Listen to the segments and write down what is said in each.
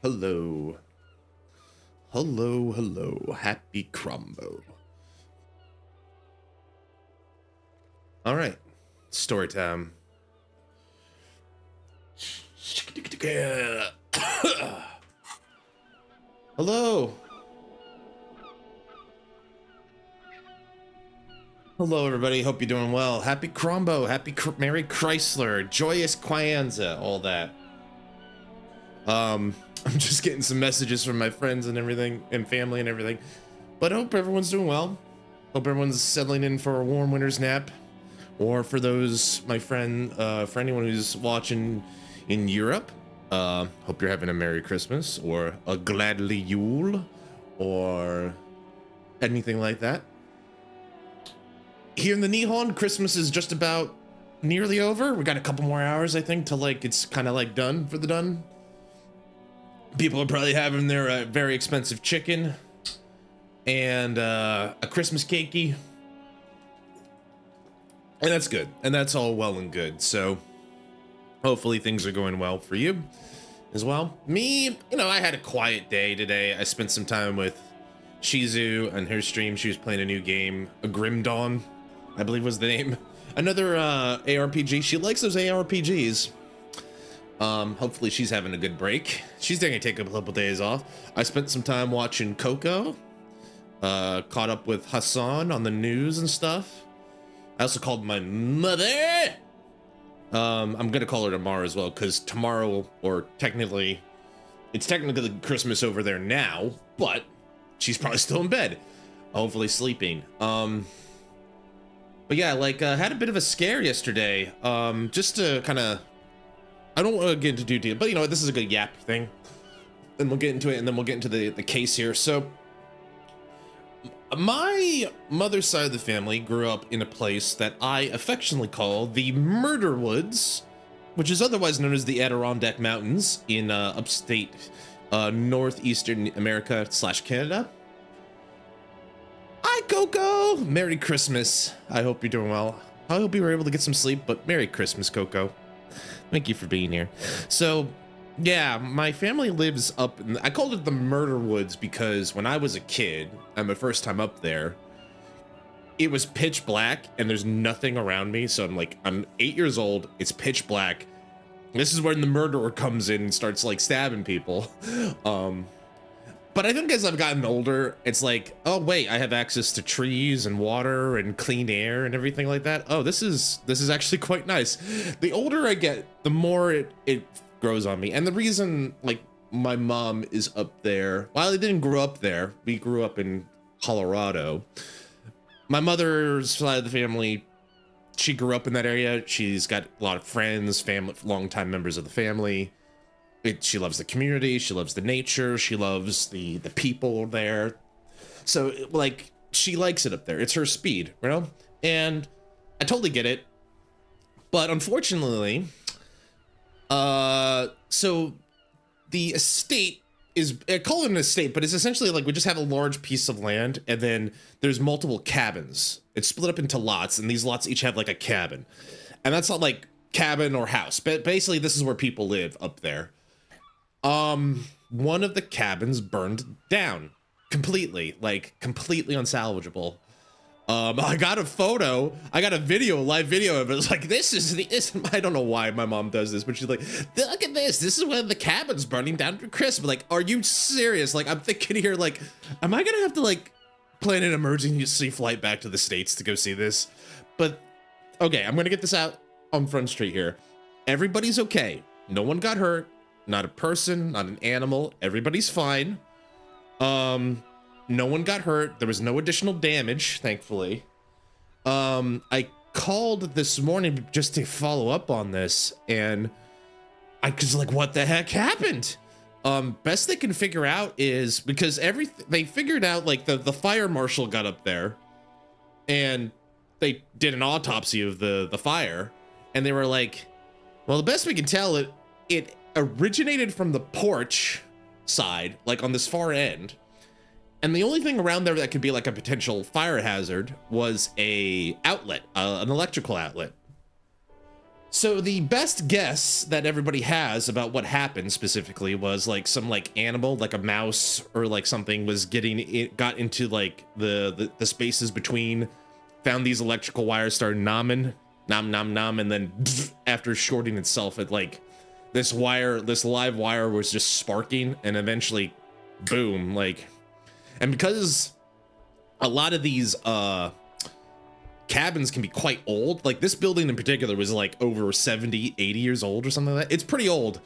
Hello. Hello, hello. Happy Crombo. All right. Story time. Hello. Hello, everybody. Hope you're doing well. Happy Crombo. Merry Chrysler. Joyous Kwanzaa. All that. I'm just getting some messages from my friends and everything, and family and everything. But I hope everyone's doing well. Hope everyone's settling in for a warm winter's nap. Or for those, my friend, for anyone who's watching in Europe, hope you're having a Merry Christmas or a Gladly Yule or anything like that. Here in the Nihon, Christmas is just about nearly over. We got a couple more hours, I think, till like it's kind of like done for the done. People are probably having their very expensive chicken and a Christmas cakey. And that's good. And that's all well and good. So hopefully things are going well for you as well. Me, I had a quiet day today. I spent some time with Shizu on her stream. She was playing a new game, a Grim Dawn, I believe was the name. Another ARPG. She likes those ARPGs. Hopefully she's having a good break. She's gonna take a couple days off. I spent some time watching Coco. Caught up with Hassan on the news and stuff. I also called my mother. I'm gonna call her tomorrow as well, because tomorrow, or it's technically Christmas over there now, but she's probably still in bed, hopefully sleeping. But yeah, had a bit of a scare yesterday. Just to kind of, I don't want to get into detail, but this is a good yap thing. And we'll get into it, and then we'll get into the case here. So, my mother's side of the family grew up in a place that I affectionately call the Murder Woods, which is otherwise known as the Adirondack Mountains in upstate northeastern America / Canada. Hi, Coco! Merry Christmas. I hope you're doing well. I hope you were able to get some sleep, but Merry Christmas, Coco. Thank you for being here. So, yeah, my family lives up I called it the Murder Woods because when I was a kid, and my first time up there, it was pitch black and there's nothing around me. So I'm 8 years old. It's pitch black. This is when the murderer comes in and starts stabbing people. But I think as I've gotten older, it's like, oh wait, I have access to trees and water and clean air and everything like that. Oh, this is actually quite nice. The older I get, the more it grows on me. And the reason my mom is up there, while I didn't grow up there, we grew up in Colorado. My mother's side of the family, she grew up in that area. She's got a lot of friends, family, longtime members of the family. She loves the community. She loves the nature. She loves the people there. So she likes it up there. It's her speed, And I totally get it. But unfortunately, so the estate I call it an estate, but it's essentially we just have a large piece of land and then there's multiple cabins. It's split up into lots and these lots each have a cabin. And that's not cabin or house, but basically this is where people live up there. One of the cabins burned down completely, completely unsalvageable. I got a live video of it. It's this. I don't know why my mom does this, but she's like, look at this. This is when the cabin's burning down to Christmas. Are you serious? I'm thinking here, am I gonna have to plan an emergency flight back to the States to go see this? But okay, I'm gonna get this out on Front Street here. Everybody's okay. No one got hurt. Not a person, not an animal. Everybody's fine. No one got hurt. There was no additional damage, thankfully. I called this morning just to follow up on this, and I was what the heck happened? Best they can figure out is because they figured out the fire marshal got up there, and they did an autopsy of the fire, and they were well, the best we can tell it originated from the porch side, on this far end. And the only thing around there that could be a potential fire hazard was an electrical outlet. So the best guess that everybody has about what happened specifically was like some like animal, like a mouse or like something was got into like the spaces between, found these electrical wires, started nomming, nom, and then after shorting itself, it like this live wire was just sparking and eventually boom, like, and because a lot of these cabins can be quite old, like this building in particular was like over 70 80 years old or something like that. It's pretty old.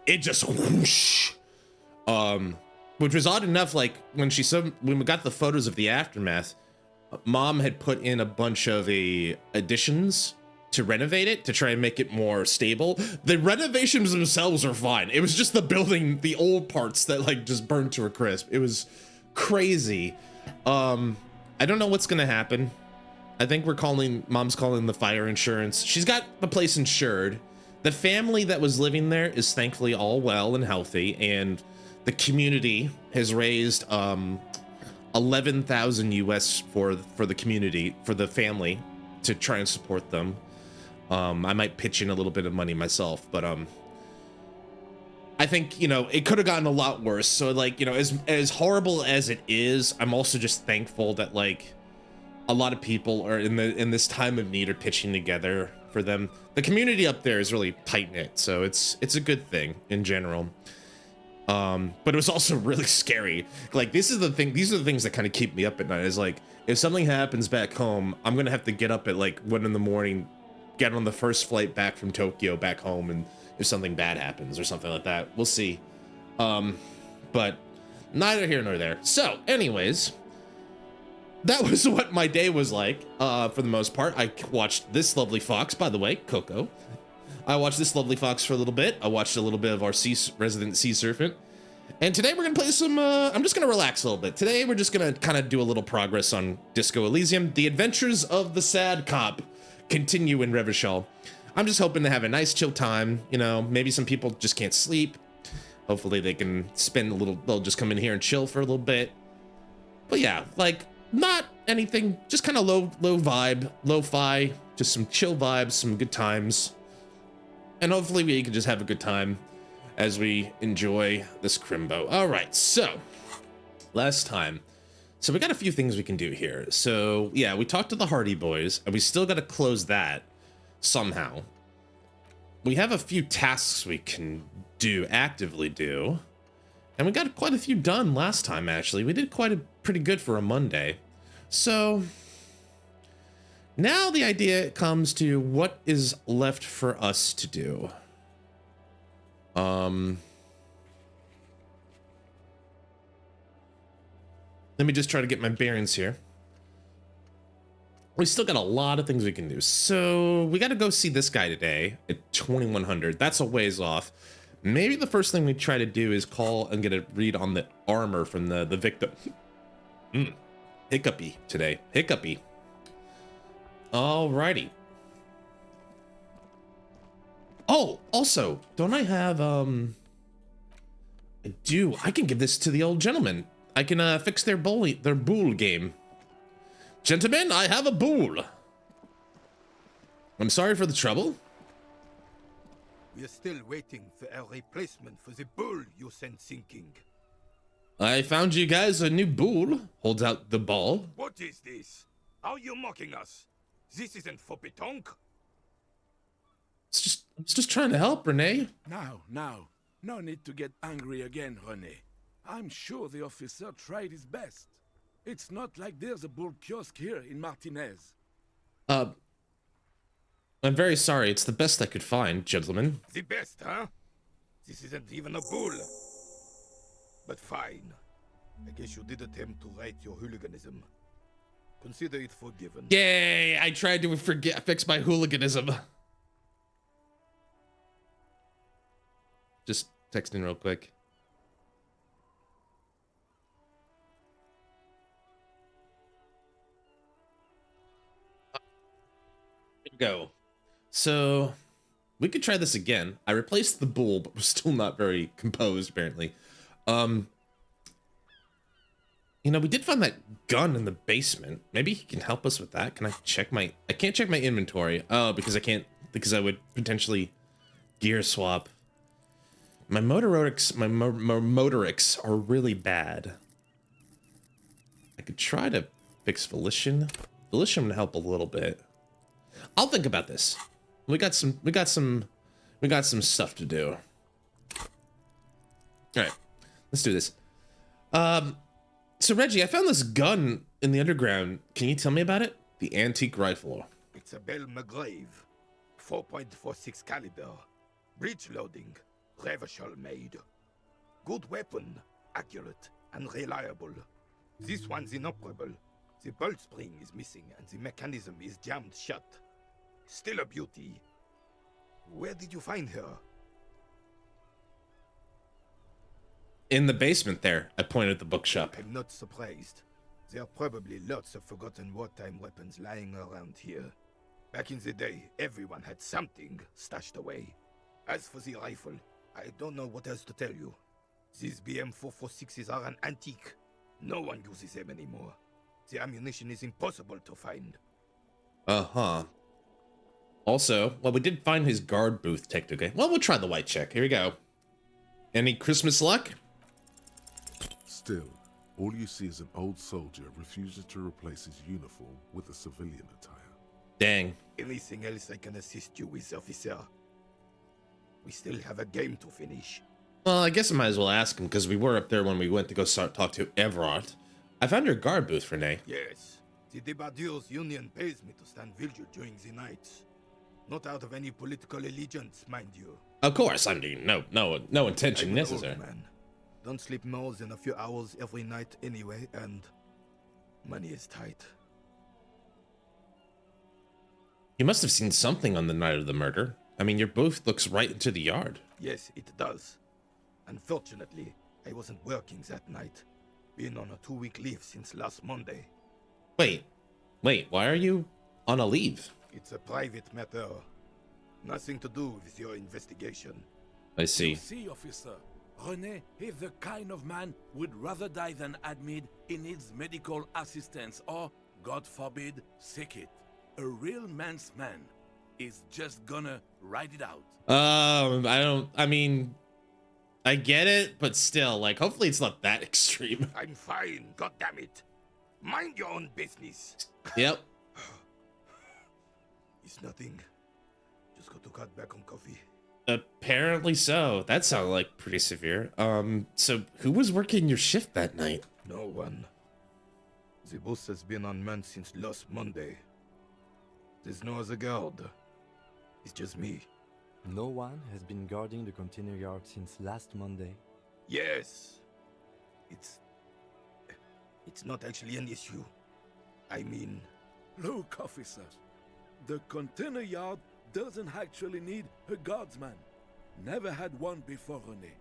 It just whoosh, which was odd enough. Like when we got the photos of the aftermath, mom had put in a bunch of additions to renovate it to try and make it more stable. The renovations themselves are fine. It was just the building, the old parts that like just burned to a crisp. It was crazy. I don't know what's gonna happen. I think mom's calling the fire insurance. She's got the place insured. The family that was living there is thankfully all well and healthy, and the community has raised 11,000 US for the community, for the family, to try and support them. I might pitch in a little bit of money myself, but I think, you know, it could have gotten a lot worse. So like, you know, as horrible as it is, I'm also just thankful that like a lot of people are in this time of need are pitching together for them. The community up there is really tight knit, so it's a good thing in general. But it was also really scary. Like these are the things that kind of keep me up at night. Is like if something happens back home, I'm gonna have to get up at like 1 in the morning, get on the first flight back from Tokyo back home, and if something bad happens or something like that, we'll see. But neither here nor there. So, anyways. That was what my day was like, for the most part. I watched this lovely fox, by the way, Coco. I watched this lovely fox for a little bit. I watched a little bit of our resident sea serpent. And today we're gonna play some, I'm just gonna relax a little bit. Today we're just gonna kind of do a little progress on Disco Elysium. The adventures of the sad cop continue in Revechol. I'm just hoping to have a nice chill time. You know, maybe some people just can't sleep. Hopefully they can they'll just come in here and chill for a little bit. But yeah, like, not anything, just kind of low vibe, lo-fi, just some chill vibes, some good times. And hopefully we can just have a good time as we enjoy this Crimbo. All right, so last time. So we got a few things we can do here. So yeah, we talked to the Hardy Boys and we still got to close that somehow. We have a few tasks we can actively do. And we got quite a few done last time, actually. We did pretty good for a Monday. So now the idea comes to what is left for us to do. Let me just try to get my bearings here. We still got a lot of things we can do. So we got to go see this guy today at 2100. That's a ways off. Maybe the first thing we try to do is call and get a read on the armor from the victim. Hiccupy today. Hiccupy. Alrighty. Oh, also, don't I have, I do. I can give this to the old gentleman. I can fix their bull game. Gentlemen, I have a bull. I'm sorry for the trouble. We are still waiting for a replacement for the bull you sent sinking. I found you guys a new bull. Holds out the ball. What is this? Are you mocking us? This isn't for pétanque. It's just trying to help, Renee. Now, no need to get angry again, Renee. I'm sure the officer tried his best. It's not like there's a bull kiosk here in Martinez. I'm very sorry. It's the best I could find, gentlemen. The best, huh? This isn't even a bull. But fine. I guess you did attempt to right your hooliganism. Consider it forgiven. Yay! I tried to fix my hooliganism. Just texting real quick. Here we go. So we could try this again. I replaced the bull, but we're still not very composed, apparently. You know, we did find that gun in the basement. Maybe he can help us with that. Can I check I can't check my inventory. Oh, because I can't because I would potentially gear swap. My motorics, my motorics are really bad. I could try to fix Volition. Volition would help a little bit. I'll think about this. We got some stuff to do. All right, let's do this. So Reggie, I found this gun in the underground. Can you tell me about it? The antique rifle. It's a Bell McGrave, 4.46 caliber, breech loading, Revechol made. Good weapon, accurate and reliable. This one's inoperable. The bolt spring is missing and the mechanism is jammed shut. Still a beauty. Where did you find her? In the basement there. I pointed at the bookshop. I'm not surprised. There are probably lots of forgotten wartime weapons lying around here. Back in the day, everyone had something stashed away. As for the rifle, I don't know what else to tell you. These BM-446s are an antique. No one uses them anymore. The ammunition is impossible to find. Uh-huh. Also, well, we did find his guard booth technically. Well, we'll try the white check. Here we go. Any Christmas luck? Still, all you see is an old soldier refusing to replace his uniform with a civilian attire. Dang. Anything else I can assist you with, officer? We still have a game to finish. Well, I guess I might as well ask him, because we were up there when we went to go talk to Everard. I found your guard booth, Renee. Yes. The Debardeurs Union pays me to stand vigil during the nights. Not out of any political allegiance, mind you. Of course, I mean, no intention I'm an old necessary. man. Don't sleep more than a few hours every night anyway, and money is tight. You must have seen something on the night of the murder. I mean, your booth looks right into the yard. Yes, it does. Unfortunately, I wasn't working that night. Been on a 2-week leave since last Monday. Wait, why are you on a leave? It's a private matter. Nothing to do with your investigation. I You see. see, officer, René is the kind of man would rather die than admit he needs medical assistance or, God forbid, sick it. A real man's man is just gonna ride it out. I mean, I get it, but still, like, hopefully it's not that extreme. I'm fine, goddammit. Mind your own business. Yep. It's nothing. Just got to cut back on coffee. Apparently so. That sounded like pretty severe. So who was working your shift that night? No one. The boss has been unmanned since last Monday. There's no other guard. It's just me. No one has been guarding the container yard since last Monday. Yes. It's not actually an issue. I mean, Look, officers, the container yard doesn't actually need a guardsman. Never had one before René.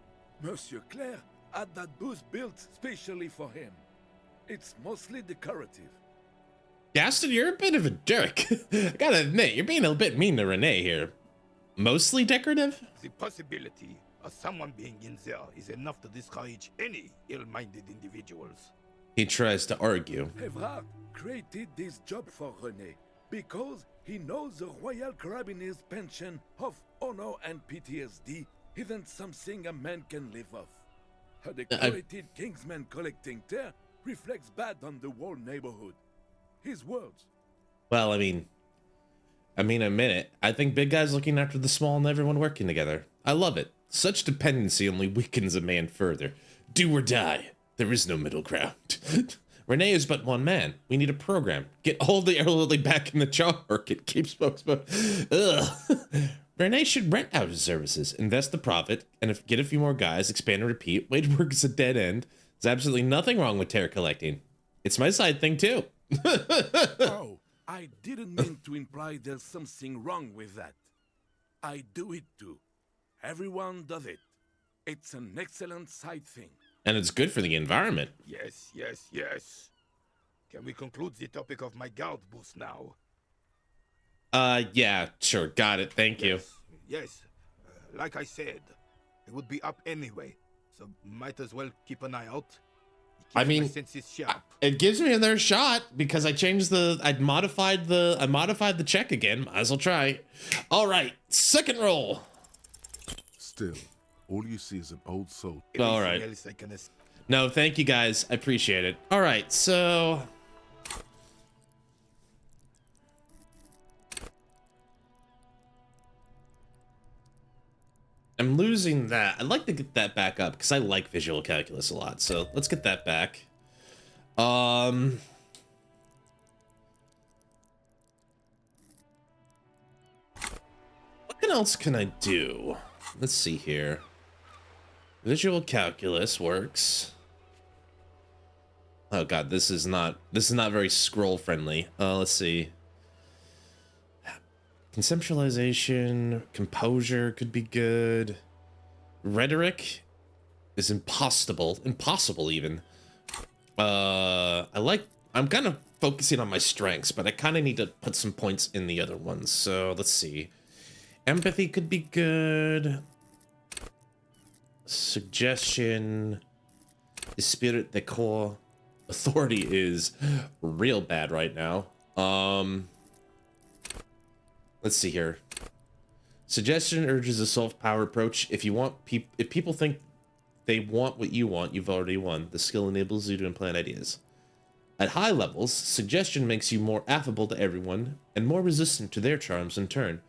Monsieur Claire had that booth built specially for him. It's mostly decorative. Gaston, you're a bit of a jerk. I gotta admit, you're being a bit mean to Renee here. Mostly decorative? the possibility of someone being in there is enough to discourage any ill-minded individuals. He tries to argue. Everard created this job for René because he knows the Royal Carabiniers' pension of honor and PTSD isn't something a man can live off. A decorated Kingsman collecting tear reflects bad on the whole neighborhood. His words. Well, I mean, a minute. I think big guy's looking after the small and everyone working together. I love it. Such dependency only weakens a man further. Do or die. There is no middle ground. Renee is but one man. We need a program. Get all the elderly back in the job market. Keep spokesman. Ugh. Renee should rent out his services, invest the profit, and get a few more guys, expand and repeat. Wage work is a dead end. There's absolutely nothing wrong with tear collecting. It's my side thing too. Oh, I didn't mean to imply there's something wrong with that. I do it too. Everyone does it. It's an excellent side thing. And it's good for the environment. Yes, yes, yes. Can we conclude the topic of my guard boost now? Yeah, sure. Got it. Thank you. Yes. Like I said, it would be up anyway, so might as well keep an eye out. I Keeps my mean, senses sharp. it gives me another shot because I modified the check again. Might as well try. All right, second roll. Still, all you see is an old soldier. All Anything right. else I can ass- No, thank you guys. I appreciate it. All right, so I'm losing that. I'd like to get that back up because I like visual calculus a lot. So let's get that back. What else can I do? Let's see here. Visual calculus works. Oh god, this is not very scroll friendly. Let's see. Conceptualization, composure could be good. Rhetoric is impossible even. I'm kind of focusing on my strengths, but I kind of need to put some points in the other ones. So let's see. Empathy could be good. Suggestion, spirit, the core. Authority is real bad right now. Let's see here. Suggestion urges a soft power approach. If people think they want what you want, you've already won. The skill enables you to implant ideas. At high levels, suggestion makes you more affable to everyone and more resistant to their charms in turn.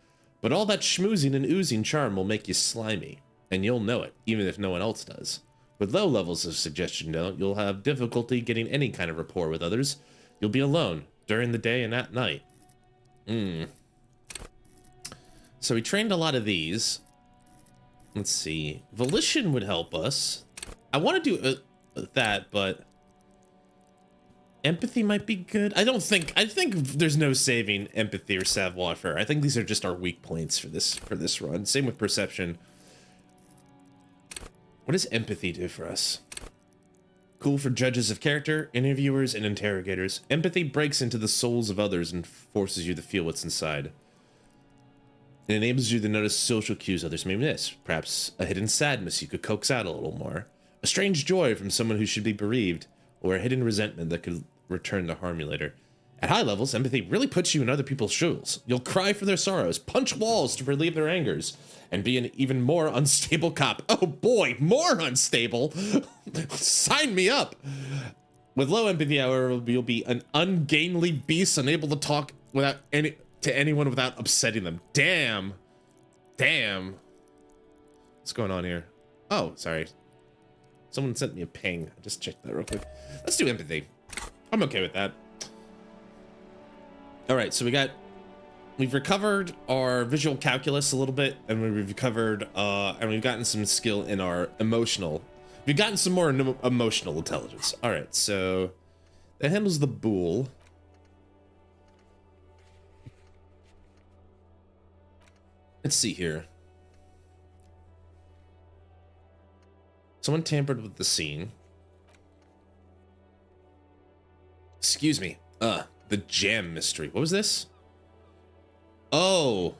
But all that schmoozing and oozing charm will make you slimy, and you'll know it, even if no one else does. With low levels of suggestion, though, you'll have difficulty getting any kind of rapport with others. You'll be alone during the day and at night. So we trained a lot of these. Let's see. Volition would help us. I want to do that, but empathy might be good. I think there's no saving empathy or savoir-faire. I think these are just our weak points for this run. Same with perception. What does empathy do for us? Cool for judges of character, interviewers, and interrogators. Empathy breaks into the souls of others and forces you to feel what's inside. It enables you to notice social cues others may miss. Perhaps a hidden sadness you could coax out a little more. A strange joy from someone who should be bereaved. Or a hidden resentment that could return to harm you later. At high levels, empathy really puts you in other people's shoes. You'll cry for their sorrows, punch walls to relieve their angers, and be an even more unstable cop. Oh boy, more unstable! Sign me up! With low empathy, however, you'll be an ungainly beast unable to talk to anyone without upsetting them. Damn. What's going on here? Oh, sorry. Someone sent me a ping. I just checked that real quick. Let's do empathy. I'm okay with that. All right, so we've recovered our visual calculus a little bit, and we've recovered, and we've gotten some skill in our emotional. We've gotten some more emotional intelligence. All right, so that handles the bull. Let's see here. Someone tampered with the scene. Excuse me. The jam mystery. What was this? Oh.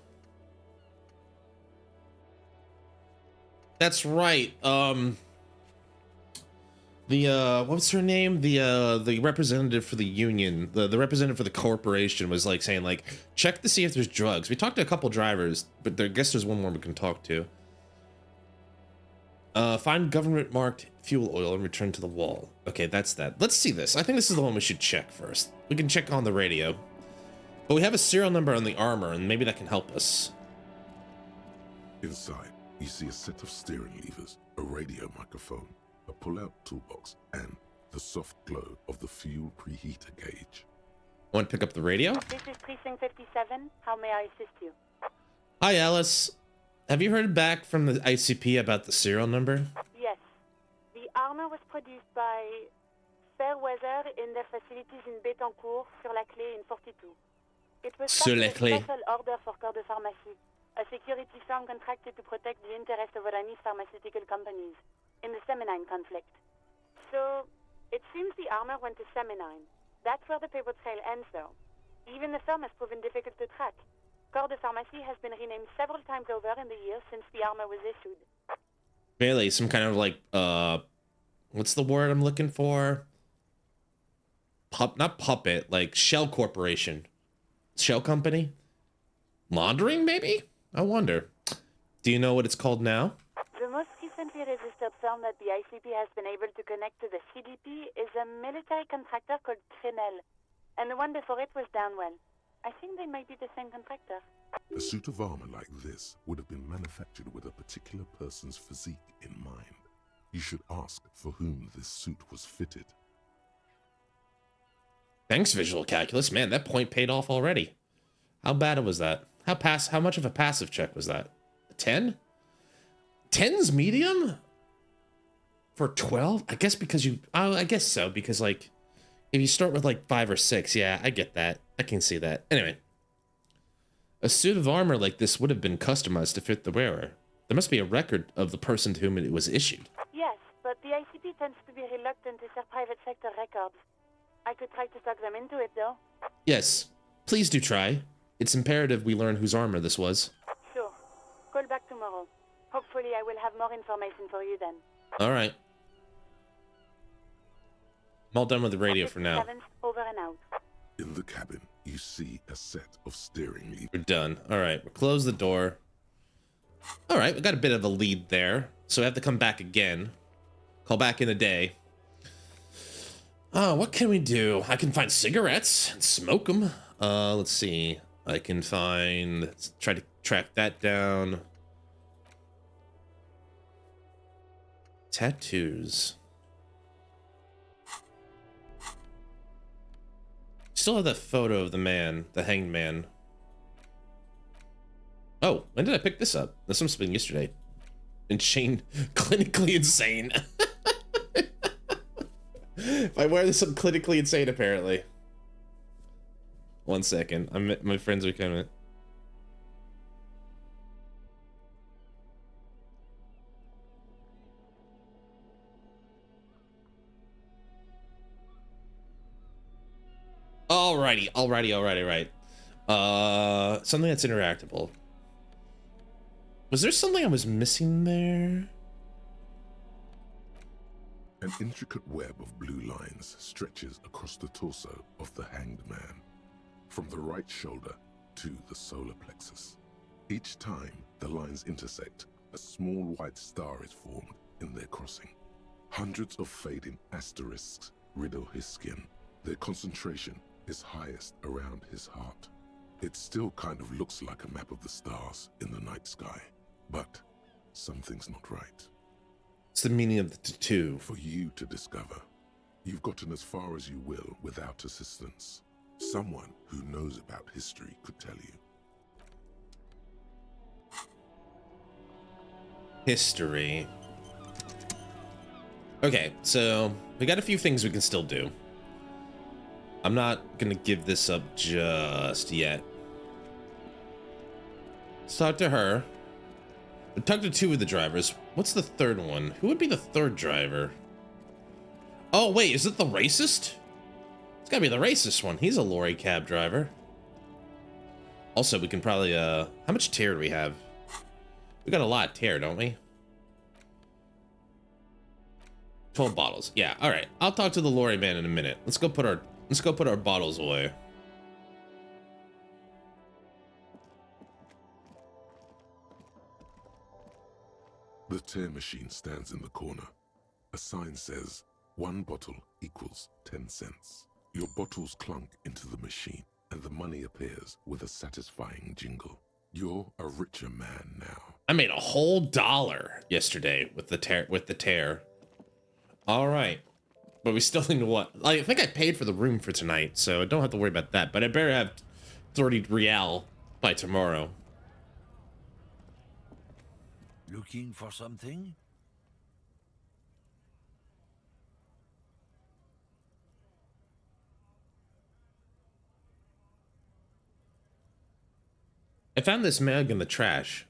That's right. What's her name? The representative for the union, the representative for the corporation was like saying like, check to see if there's drugs. We talked to a couple drivers, but I guess there's one more we can talk to. Find government marked fuel oil and return to the wall. Okay, that's that. Let's see this. I think this is the one we should check first. We can check on the radio. But we have a serial number on the armor, and maybe that can help us. Inside, you see a set of steering levers, a radio microphone, a pull-out toolbox, and the soft glow of the fuel preheater gauge. Want to pick up the radio? This is Precinct 57. How may I assist you? Hi, Alice. Have you heard back from the ICP about the serial number? Yes. The armor was produced by Fairweather in their facilities in Bétancourt, sur la Clé in 42. It was Sur la part of Clé. a special order for Corps de Pharmacie, a security firm contracted to protect the interests of Oranese pharmaceutical companies in the Seminine conflict. So, it seems the armor went to Seminine. That's where the paper trail ends, though. Even the firm has proven difficult to track. Corps de Pharmacie has been renamed several times over in the years since the armor was issued. Really, some kind of like what's the word I'm looking for? Not puppet, like Shell Corporation. Shell Company? Laundering, maybe? I wonder. Do you know what it's called now? The most recently registered firm that the ICP has been able to connect to the CDP is a military contractor called Trinell, and the one before it was Downwell. I think they might be the same contractor. A suit of armor like this would have been manufactured with a particular person's physique in mind. You should ask for whom this suit was fitted. Thanks, Visual Calculus. Man, that point paid off already. How bad was that? How much of a passive check was that? 10? 10's medium? For 12? I guess because you... Oh, I guess so, because, like, if you start with, like, 5 or 6, yeah, I get that. I can see that. Anyway. A suit of armor like this would have been customized to fit the wearer. There must be a record of the person to whom it was issued. Yes, but the ICP tends to be reluctant to share private sector records. I could try to talk them into it, though. Yes, please do try. It's imperative we learn whose armor this was. Sure. Call back tomorrow. Hopefully I will have more information for you then. All right. I'm all done with the radio for now. 7th, over and out. In the cabin, you see a set of steering levers. We're done. All right, we'll close the door. All right, we got a bit of a lead there, so I have to come back again. Call back in a day. Oh, what can we do? I can find cigarettes and smoke them. Let's see. I can find... Let's try to track that down. Tattoos. Still have that photo of the man, the hanged man. Oh, when did I pick this up? This must have been yesterday. Insane, clinically insane. If I wear this, I'm clinically insane, apparently. 1 second. My friends are coming. Alrighty. Something that's interactable. Was there something I was missing there? An intricate web of blue lines stretches across the torso of the hanged man, from the right shoulder to the solar plexus. Each time the lines intersect, a small white star is formed in their crossing. Hundreds of fading asterisks riddle his skin. Their concentration is highest around his heart. It still kind of looks like a map of the stars in the night sky, but something's not right. What's the meaning of the tattoo? For you to discover. You've gotten as far as you will without assistance. Someone who knows about history could tell you. History. Okay, so we got a few things we can still do. I'm not gonna give this up just yet. Let's talk to her. We talked to 2 of the drivers. What's the third one? Who would be the third driver? Oh, wait, is it the racist? It's gotta be the racist one. He's a lorry cab driver. Also, we can probably, how much tear do we have? We got a lot of tear, don't we? 12 bottles. Yeah, all right. I'll talk to the lorry man in a minute. Let's go put our bottles away. The tear machine stands in the corner. A sign says, 1 bottle equals 10 cents. Your bottles clunk into the machine, and the money appears with a satisfying jingle. You're a richer man now. I made a whole $1 yesterday with the tear. All right. But we still need to what? I think I paid for the room for tonight, so I don't have to worry about that. But I better have 30 real by tomorrow. Looking for something? I found this mug in the trash.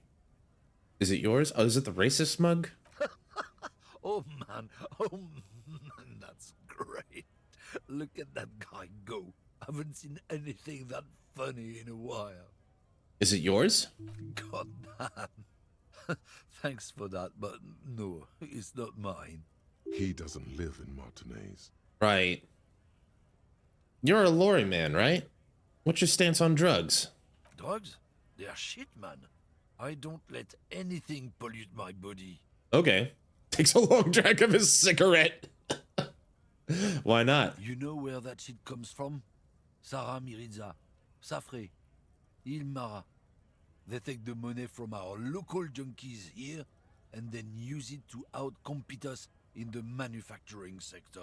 Is it yours? Oh, is it the racist mug? Oh man, that's great. Look at that guy go. I haven't seen anything that funny in a while. Is it yours? God damn. Thanks for that, but no, it's not mine. He doesn't live in Martinez. Right. You're a lorry man, right? What's your stance on drugs? Drugs? They're shit, man. I don't let anything pollute my body. Okay. Takes a long drag of his cigarette. Why not? You know where that shit comes from? Sarah Miriza, Safre, Ilmara. They take the money from our local junkies here and then use it to outcompete us in the manufacturing sector.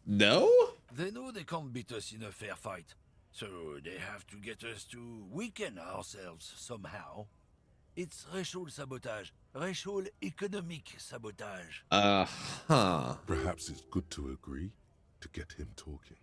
No? They know they can't beat us in a fair fight, so they have to get us to weaken ourselves somehow. It's racial sabotage, racial economic sabotage. Huh. Perhaps it's good to agree to get him talking.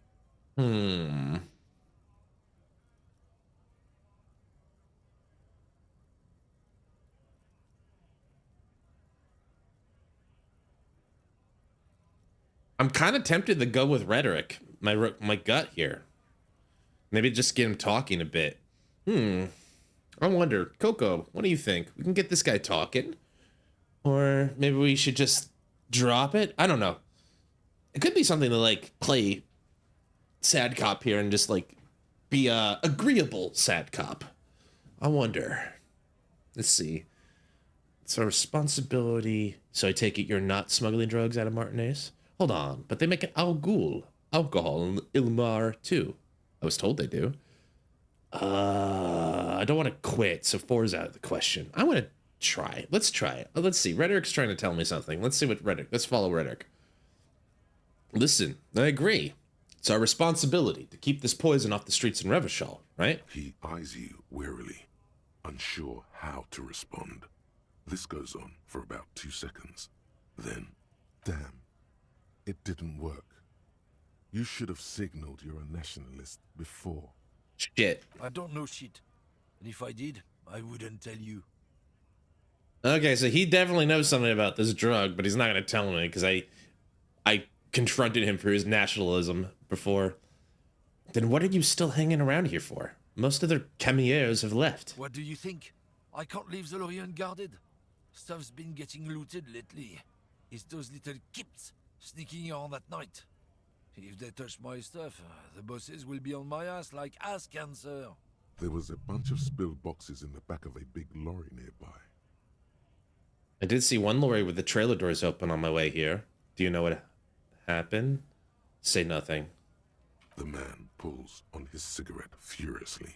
I'm kind of tempted to go with rhetoric. My gut here. Maybe just get him talking a bit. I wonder, Coco, what do you think? We can get this guy talking? Or maybe we should just drop it? I don't know. It could be something to, like, play sad cop here and just, like, be a agreeable sad cop. I wonder. Let's see. It's a responsibility. So I take it you're not smuggling drugs out of Martinez? Hold on, but they make an alcohol in Ilmar too. I was told they do. I don't want to quit, so 4 is out of the question. I want to try. Let's try it. Let's see. Rhetoric's trying to tell me something. Let's see what Rhetoric. Let's follow Rhetoric. Listen, I agree. It's our responsibility to keep this poison off the streets in Revechol, right? He eyes you wearily, unsure how to respond. This goes on for about 2 seconds. Then, damn, it didn't work. You should have signaled you're a nationalist before. Shit. I don't know shit. And if I did, I wouldn't tell you. Okay, so he definitely knows something about this drug, but he's not going to tell me because I confronted him for his nationalism before. Then what are you still hanging around here for? Most of their camioneers have left. What do you think? I can't leave the lorry unguarded. Stuff's been getting looted lately. It's those little kips sneaking around at night. If they touch my stuff, the bosses will be on my ass like ass cancer. There was a bunch of spilled boxes in the back of a big lorry nearby. I did see one lorry with the trailer doors open on my way here. Do you know what happened? Say nothing. The man pulls on his cigarette furiously,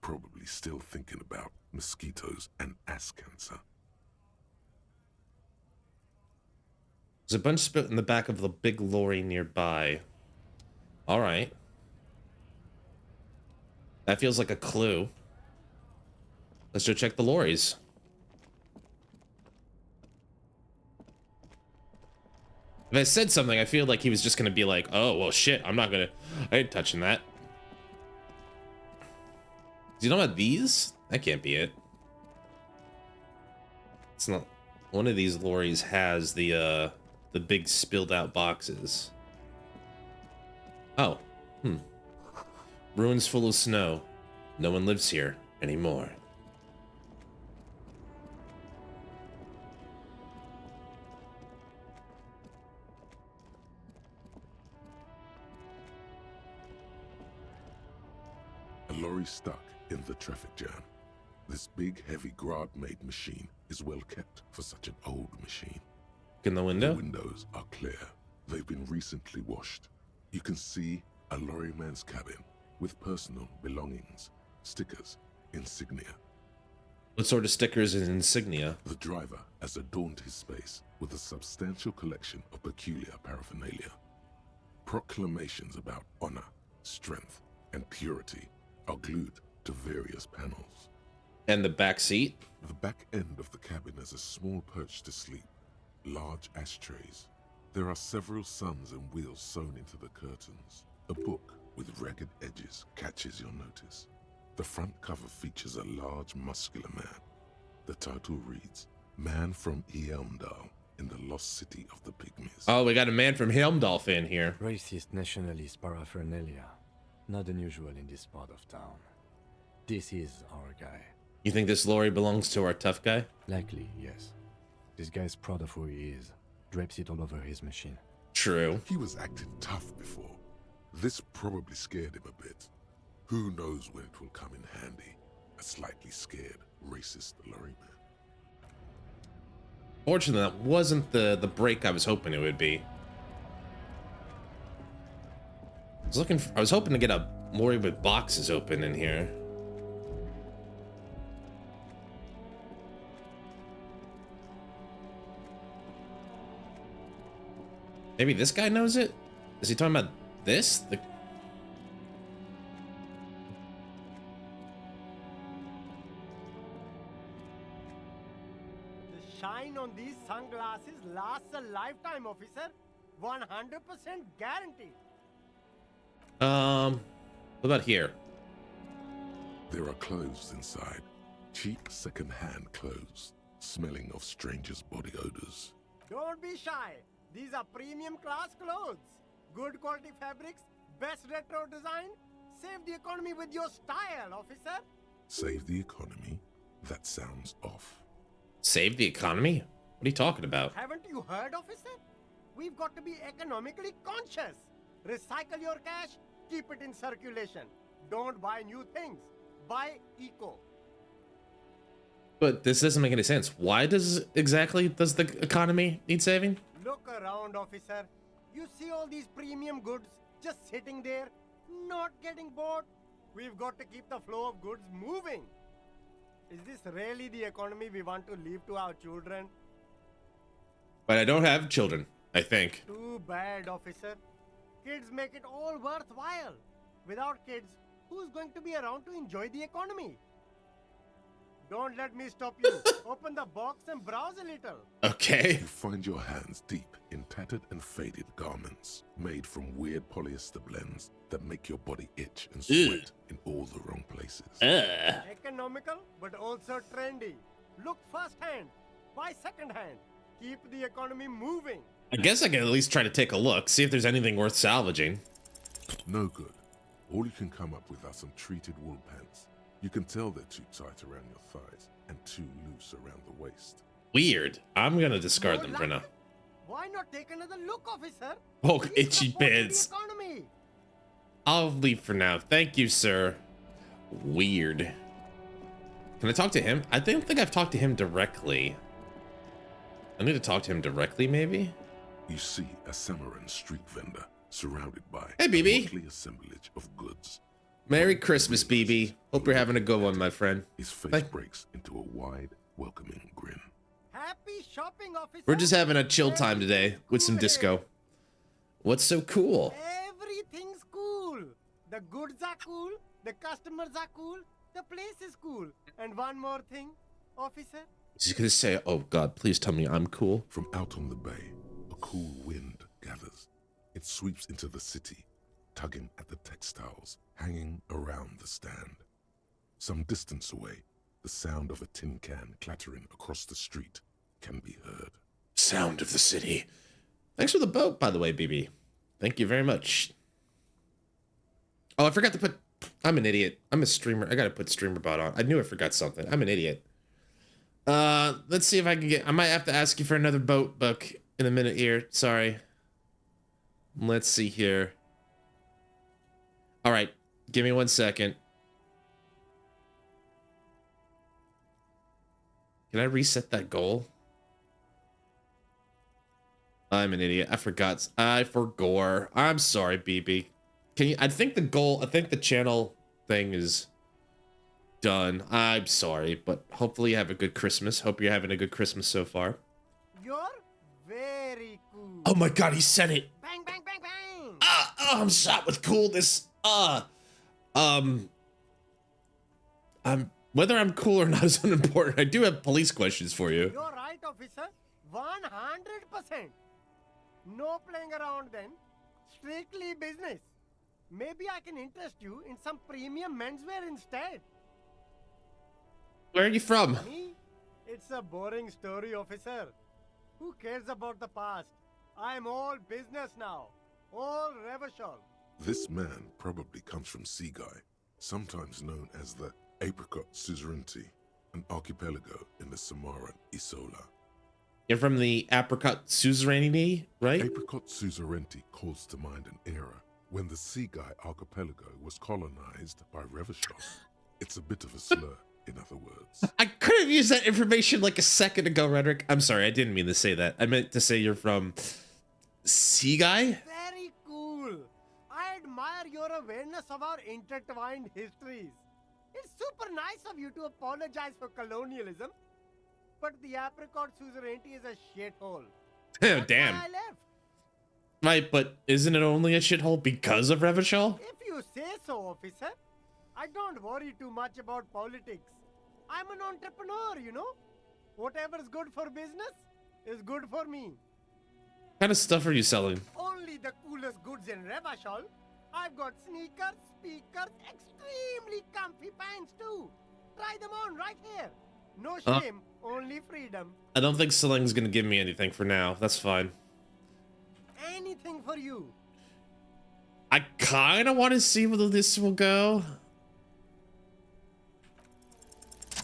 probably still thinking about mosquitoes and ass cancer. There's a bunch spilled in the back of the big lorry nearby. All right. That feels like a clue. Let's go check the lorries. If I said something, I feel like he was just gonna be like, oh, well, shit, I ain't touching that. Do you know about these? That can't be it. It's not. One of these lorries has the big spilled out boxes. Oh, ruins full of snow. No one lives here anymore. A lorry stuck in the traffic jam. This big, heavy Grad-made machine is well kept for such an old machine. In the window? The windows are clear. They've been recently washed. You can see a lorryman's cabin with personal belongings, stickers, insignia. What sort of stickers and insignia? The driver has adorned his space with a substantial collection of peculiar paraphernalia. Proclamations about honor, strength, and purity are glued to various panels. And the back seat? The back end of the cabin has a small perch to sleep, large ashtrays. There are several suns and wheels sewn into the curtains. A book with ragged edges catches your notice. The front cover features a large, muscular man. The title reads, Man from Helmdal in the Lost City of the Pygmies. Oh, we got a man from Helmdal fan here. Racist nationalist paraphernalia. Not unusual in this part of town. This is our guy. You think this lorry belongs to our tough guy? Likely, yes. This guy's proud of who he is. Drapes it all over his machine. True. He was acting tough before. This probably scared him a bit. Who knows when it will come in handy? A slightly scared, racist lorryman. Fortunately, that wasn't the break I was hoping it would be. I was hoping to get a lorry with boxes open in here. Maybe this guy knows it? Is he talking about this? The shine on these sunglasses lasts a lifetime, officer. 100% guaranteed. What about here? There are clothes inside. Cheap second-hand clothes, smelling of strangers' body odors. Don't be shy. These are premium class clothes. Good quality fabrics, best retro design. Save the economy with your style, officer. Save the economy? That sounds off. Save the economy? What are you talking about? Haven't you heard, officer? We've got to be economically conscious. Recycle your cash, keep it in circulation. Don't buy new things. Buy eco. But this doesn't make any sense. Why does the economy need saving? Look around, officer. You see all these premium goods just sitting there, not getting bought? We've got to keep the flow of goods moving. Is this really the economy we want to leave to our children? But I don't have children, I think. Too bad, officer. Kids make it all worthwhile. Without kids, who's going to be around to enjoy the economy? Don't let me stop you. Open the box and browse a little. Okay. You find your hands deep in tattered and faded garments made from weird polyester blends that make your body itch and sweat in all the wrong places. Economical, but also trendy. Look firsthand. Buy secondhand. Keep the economy moving. I guess I can at least try to take a look, see if there's anything worth salvaging. No good. All you can come up with are some treated wool pants. You can tell they're too tight around your thighs and too loose around the waist. Weird. I'm gonna discard No them for now. luck? Why not take another look, officer? Oh, Please itchy support the bits. economy. I'll leave for now. Thank you, sir. Weird. Can I talk to him? I don't think I've talked to him directly. I need to talk to him directly, maybe? You see a Samaran street vendor surrounded by Hey, BB. a motley assemblage of goods. Merry Christmas, BB. Hope you're having a good one, my friend. His face Bye. breaks into a wide, welcoming grin. Happy shopping, officer. We're just having a chill time today with some disco. What's so cool? Everything's cool. The goods are cool. The customers are cool. The place is cool. And one more thing, officer. Is he gonna say, oh God, please tell me I'm cool? From out on the bay, a cool wind gathers. It sweeps into the city, tugging at the textiles hanging around the stand. Some distance away, the sound of a tin can clattering across the street can be heard. Sound of the city. Thanks for the boat, by the way, BB. Thank you very much. Oh, I forgot to put... I'm an idiot. I'm a streamer. I gotta put streamer bot on. I knew I forgot something. I'm an idiot. Let's see if I can get... I might have to ask you for another boat book in a minute here. Sorry. Let's see here. All right. Give me 1 second. Can I reset that goal? I'm an idiot. I forgot. I forgot. I'm sorry, BB. Can you... I think the channel thing is done. I'm sorry, but hopefully you have a good Christmas. Hope you're having a good Christmas so far. You're very cool. Oh my God, he said it. Bang, bang, bang, bang. I'm shot with coolness. Whether I'm cool or not is unimportant. I do have police questions for you. You're right, officer. 100%. No playing around then. Strictly business. Maybe I can interest you in some premium menswear instead. Where are you from? Me? It's a boring story, officer. Who cares about the past? I'm all business now. All Revechol. This man probably comes from Seaguy, sometimes known as the Apricot suzerainty, an archipelago in the Samaran Isola. You're from the Apricot suzerainty, right? Apricot suzerainty calls to mind an era when the Seaguy archipelago was colonized by Revechol. It's a bit of a slur, in other words. I could have used that information like a second ago, Redrick. I'm sorry, I didn't mean to say that. I meant to say you're from Seaguy? Very cool. I admire your awareness of our intertwined histories. It's super nice of you to apologize for colonialism, but the Apricot suzerainty is a shithole. Oh, That's damn. why I left. Right, but isn't it only a shithole because of Revechol? If you say so, officer. I don't worry too much about politics. I'm an entrepreneur, you know. Whatever's good for business is good for me. What kind of stuff are you selling? Only the coolest goods in Revachol. I've got sneakers, speakers, extremely comfy pants too. Try them on right here. No shame, only freedom. I don't think selling's gonna give me anything for now. That's fine. Anything for you. I kind of want to see whether this will go.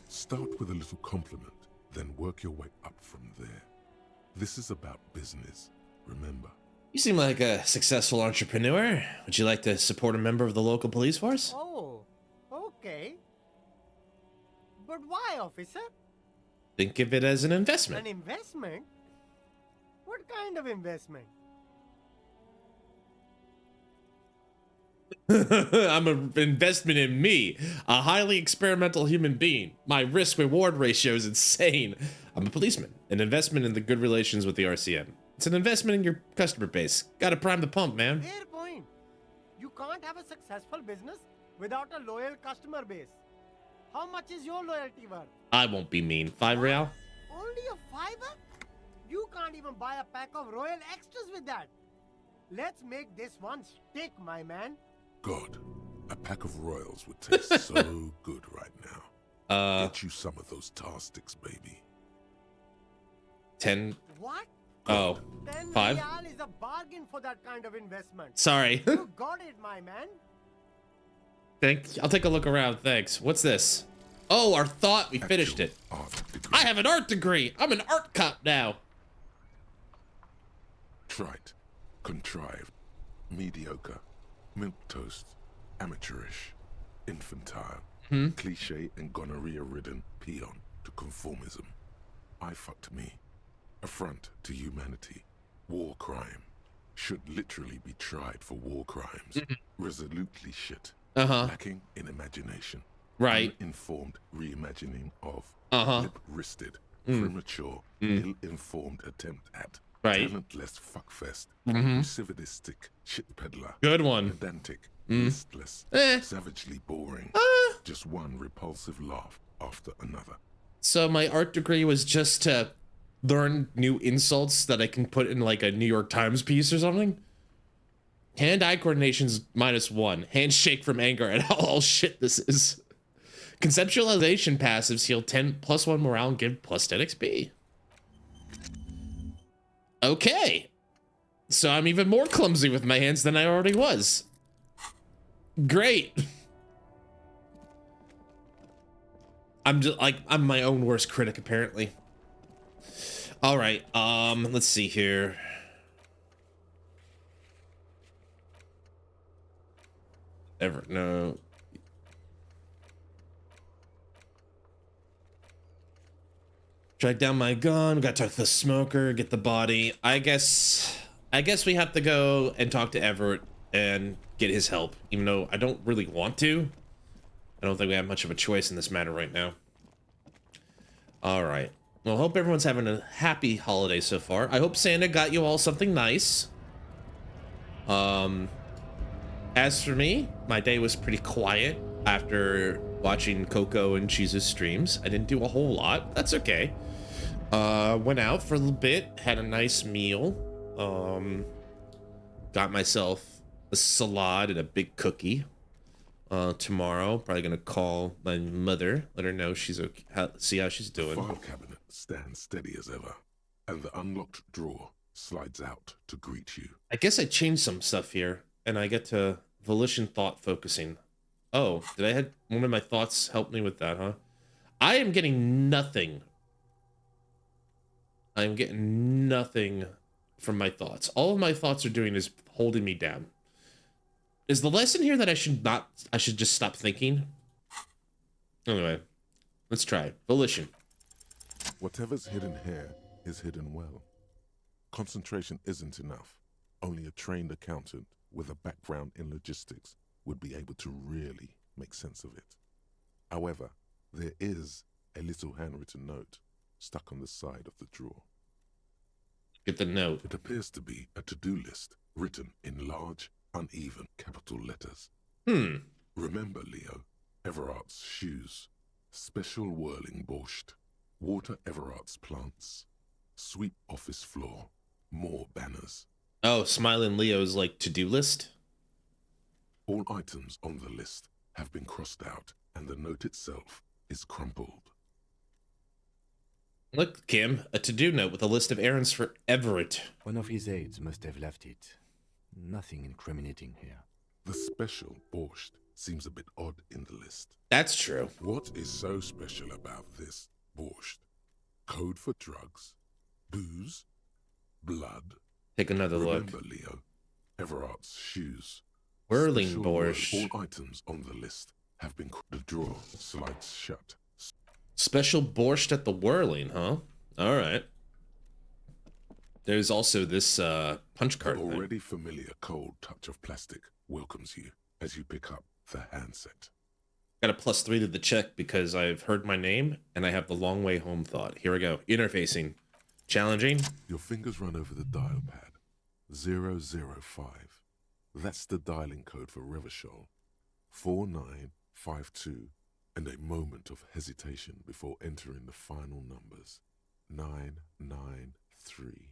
Start with a little compliment, then work your way up from there. This is about business, remember. You seem like a successful entrepreneur. Would you like to support a member of the local police force? Oh, okay. But why, officer? Think of it as an An investment. investment? What kind of investment? I'm an investment in me, a highly experimental human being. My risk-reward ratio is insane. I'm a policeman. An investment in the good relations with the RCM. It's an investment in your customer base. Gotta prime the pump, man. Fair point. You can't have a successful business without a loyal customer base. How much is your loyalty worth? I won't be mean. 5 real? Only a fiver? You can't even buy a pack of Royal Extras with that. Let's make this one stick, my man. God, a pack of Royals would taste so good right now. Get you some of those tar sticks, baby. 10. What? Oh, 10 5. real is a bargain for that kind of investment. Sorry. You got it, my man. I'll take a look around. Thanks. What's this? Oh, our thought. We finished it. Art degree. I have an art degree. I'm an art cop now. Trite, contrived, mediocre, milquetoast, amateurish, infantile, cliche and gonorrhea-ridden peon to conformism. I fucked me. Affront to humanity. War crime. Should literally be tried for war crimes. Resolutely shit. Lacking in imagination. Right. Uninformed reimagining of lip-wristed, premature, ill-informed attempt at Right. talentless fuckfest, recidivistic shit peddler, Good one. pedantic, listless, Eh. savagely boring, just one repulsive laugh after another. So my art degree was just to learn new insults that I can put in like a New York Times piece or something. Hand-eye coordination's -1. Handshake from anger at how all shit this is. Conceptualization passives heal 10 +1 morale and give +10 XP. Okay. So I'm even more clumsy with my hands than I already was. Great. I'm just like, I'm my own worst critic apparently. All right, let's see here. No. Track down my gun, gotta talk to the smoker, get the body. I guess we have to go and talk to Everett and get his help, even though I don't really want to. I don't think we have much of a choice in this matter right now. All right. Well, hope everyone's having a happy holiday so far. I hope Santa got you all something nice. As for me, my day was pretty quiet after watching Coco and Cheese's streams. I didn't do a whole lot. That's okay. Went out for a little bit, had a nice meal. Got myself a salad and a big cookie. Tomorrow, probably gonna call my mother, let her know she's okay, see how she's doing. File cabinet stands steady as ever, and the unlocked drawer slides out to greet you. I guess I changed some stuff here, and I get to volition thought focusing. Oh, did I have one of my thoughts help me with that, huh? I am getting nothing. I am getting nothing from my thoughts. All of my thoughts are doing is holding me down. Is the lesson here that I should just stop thinking? Anyway, let's try. Volition. Whatever's hidden here is hidden well. Concentration isn't enough. Only a trained accountant with a background in logistics would be able to really make sense of it. However, there is a little handwritten note stuck on the side of the drawer. Get the note. It appears to be a to-do list written in large, uneven capital letters. Remember, Leo, Everard's shoes, special whirling borscht, water Everard's plants, sweep office floor, more banners. Oh, Smiling Leo's like to-do list? All items on the list have been crossed out and the note itself is crumpled. Look, Kim, a to-do note with a list of errands for Everett. One of his aides must have left it. Nothing incriminating here. The special borscht seems a bit odd in the list. That's true. What is so special about this borscht? Code for drugs, booze, blood. Take another look. Remember, Leo, Everard's shoes. Whirling Special borscht. All items on the list have been. The drawer slides shut. Special borscht at the whirling, huh? All right. There's also this punch card The thing. already familiar cold touch of plastic welcomes you as you pick up the handset. Got a +3 to the check because I've heard my name and I have the long way home thought. Here we go. Interfacing. Challenging. Your fingers run over the dial pad. 005. That's the dialing code for Revechol. 4952. And a moment of hesitation before entering the final numbers. 993.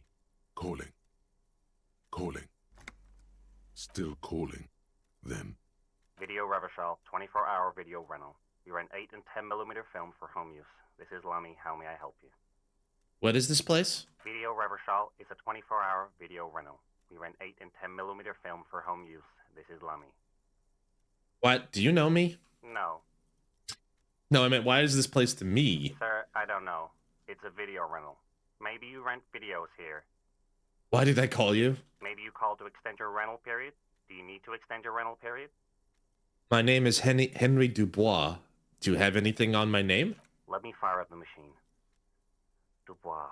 Calling. Calling. Still calling. Then. Video Revechol, 24-hour video rental. We rent 8 and 10mm film for home use. This is Lammy. How may I help you? What is this place? Video Revechol is a 24-hour video rental. We rent 8 and 10mm film for home use. This is Lammy. What? Do you know me? No. No, I meant, why is this place to me? Sir, I don't know. It's a video rental. Maybe you rent videos here. Why did I call you? Maybe you called to extend your rental period? Do you need to extend your rental period? My name is Henry Dubois. Do you have anything on my name? Let me fire up the machine. Dubois.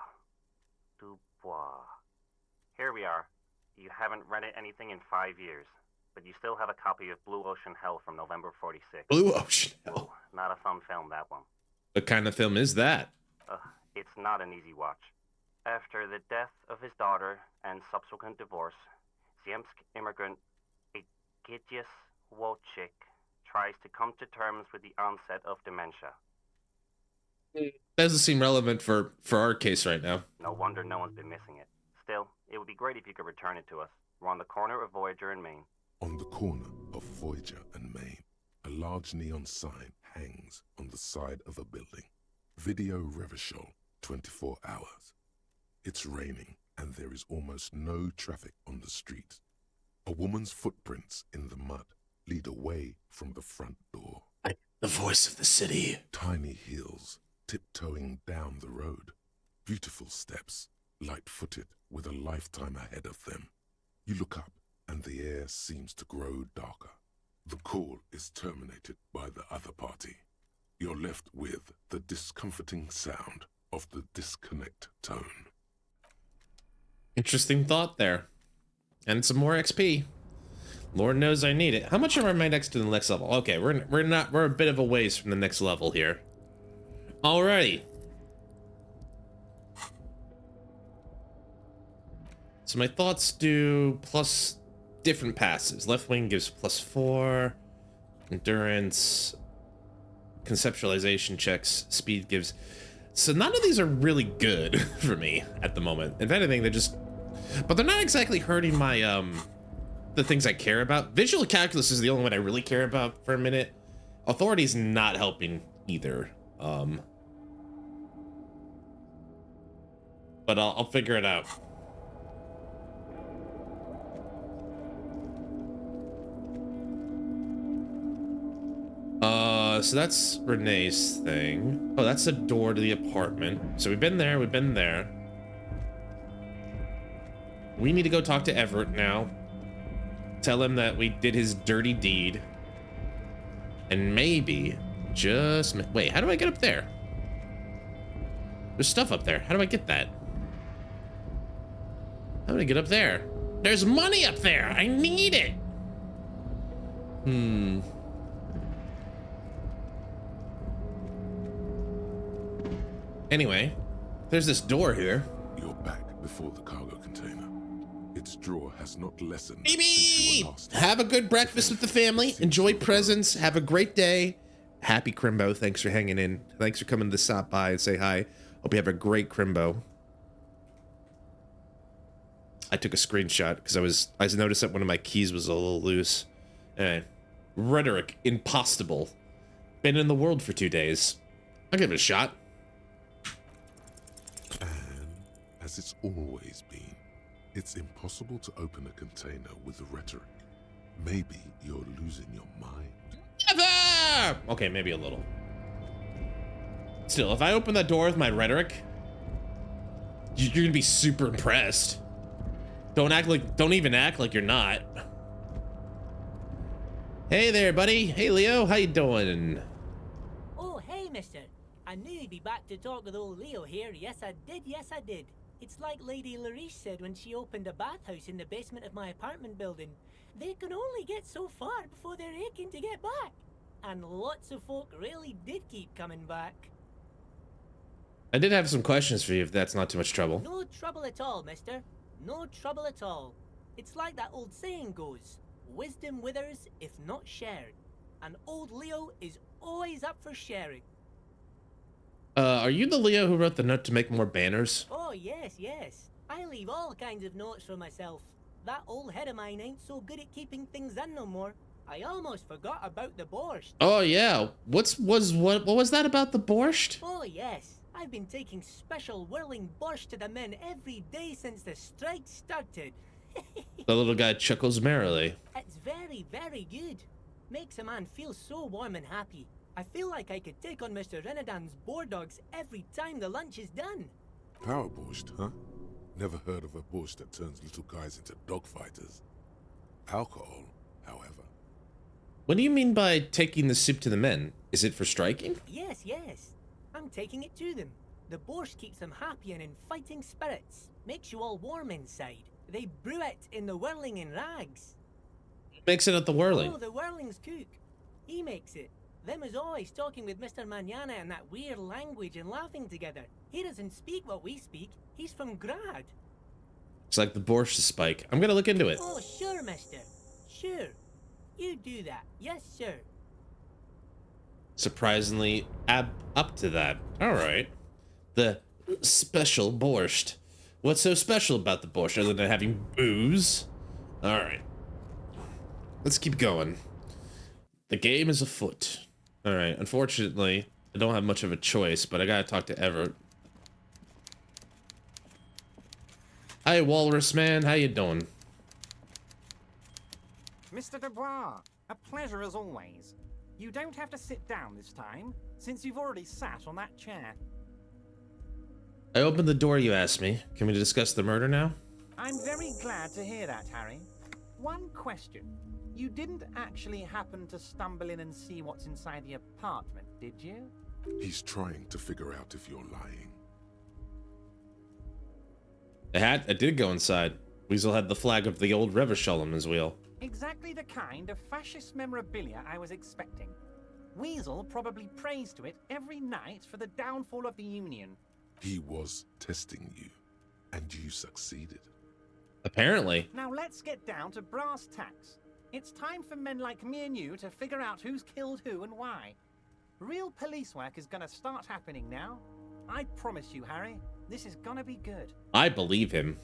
Dubois. Here we are. You haven't rented anything in 5 years, but you still have a copy of Blue Ocean Hell from November '46. Blue Ocean Hell. Ooh, not a fun film, that one. What kind of film is that? It's not an easy watch. After the death of his daughter and subsequent divorce, Ziemsk immigrant Egidius Wojcik tries to come to terms with the onset of dementia. Doesn't seem relevant for our case right now. No wonder no one's been missing it. Still, it would be great if you could return it to us. We're on the corner of Voyager and Maine. On the corner of Voyager and Maine, a large neon sign hangs on the side of a building. Video Revechol, 24 hours. It's raining and there is almost no traffic on the street. A woman's footprints in the mud lead away from the front door. The voice of the city. Tiny heels tiptoeing down the road. Beautiful steps, light-footed with a lifetime ahead of them. You look up and the air seems to grow darker. The call is terminated by the other party. You're left with the discomforting sound of the disconnect tone. Interesting thought there. And some more XP. Lord knows I need it. How much am I next to the next level? Okay, we're a bit of a ways from the next level here. Alrighty. So my thoughts do plus different passives. Left wing gives +4. Endurance. Conceptualization checks. Speed gives... So none of these are really good for me at the moment. If anything, they're just... But they're not exactly hurting my, the things I care about. Visual calculus is the only one I really care about for a minute. Authority's not helping either. But I'll figure it out. So that's Renee's thing. Oh, that's a door to the apartment. So we've been there, we've been there. We need to go talk to Everett now. Tell him that we did his dirty deed. And maybe, wait, how do I get up there? There's stuff up there. How do I get that? How do I get up there? There's money up there. I need it. Anyway, there's this door here. You're back before the cargo container. Its drawer has not lessened since you were last. Have a good breakfast with the family. Enjoy presents. Have a great day. Happy Crimbo. Thanks for hanging in. Thanks for coming to stop by and say hi. Hope you have a great Crimbo. I took a screenshot because I noticed that one of my keys was a little loose. Rhetoric impossible. Been in the world for 2 days. I'll give it a shot. And as it's always been, it's impossible to open a container with rhetoric. Maybe you're losing your mind. Never! Okay, maybe a little. Still, if I open that door with my rhetoric, you're gonna be super impressed. Don't even act like you're not. Hey there, buddy. Hey, Leo. How you doing? Oh, hey, mister. I knew you'd be back to talk with old Leo here. Yes, I did. Yes, I did. It's like Lady Larice said when she opened a bathhouse in the basement of my apartment building. They can only get so far before they're aching to get back. And lots of folk really did keep coming back. I did have some questions for you, if that's not too much trouble. No trouble at all, mister. No trouble at all. It's like that old saying goes, wisdom withers if not shared. And old Leo is always up for sharing. Are you the Leo who wrote the note to make more banners? Oh, yes, yes. I leave all kinds of notes for myself. That old head of mine ain't so good at keeping things in no more. I almost forgot about the borscht. Oh, yeah. What was that about the borscht? Oh, yes. I've been taking special whirling borscht to the men every day since the strike started. The little guy chuckles merrily. It's very, very good. Makes a man feel so warm and happy. I feel like I could take on Mr. Renadan's boar dogs every time the lunch is done. Power borscht, huh? Never heard of a borscht that turns little guys into dogfighters. Alcohol, however. What do you mean by taking the soup to the men? Is it for striking? Yes, yes. I'm taking it to them. The borscht keeps them happy and in fighting spirits. Makes you all warm inside. They brew it in the whirling in rags. Makes it at the whirling. Oh, the whirling's cook. He makes it. Them is always talking with Mr. Manana in that weird language and laughing together. He doesn't speak what we speak. He's from Grad. It's like the borscht spike. I'm gonna look into it. Oh, sure, mister. Sure. You do that. Yes, sir. Surprisingly up to that. All right. The special borscht. What's so special about the borscht other than having booze? All right. Let's keep going. The game is afoot. All right. Unfortunately, I don't have much of a choice, but I gotta talk to Everett. Hi, Walrus Man. How you doing? Mr. Dubois, a pleasure as always. You don't have to sit down this time, since you've already sat on that chair. I opened the door you asked me. Can we discuss the murder now? I'm very glad to hear that, Harry. One question. You didn't actually happen to stumble in and see what's inside the apartment, did you? He's trying to figure out if you're lying. I did go inside. Weasel had the flag of the old Revechol on his wheel. Exactly the kind of fascist memorabilia I was expecting. Weasel probably prays to it every night for the downfall of the Union. He was testing you, and you succeeded. Apparently. Now let's get down to brass tacks. It's time for men like me and you to figure out who's killed who and why. Real police work is gonna start happening now. I promise you, Harry, this is gonna be good. I believe him.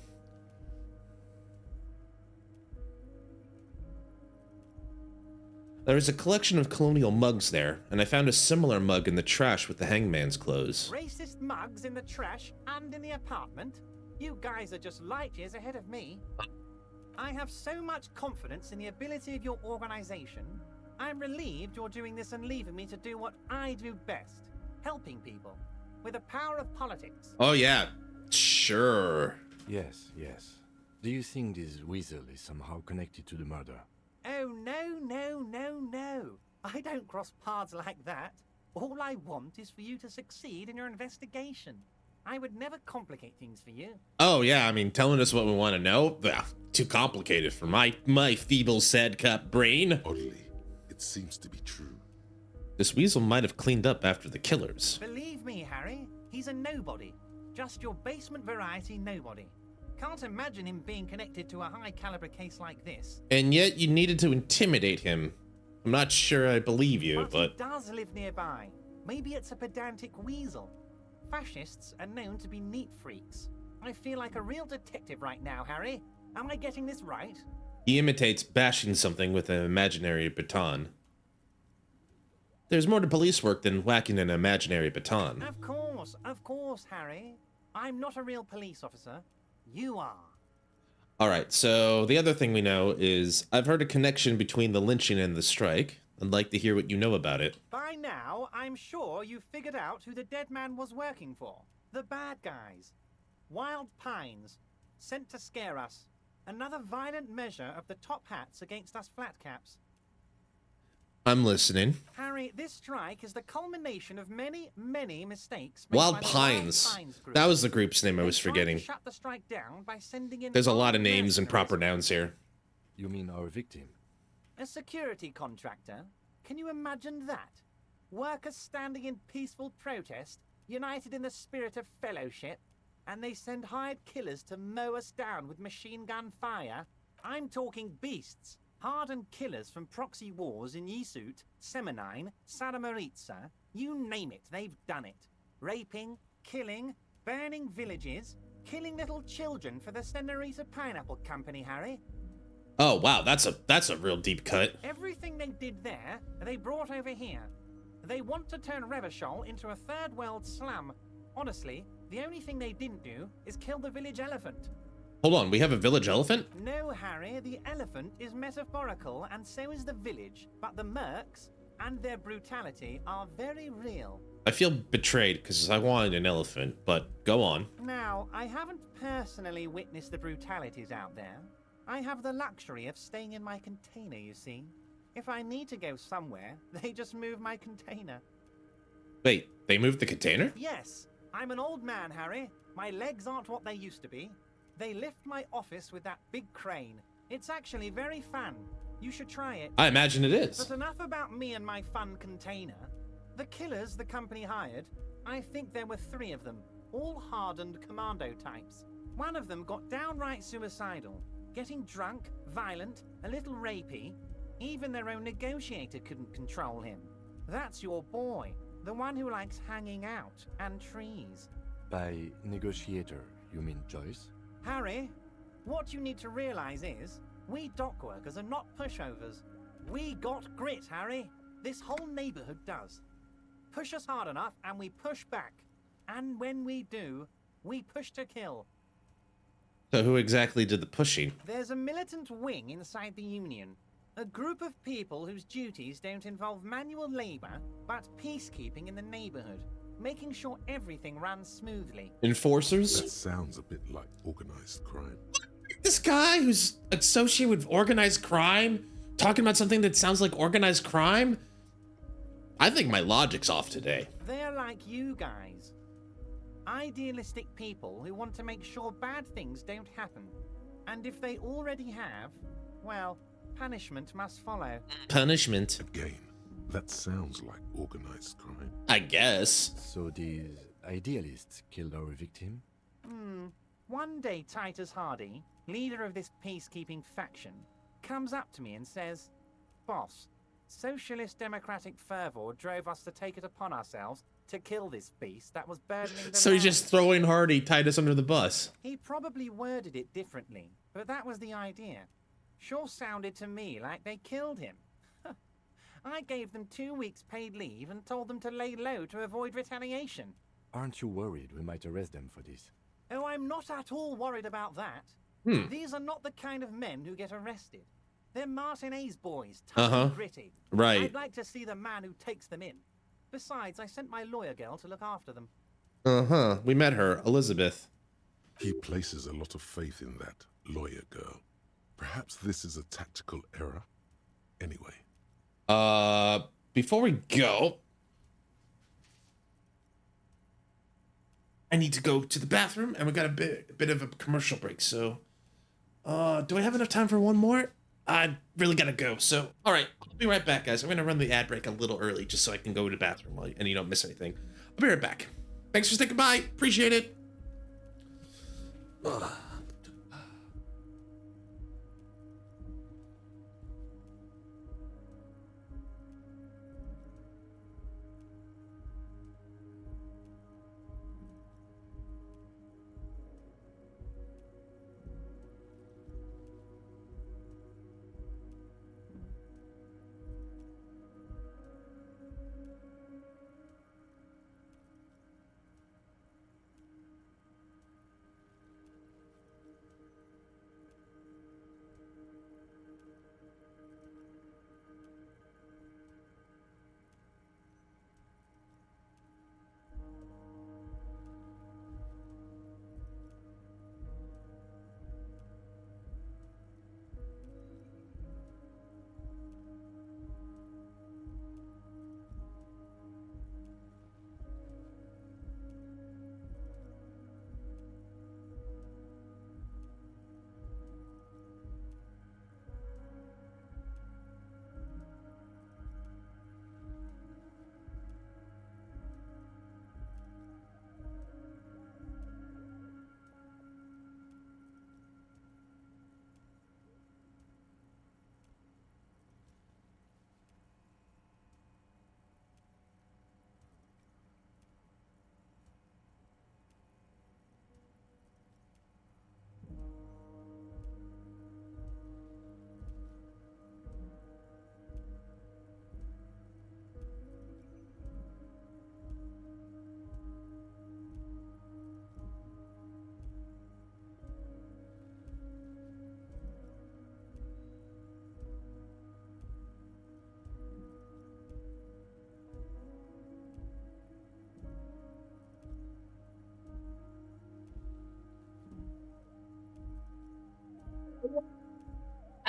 There is a collection of colonial mugs there, and I found a similar mug in the trash with the hangman's clothes. Racist mugs in the trash and in the apartment? You guys are just light years ahead of me. I have so much confidence in the ability of your organization. I'm relieved you're doing this and leaving me to do what I do best, helping people, with the power of politics. Oh, yeah. Sure. Yes, yes. Do you think this weasel is somehow connected to the murder? Oh, no. I don't cross paths like that. All I want is for you to succeed in your investigation. I would never complicate things for you. Oh, yeah, I mean, telling us what we want to know? Ugh, too complicated for my feeble sad-cup brain. Oddly, it seems to be true. This weasel might have cleaned up after the killers. Believe me, Harry, he's a nobody. Just your basement variety nobody. Can't imagine him being connected to a high-caliber case like this. And yet you needed to intimidate him. I'm not sure I believe you, but... he does live nearby. Maybe it's a pedantic weasel. Fascists are known to be neat freaks. I feel like a real detective right now, Harry. Am I getting this right? He imitates bashing something with an imaginary baton. There's more to police work than whacking an imaginary baton. Of course, Harry. I'm not a real police officer. You are. Alright, so the other thing we know is I've heard a connection between the lynching and the strike. I'd like to hear what you know about it. By now, I'm sure you've figured out who the dead man was working for. The bad guys. Wild Pines. Sent to scare us. Another violent measure of the top hats against us flatcaps. I'm listening. Harry, this strike is the culmination of many mistakes made Wild by the Pines. Wild Pines group. That was the group's name I was They tried to forgetting. shut the strike down by sending in There's a lot of armed names and mercenaries. proper nouns here. You mean our victim? A security contractor? Can you imagine that? Workers standing in peaceful protest, united in the spirit of fellowship, and they send hired killers to mow us down with machine gun fire? I'm talking beasts. Hardened killers from proxy wars in Yisut, Semenine, Saramaritsa, you name it, they've done it. Raping, killing, burning villages, killing little children for the Senorita Pineapple Company, Harry. Oh wow, that's a real deep cut. Everything they did there, they brought over here. They want to turn Revechol into a third world slum. Honestly, the only thing they didn't do is kill the village elephant. Hold on, we have a village elephant? No, Harry, the elephant is metaphorical and so is the village, but the mercs and their brutality are very real. I feel betrayed because I wanted an elephant, but go on. Now, I haven't personally witnessed the brutalities out there. I have the luxury of staying in my container, you see. If I need to go somewhere, they just move my container. Wait, they moved the container? Yes, I'm an old man, Harry. My legs aren't what they used to be. They lift my office with that big crane. It's actually very fun. You should try it. I imagine it is. But enough about me and my fun container. The killers the company hired, I think there were 3 of them, all hardened commando types. One of them got downright suicidal, getting drunk, violent, a little rapey. Even their own negotiator couldn't control him. That's your boy, the one who likes hanging out and trees. By negotiator, you mean Joyce? Harry, what you need to realize is, we dock workers are not pushovers. We got grit, Harry. This whole neighborhood does. Push us hard enough and we push back. And when we do, we push to kill. So who exactly did the pushing? There's a militant wing inside the Union. A group of people whose duties don't involve manual labor, but peacekeeping in the neighborhood. Making sure everything runs smoothly. Enforcers? That sounds a bit like organized crime. This guy who's associated with organized crime talking about something that sounds like organized crime? I think my logic's off today. They're like you guys. Idealistic people who want to make sure bad things don't happen. And if they already have, well, punishment must follow. Punishment? Again, that sounds like organized crime. I guess. So these idealists killed our victim? One day Titus Hardy, leader of this peacekeeping faction, comes up to me and says, "Boss, socialist democratic fervor drove us to take it upon ourselves to kill this beast that was burdening the So he's land." just throwing Hardy, Titus under the bus. He probably worded it differently, but that was the idea. Sure sounded to me like they killed him. I gave them 2 weeks paid leave and told them to lay low to avoid retaliation. Aren't you worried we might arrest them for this? Oh, I'm not at all worried about that. Hmm. These are not the kind of men who get arrested. They're Martinez boys, tough and gritty. Right. I'd like to see the man who takes them in. Besides, I sent my lawyer girl to look after them. We met her, Elizabeth. He places a lot of faith in that lawyer girl. Perhaps this is a tactical error? Anyway. Before we go, I need to go to the bathroom, and we got a bit of a commercial break, so... do I have enough time for one more? I really gotta go, so... Alright, I'll be right back, guys. I'm gonna run the ad break a little early, just so I can go to the bathroom, and you don't miss anything. I'll be right back. Thanks for sticking by. Appreciate it. Ugh.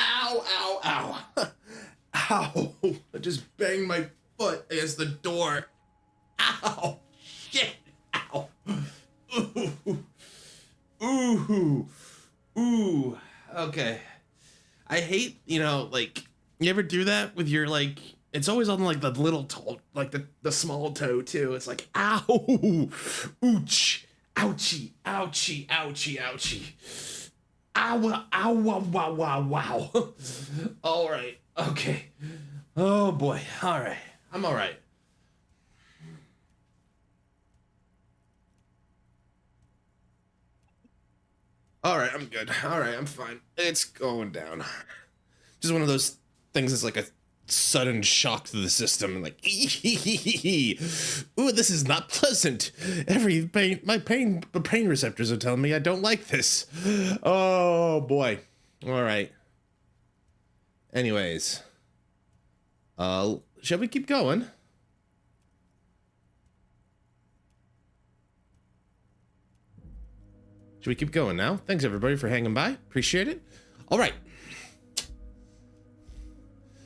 Ow, ow, ow. Ow. I just banged my foot against the door. Ow. Shit. Ow. Ooh. Ooh. Ooh. Okay. I hate, like, you ever do that with your, like, it's always on, like, the little toe, like, the small toe, too. It's like, ow. Ouch. Ouchie. Ouchie. Ouchie. Ouchie. Ow, ow, wow, wow, wow, wow. All right. Okay. Oh, boy. All right. I'm all right. All right. I'm good. All right. I'm fine. It's going down. Just one of those things that's like a sudden shock to the system. And like, ooh, this is not pleasant. My pain receptors are telling me I don't like this. Oh boy. All right. Anyways, shall we keep going? Should we keep going now? Thanks everybody for hanging by. Appreciate it. All right.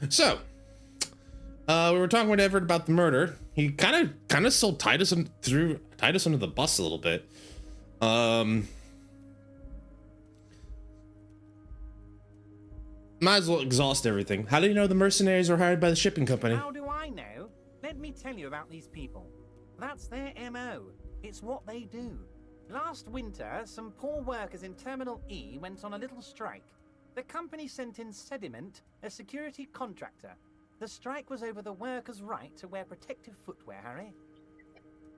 So, we were talking with Everett about the murder. He kind of still tied us under the bus a little bit. Might as well exhaust everything. How do you know the mercenaries were hired by the shipping company? How do I know? Let me tell you about these people. That's their MO. It's what they do. Last winter, some poor workers in Terminal E went on a little strike. The company sent in Sediment, a security contractor. The strike was over the workers' right to wear protective footwear, Harry.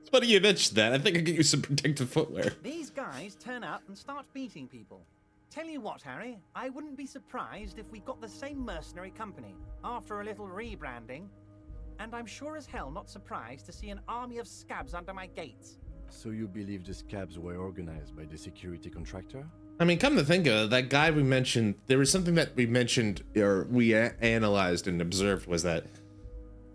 It's funny you mentioned that. I think I could use some protective footwear. These guys turn up and start beating people. Tell you what, Harry, I wouldn't be surprised if we got the same mercenary company after a little rebranding. And I'm sure as hell not surprised to see an army of scabs under my gates. So you believe the scabs were organized by the security contractor? I mean, come to think of it, that guy we mentioned, there was something that we mentioned or we analyzed and observed was that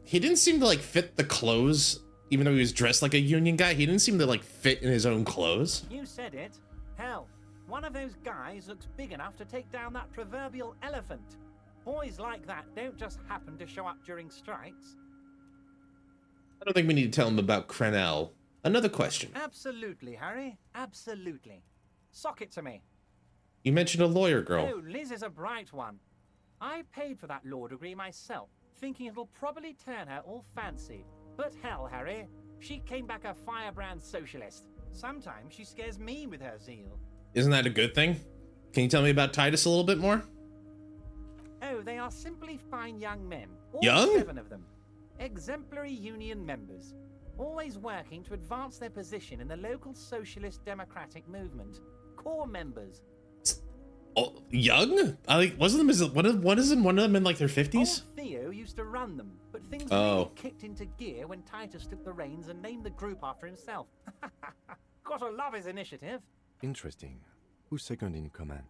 he didn't seem to like fit the clothes, even though he was dressed like a union guy. He didn't seem to like fit in his own clothes. You said it. Hell, one of those guys looks big enough to take down that proverbial elephant. Boys like that don't just happen to show up during strikes. I don't think we need to tell him about Crenell. Another question. Absolutely, Harry. Absolutely. Sock it to me. You mentioned a lawyer girl. Oh, Liz is a bright one. I paid for that law degree myself, thinking it'll probably turn her all fancy. But hell, Harry, she came back a firebrand socialist. Sometimes she scares me with her zeal. Isn't that a good thing? Can you tell me about Titus a little bit more? Oh, they are simply fine young men. All Young? 7 of them. Exemplary union members. Always working to advance their position in the local socialist democratic movement. Core members. Oh, young? I like wasn't them wasn't one of them in like their 50s? Old Theo used to run them, but things really kicked into gear when Titus took the reins and named the group after himself. Gotta love his initiative. Interesting. Who's second in command?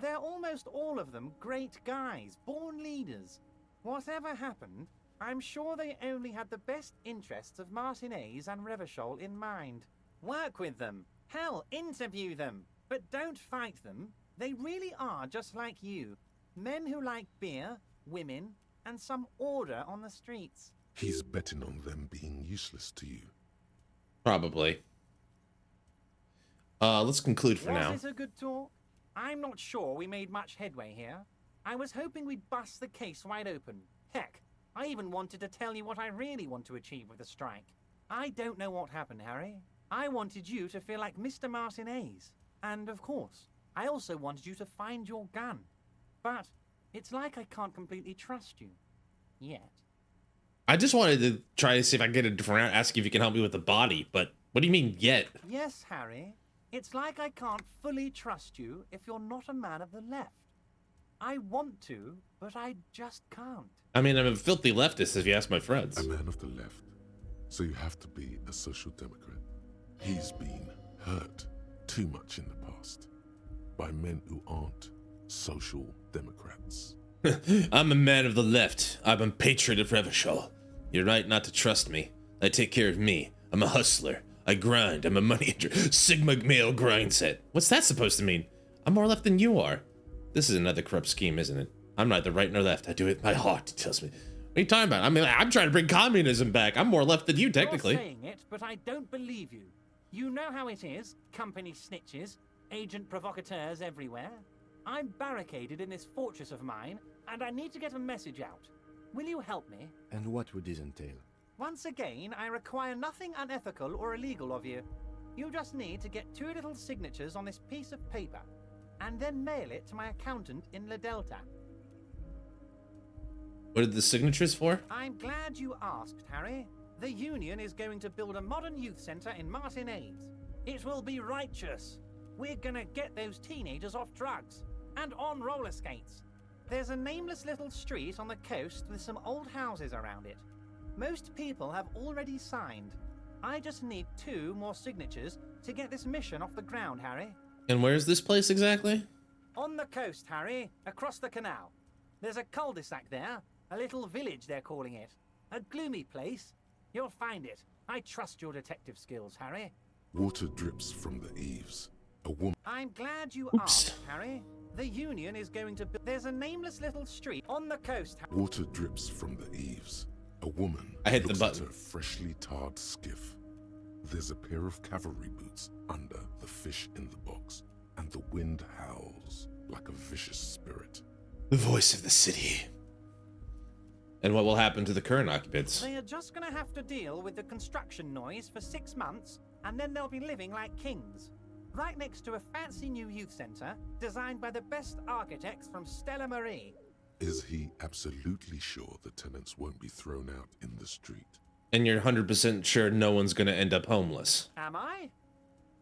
They're almost all of them great guys, born leaders. Whatever happened, I'm sure they only had the best interests of Martinez and Revechol in mind. Work with them. Hell, interview them. But don't fight them. They really are just like you. Men who like beer, women, and some order on the streets. He's betting on them being useless to you. Probably. Let's conclude for now. Was it a good talk? I'm not sure we made much headway here. I was hoping we'd bust the case wide open. Heck, I even wanted to tell you what I really want to achieve with the strike. I don't know what happened, Harry. I wanted you to feel like Mr. Martinez. And of course, I also wanted you to find your gun. But it's like I can't completely trust you. Yet. I just wanted to try to see if I can get a different route, ask you if you can help me with the body, but what do you mean yet? Yes, Harry. It's like I can't fully trust you if you're not a man of the left. I want to, but I just can't. I mean, I'm a filthy leftist if you ask my friends. A man of the left. So you have to be a social democrat. He's been hurt too much in the past by men who aren't social democrats. I'm a man of the left. I'm a patriot of Revechol. You're right not to trust me. I take care of me. I'm a hustler. I grind. I'm a money Sigma male grind set. What's that supposed to mean? I'm more left than you are. This is another corrupt scheme, isn't it? I'm neither right nor left. I do it. My heart tells me. What are you talking about? I mean, I'm trying to bring communism back. I'm more left than you, technically. You're saying it, but I don't believe you. You know how it is. Company snitches, agent provocateurs everywhere. I'm barricaded in this fortress of mine, and I need to get a message out. Will you help me? And what would this entail? Once again, I require nothing unethical or illegal of you. You just need to get 2 little signatures on this piece of paper, and then mail it to my accountant in La Delta. What are the signatures for? I'm glad you asked, Harry. The Union is going to build a modern youth center in Martinez. It will be righteous. We're gonna get those teenagers off drugs and on roller skates. There's a nameless little street on the coast with some old houses around it. Most people have already signed. I just need 2 more signatures to get this mission off the ground, Harry. And where's this place exactly? On the coast, Harry, across the canal. There's a cul-de-sac there, a little village they're calling it. A gloomy place. You'll find it. I trust your detective skills, Harry. Water drips from the eaves. A woman. I'm glad you asked, Harry. The Union is going to build. There's a nameless little street on the coast. Water drips from the eaves. A woman. I hit the looks button. At her freshly tarred skiff. There's a pair of cavalry boots under the fish in the box, and the wind howls like a vicious spirit. The voice of the city. And what will happen to the current occupants? They are just gonna have to deal with the construction noise for 6 months, and then they'll be living like kings. Right next to a fancy new youth center, designed by the best architects from Stella Marie. Is he absolutely sure the tenants won't be thrown out in the street? And you're 100% sure no one's gonna end up homeless? Am I?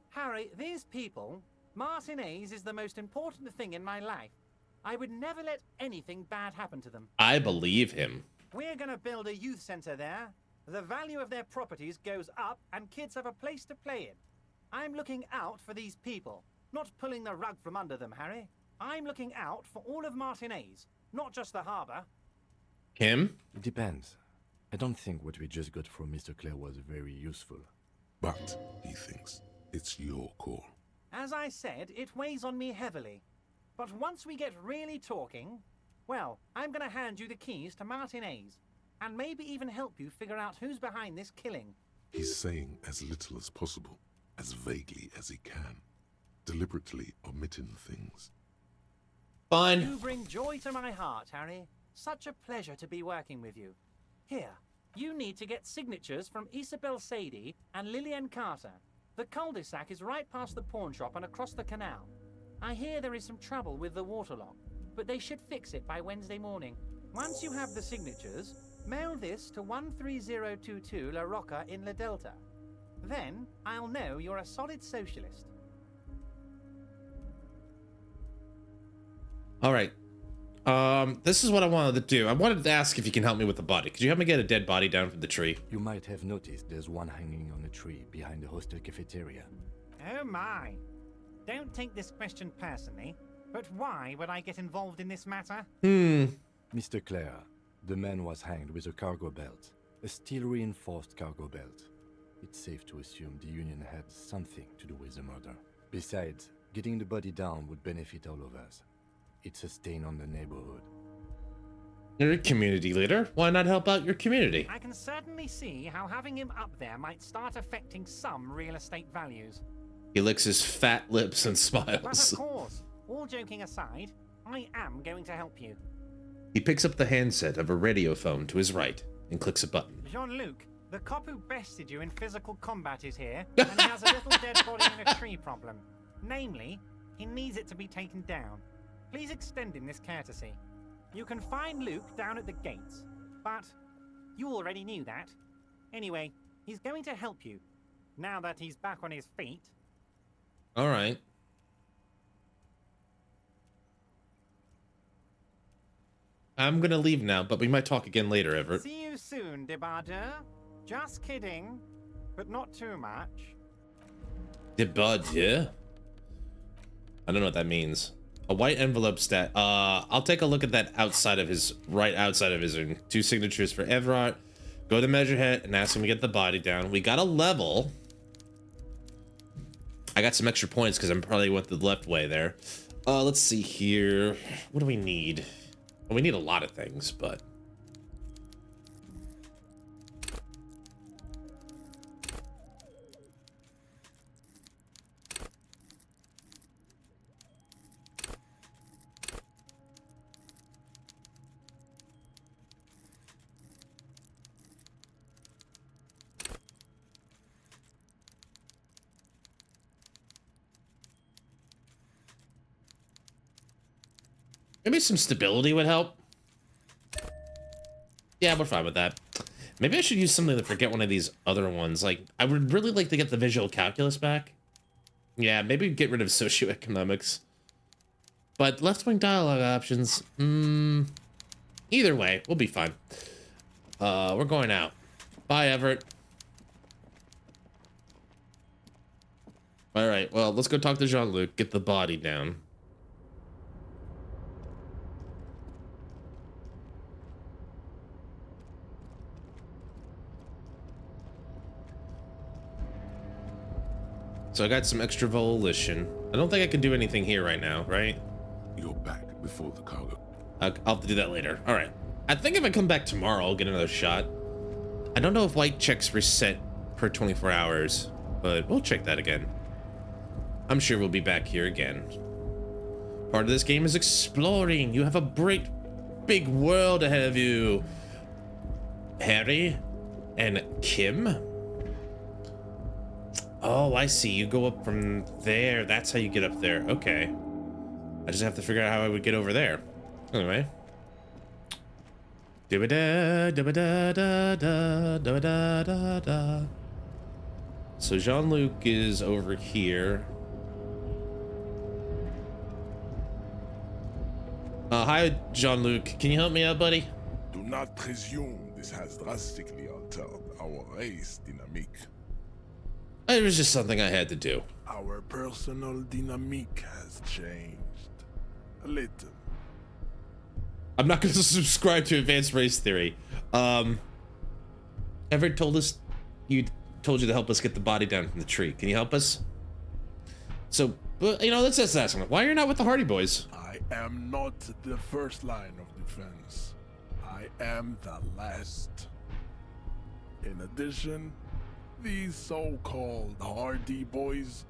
Harry, these people, Martinez is the most important thing in my life. I would never let anything bad happen to them. I believe him. We're gonna build a youth center there. The value of their properties goes up and kids have a place to play in. I'm looking out for these people. Not pulling the rug from under them, Harry. I'm looking out for all of Martinez, not just the harbour. Him? It depends. I don't think what we just got from Mr. Clare was very useful. But, he thinks, it's your call. As I said, it weighs on me heavily. But once we get really talking, well, I'm going to hand you the keys to Martinez, and maybe even help you figure out who's behind this killing. He's saying as little as possible, as vaguely as he can, deliberately omitting things. Fine. You bring joy to my heart, Harry. Such a pleasure to be working with you. Here, you need to get signatures from Isabel Sadie and Lillian Carter. The cul-de-sac is right past the pawn shop and across the canal. I hear there is some trouble with the waterlock, but they should fix it by Wednesday morning. Once you have the signatures, mail this to 13022 La Rocca in La Delta. Then, I'll know you're a solid socialist. All right. This is what I wanted to do. I wanted to ask if you can help me with the body. Could you help me get a dead body down from the tree? You might have noticed there's one hanging on a tree behind the hostel cafeteria. Oh my. Don't take this question personally, but why would I get involved in this matter? Mr. Clare, the man was hanged with a cargo belt. A steel-reinforced cargo belt. It's safe to assume the Union had something to do with the murder. Besides, getting the body down would benefit all of us. It's a stain on the neighborhood. You're a community leader. Why not help out your community? I can certainly see how having him up there might start affecting some real estate values. He licks his fat lips and But smiles. of course, all joking aside, I am going to help you. He picks up the handset of a radiophone to his right and clicks a button. Jean-Luc, the cop who bested you in physical combat is here, and he has a little dead body in a tree problem. Namely, he needs it to be taken down. Please extend him this courtesy. You can find Luke down at the gates, but you already knew that. Anyway, he's going to help you, now that he's back on his feet. All right. I'm gonna leave now, but we might talk again later, Everett. See you soon, debardeur. Just kidding, but not too much. Debardeur? I don't know what that means. A white envelope stat. I'll take a look at that outside of his, right outside of his room. 2 signatures for Everett. Go to Measurehead and ask him to get the body down. We got a level. I got some extra points because I'm probably went the left way there. Let's see here. What do we need? Well, we need a lot of things, but... maybe some stability would help. Yeah, we're fine with that. Maybe I should use something to forget one of these other ones. Like, I would really like to get the visual calculus back. Yeah, maybe get rid of socioeconomics. But left-wing dialogue options, either way, we'll be fine. We're going out. Bye, Everett. All right, well, let's go talk to Jean-Luc, get the body down. So I got some extra volition. I don't think I can do anything here right now, right? You're back before the cargo. I'll have to do that later. All right. I think if I come back tomorrow, I'll get another shot. I don't know if white checks reset per 24 hours, but we'll check that again. I'm sure we'll be back here again. Part of this game is exploring. You have a great big world ahead of you. Harry and Kim. Oh, I see. You go up from there. That's how you get up there. Okay. I just have to figure out how I would get over there. Anyway. So Jean-Luc is over here. Hi, Jean-Luc. Can you help me out, buddy? Do not presume this has drastically altered our race dynamic. It was just something I had to do. Our personal dynamic has changed. A little. I'm not going to subscribe to advanced race theory. Everett told us you told you to help us get the body down from the tree. Can you help us? So, you know, let's just ask him. Why you're not with the Hardy Boys? I am not the first line of defense. I am the last. In addition, these so-called Hardy Boys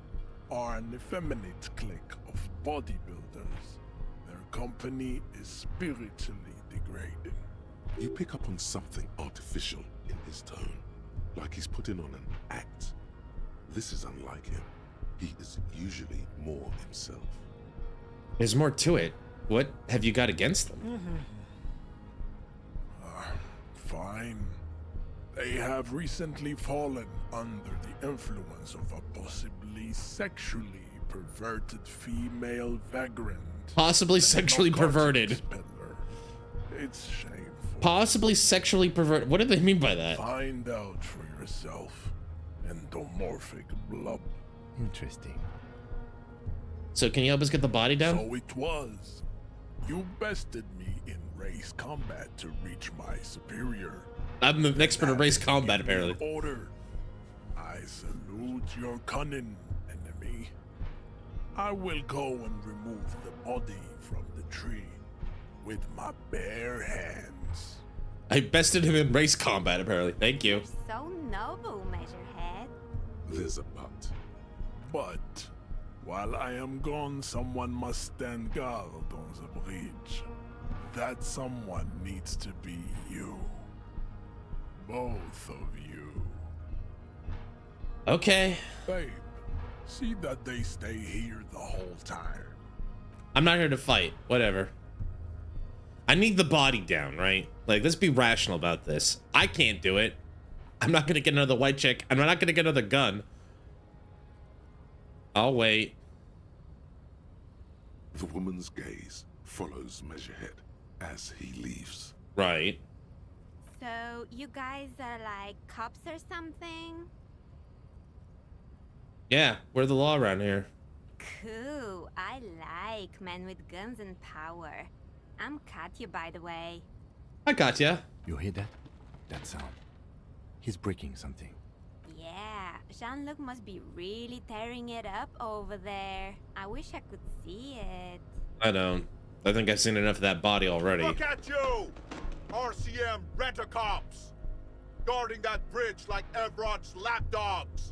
are an effeminate clique of bodybuilders. Their company is spiritually degrading. You pick up on something artificial in his tone, like he's putting on an act. This is unlike him. He is usually more himself. There's more to it. What have you got against them? Fine. They have recently fallen under the influence of a possibly sexually perverted female vagrant. Possibly sexually perverted. Peddler. It's shameful. Possibly sexually perverted. What do they mean by that? Find out for yourself. Endomorphic blub. Interesting. So can you help us get the body down? So it was. You bested me in race combat to reach my superior. I'm an expert in race combat, apparently. Order. I salute your cunning, enemy. I will go and remove the body from the tree with my bare hands. I bested him in race combat, apparently. Thank you. So noble, Measurehead. There's a but. But while I am gone, someone must stand guard on the bridge. That someone needs to be you. Both of you. Okay. Babe, see that they stay here the whole time. I'm not here to fight. Whatever. I need the body down, right? Like, let's be rational about this. I can't do it. I'm not gonna get another white chick. I'm not gonna get another gun. I'll wait. The woman's gaze follows Measurehead as he leaves. Right. So, you guys are like cops or something? Yeah, we're the law around here. Cool. I like men with guns and power. I'm Katya, by the way. I got ya. You hear that? That sound. He's breaking something. Yeah, Jean-Luc must be really tearing it up over there. I wish I could see it. I don't. I think I've seen enough of that body already. Look at you! RCM rent-a-cops! Guarding that bridge like Everott's lapdogs!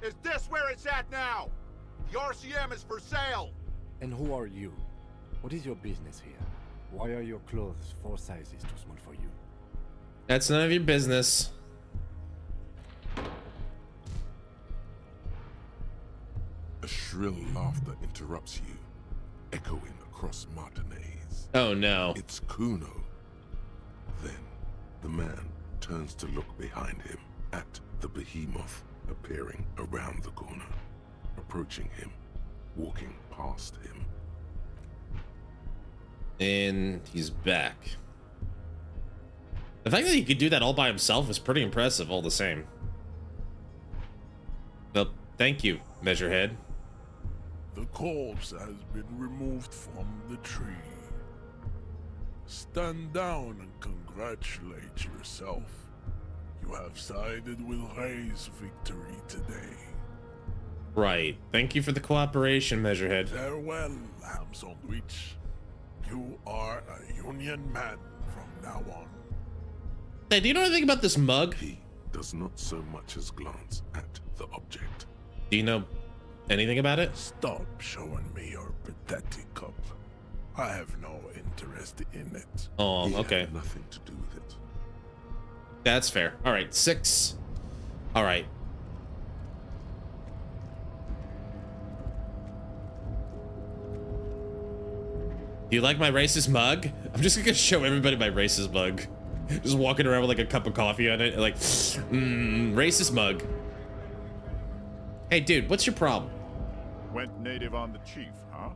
Is this where it's at now? The RCM is for sale! And who are you? What is your business here? Why are your clothes 4 sizes too small for you? That's none of your business. A shrill laughter interrupts you, echoing across Martinez. Oh no. It's Kuno. Then the man turns to look behind him at the behemoth appearing around the corner, approaching him, walking past him. And he's back. The fact that he could do that all by himself is pretty impressive all the same. Well, thank you, Measurehead. The corpse has been removed from the tree. Stand down and congratulate yourself. You have sided with Ray's victory today. Right. Thank you for the cooperation, Measurehead. Farewell, ham sandwich. You are a Union man from now on. Hey, do you know anything about this mug? He does not so much as glance at the object. Do you know anything about it? Stop showing me your pathetic cup. I have no interest in it. Oh, He okay. had nothing to do with it. That's fair. All right, 6. All right. Do you like my racist mug? I'm just gonna show everybody my racist mug. Just walking around with like a cup of coffee on it, like, racist mug. Hey, dude, what's your problem? Went native on the chief, huh?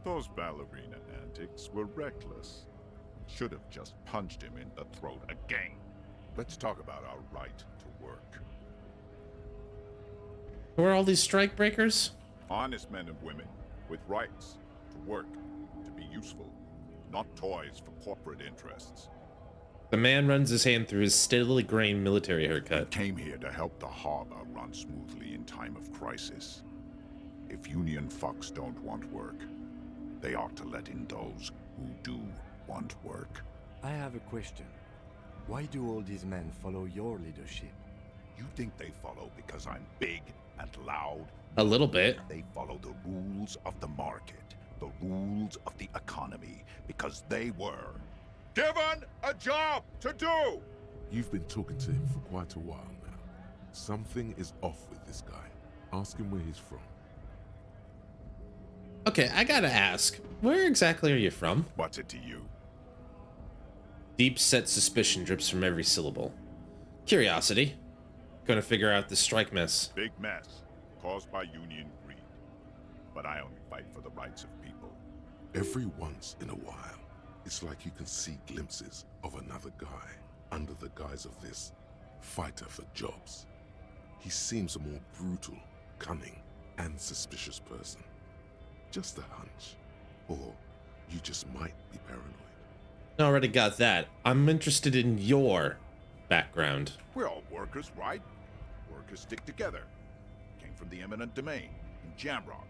Those ballerina antics were reckless. Should have just punched him in the throat again. Let's talk about our right to work. Who are all these strike breakers? Honest men and women with rights to work, to be useful, not toys for corporate interests. The man runs his hand through his steadily graying military haircut. Came here to help the harbor run smoothly in time of crisis. If Union fucks don't want work, they ought to let in those who do want work. I have a question. Why do all these men follow your leadership? You think they follow because I'm big and loud? A little bit. They follow the rules of the market, the rules of the economy, because they were given a job to do! You've been talking to him for quite a while now. Something is off with this guy. Ask him where he's from. Okay, I gotta ask, where exactly are you from? What's it to you? Deep-set suspicion drips from every syllable. Curiosity. Gonna figure out this strike mess. Big mess, caused by union greed. But I only fight for the rights of people. Every once in a while, it's like you can see glimpses of another guy under the guise of this fighter for jobs. He seems a more brutal, cunning, and suspicious person. Just a hunch. Or you just might be paranoid. Already got that. I'm interested in your background. We're all workers, right? Workers stick together. Came from the eminent domain, in Jamrock.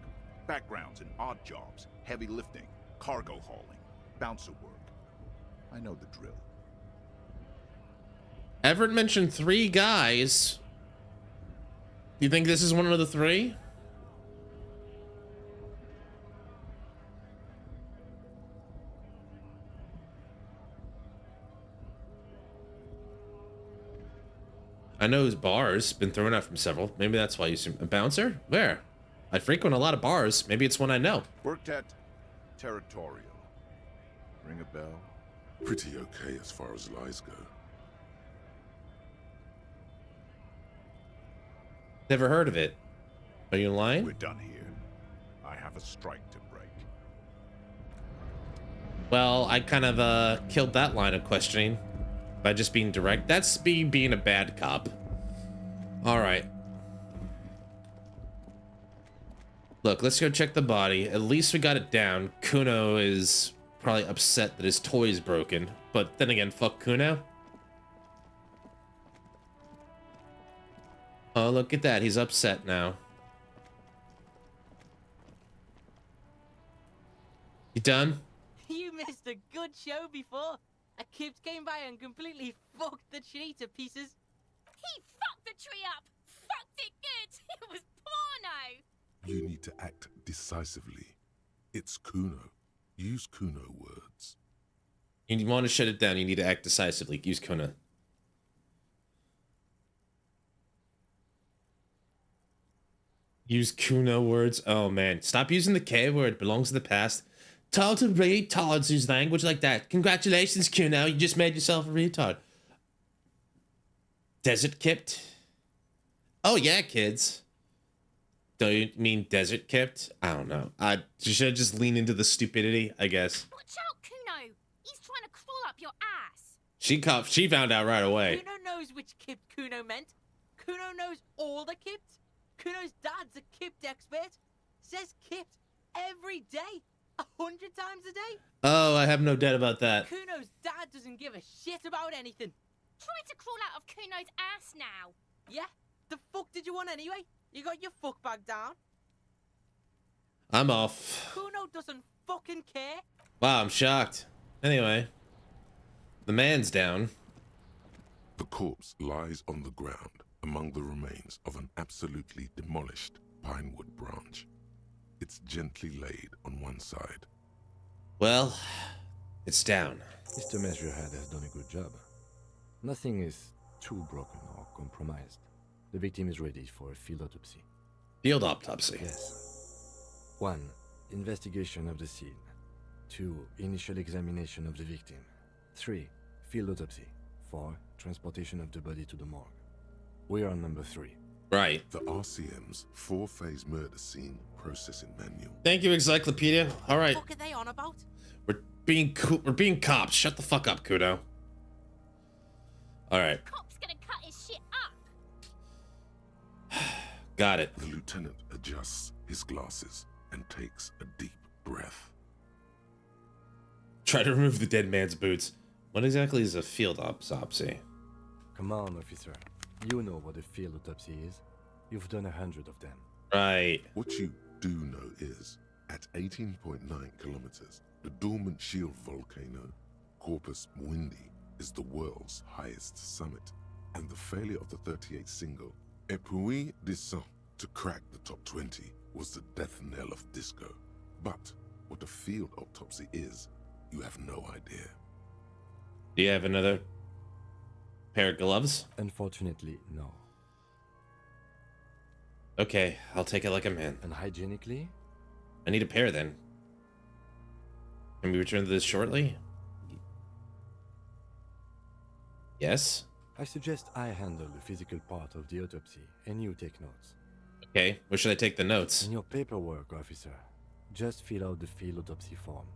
Backgrounds in odd jobs, heavy lifting, cargo hauling, bouncer work. I know the drill. Everett mentioned 3 guys. You think this is one of the 3? I know his bars, been thrown out from several. Maybe that's why you see a bouncer? Where? I frequent a lot of bars. Maybe it's one I know. Worked at Territorial. Ring a bell? Pretty okay as far as lies go. Never heard of it. Are you lying? We're done here. I have a strike to break. Well, I kind of killed that line of questioning by just being direct. That's me being a bad cop. All right. Look, let's go check the body. At least we got it down. Kuno is probably upset that his toy is broken. But then again, fuck Kuno. Oh, look at that. He's upset now. You done? You missed a good show before. A kid came by and completely fucked the tree to pieces. He fucked the tree up! Fucked it good! It was porno! You need to act decisively. It's Kuno. Use Kuno words. You want to shut it down, you need to act decisively. Use Kuno. Use Kuno words? Oh man. Stop using the K word. It belongs to the past. Total retards use language like that. Congratulations, Kuno. You just made yourself a retard. Desert kipped? Oh yeah, kids. Do you mean desert kipped? I don't know. I should just lean into the stupidity, I guess. Watch out, Kuno! He's trying to crawl up your ass! She found out right away. Kuno knows which kipped Kuno meant. Kuno knows all the kipped. Kuno's dad's a kipped expert. Says kipped every day. 100 times a day. Oh, I have no doubt about that. Kuno's dad doesn't give a shit about anything. Try to crawl out of Kuno's ass now. Yeah? The fuck did you want anyway? You got your fuck bag down? I'm off. Kuno doesn't fucking care. Wow, I'm shocked. Anyway, the man's down. The corpse lies on the ground among the remains of an absolutely demolished pinewood branch. It's gently laid on one side. Well, it's down. Mr. Measurehead has done a good job. Nothing is too broken or compromised. The victim is ready for a field autopsy. Field autopsy? Yes. 1. Investigation of the scene. 2. Initial examination of the victim. 3. Field autopsy. 4. Transportation of the body to the morgue. We are on number 3. Right. The RCM's 4-phase murder scene processing manual. Thank you, Encyclopedia. All right. What the fuck are they on about? We're being cops. Shut the fuck up, Kuno. All right. Cop's gonna cut his shit up. Got it. The lieutenant adjusts his glasses and takes a deep breath. Try to remove the dead man's boots. What exactly is a field autopsy? Come on, officer. You know what a field autopsy is. You've done 100 of them. Right. What you do know is, at 18.9 kilometers, the dormant shield volcano, Corpus Mundi, is the world's highest summit, and the failure of the 38 single, Et puis descend, to crack the top 20 was the death knell of disco. But what a field autopsy is, you have no idea. Do you have another pair of gloves? Unfortunately, no. Okay, I'll take it like a man. And hygienically? I need a pair then. Can we return to this shortly? Yes? I suggest I handle the physical part of the autopsy, and you take notes. Okay, where should I take the notes? In your paperwork, officer. Just fill out the field autopsy form.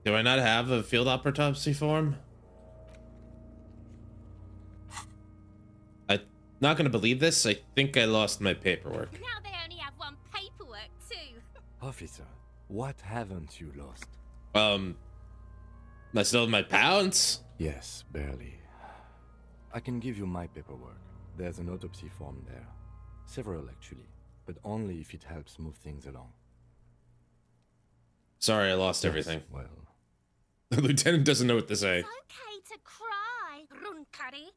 Do I not have a field autopsy form? I'm not gonna believe this. I think I lost my paperwork. Now they only have one paperwork, too. Officer, what haven't you lost? I still have my pounds? Yes, barely. I can give you my paperwork. There's an autopsy form there. Several, actually. But only if it helps move things along. Sorry, I lost everything. Well. The lieutenant doesn't know what to say. It's okay to cry, Runkari.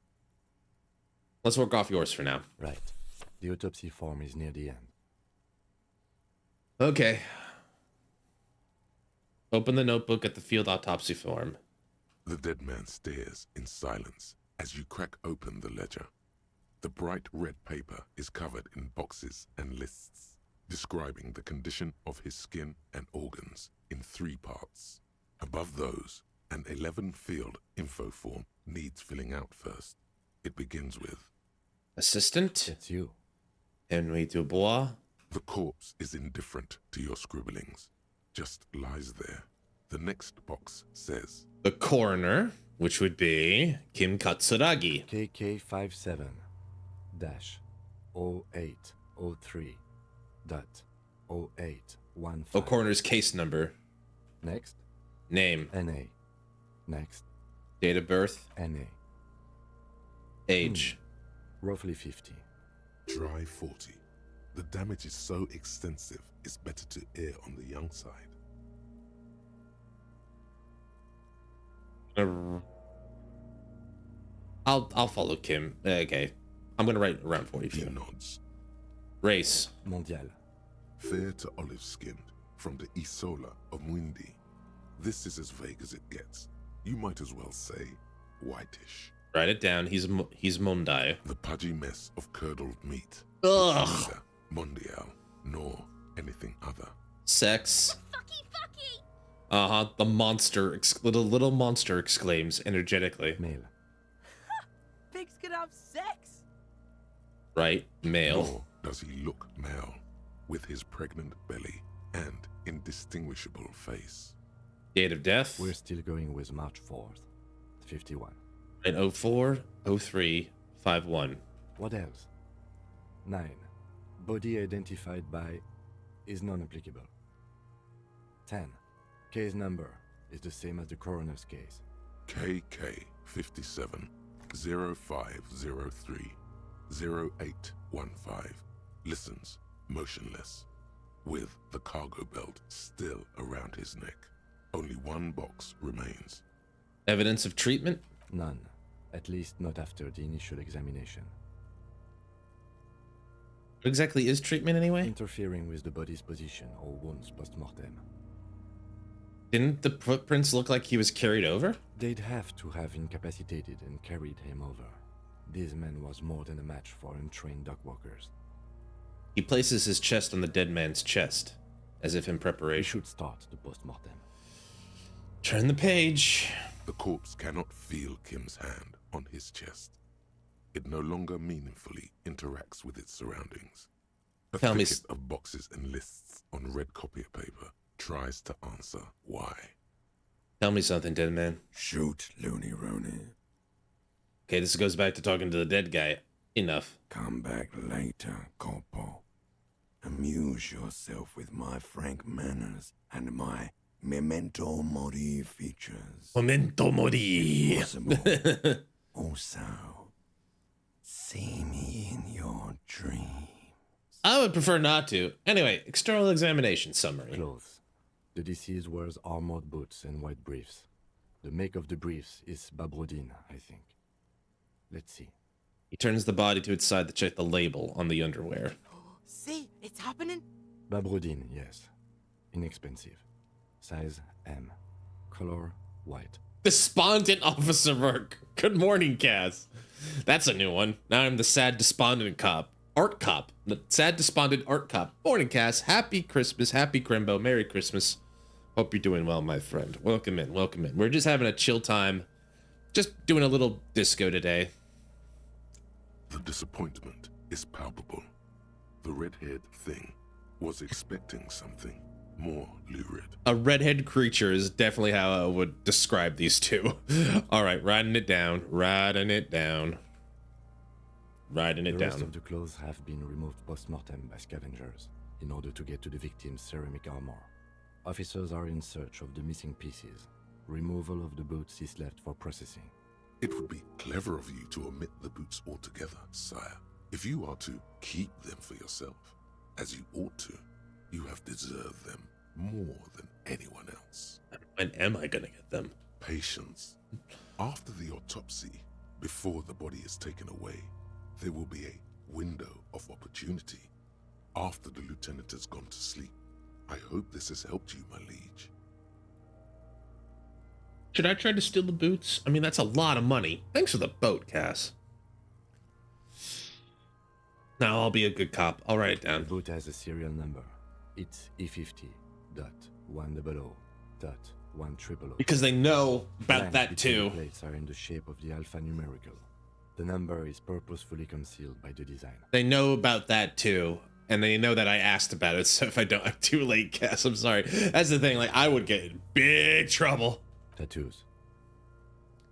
Let's work off yours for now. Right. The autopsy form is near the end. Okay. Open the notebook at the field autopsy form. The dead man stares in silence as you crack open the ledger. The bright red paper is covered in boxes and lists, describing the condition of his skin and organs in 3 parts. Above those, an 11-field info form needs filling out first. It begins with... Assistant? It's you. Henry Dubois? The corpse is indifferent to your scribblings. Just lies there. The next box says... The coroner, which would be Kim Katsuragi. KK57-0803.0815. Oh, coroner's case number. Next. Name. NA. Next. Date of birth. NA. Age. Roughly 50. Dry 40. The damage is so extensive, it's better to err on the young side. I'll follow Kim. Okay. I'm gonna write around 42. He nods. Race. Mondial. Fair to olive-skinned, from the Isola of Mundi. This is as vague as it gets. You might as well say whitish. Write it down. He's Mondai. The pudgy mess of curdled meat. Ugh. Neither Mondial nor anything other. Sex. Fucky! Uh-huh. The monster, the little monster exclaims energetically. Male. Pigs can have sex. Right. Male. Nor does he look male, with his pregnant belly and indistinguishable face. Date of death. We're still going with March 4th. 51. In 04, 03, 51. What else? 9. Body identified by is non-applicable. 10. Case number is the same as the coroner's case. KK 57 0503 0815 listens motionless, with the cargo belt still around his neck. Only one box remains. Evidence of treatment? None. At least not after the initial examination. What exactly is treatment anyway? Interfering with the body's position or wounds post-mortem. Didn't the footprints look like he was carried over? They'd have to have incapacitated and carried him over. This man was more than a match for untrained dog walkers. He places his chest on the dead man's chest, as if in We preparation. should start the post-mortem. Turn the page. The corpse cannot feel Kim's hand on his chest. It no longer meaningfully interacts with its surroundings. A Tell me thicket of boxes and lists on red copier paper tries to answer why. Tell me something, dead man. Shoot, Looney Rooney. Okay, this goes back to talking to the dead guy. Enough. Come back later, Corpo. Amuse yourself with my frank manners and my memento mori features. Memento mori. If possible. Also, see me in your dreams. I would prefer not to. Anyway, external examination summary. Clothes. The deceased wears armored boots and white briefs. The make of the briefs is Babrodine, I think. Let's see. He turns the body to its side to check the label on the underwear. See, it's happening. Babrodine, yes. Inexpensive. Size M. Color white. Despondent officer work. Good morning, Cass. That's a new one. Now I'm the sad despondent cop. Art cop. The sad despondent art cop. Morning, Cass. Happy Christmas. Happy Crimbo. Merry Christmas. Hope you're doing well, my friend. Welcome in. Welcome in. We're just having a chill time. Just doing a little disco today. The disappointment is palpable. The red-haired thing was expecting something more lurid. A redhead creature is definitely how I would describe these two. All right, riding it down, riding it down, riding it The down. rest of the clothes have been removed post-mortem by scavengers in order to get to the victim's ceramic armor. Officers are in search of the missing pieces. Removal of the boots is left for processing. It would be clever of you to omit the boots altogether, sire. If you are to keep them for yourself, as you ought to, you have deserved them more than anyone else. When am I gonna get them? Patience. After the autopsy, before the body is taken away, there will be a window of opportunity. After the lieutenant has gone to sleep. I hope this has helped you, my liege. Should I try to steal the boots? I mean, that's a lot of money. Thanks for the boat, Cass. Now I'll be a good cop. I'll write it down. The boot has a serial number. It's E50.100.100. Because they know about Blanks that between too. the plates are in the shape of the alphanumerical. The number is purposefully concealed by the design. They know about that too. And they know that I asked about it, so if I don't, I'm too late, Cass. I'm sorry. That's the thing, like, I would get in big trouble. Tattoos.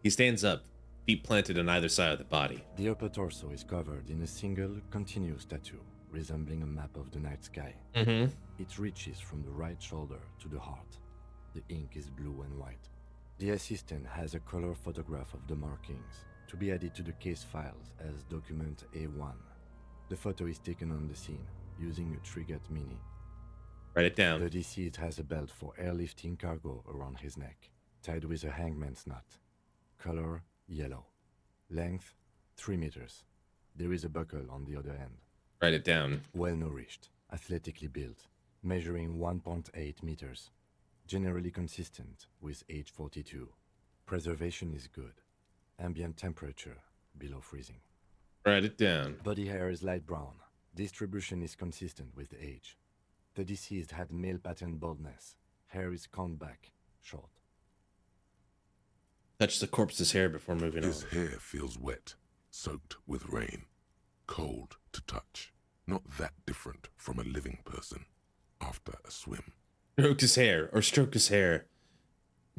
He stands up, feet planted on either side of the body. The upper torso is covered in a single, continuous tattoo, resembling a map of the night sky. Mm-hmm. It reaches from the right shoulder to the heart. The ink is blue and white. The assistant has a color photograph of the markings, to be added to the case files as document A1. The photo is taken on the scene, using a Trigat Mini. Write it down. The deceased has a belt for airlifting cargo around his neck, tied with a hangman's knot. Color, yellow. Length, 3 meters. There is a buckle on the other end. Write it down. Well-nourished, athletically built, measuring 1.8 meters. Generally consistent with age 42. Preservation is good. Ambient temperature, below freezing. Write it down. Body hair is light brown. Distribution is consistent with the age. The deceased had male pattern baldness. Hair is combed back, short. Touch the corpse's hair before moving on. His hair feels wet, soaked with rain, cold to touch. Not that different from a living person after a swim. Stroke his hair, or stroke his hair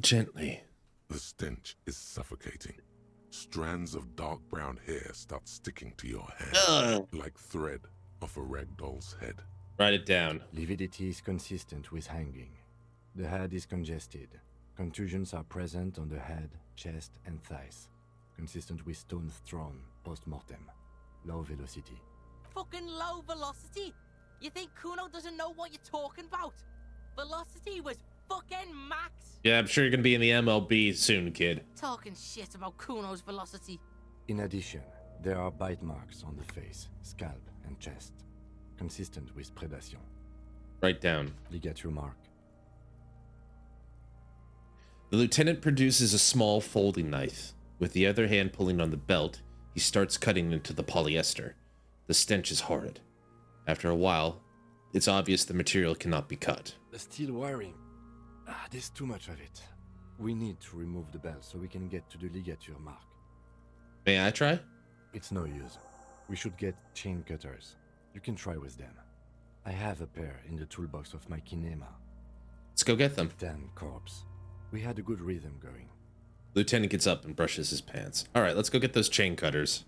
gently. The stench is suffocating. Strands of dark brown hair start sticking to your hand, like thread off a ragdoll's head. Write it down. Lividity is consistent with hanging. The head is congested. Contusions are present on the head, chest, and thighs. Consistent with stones thrown post-mortem. Low velocity. Fucking low velocity? You think Kuno doesn't know what you're talking about? Velocity was fucking max. Yeah, I'm sure you're gonna be in the MLB soon, kid. Talking shit about Kuno's velocity. In addition, there are bite marks on the face, scalp, and chest. Consistent with predation. Write down. Ligature mark. The lieutenant produces a small folding knife. With the other hand pulling on the belt, he starts cutting into the polyester. The stench is horrid. After a while, it's obvious the material cannot be cut. The steel wiring. There's too much of it. We need to remove the belt so we can get to the ligature mark. May I try? It's no use. We should get chain cutters. You can try with them. I have a pair in the toolbox of my kinema. Let's go get them. Damn corpse. We had a good rhythm going. Lieutenant gets up and brushes his pants. All right, let's go get those chain cutters.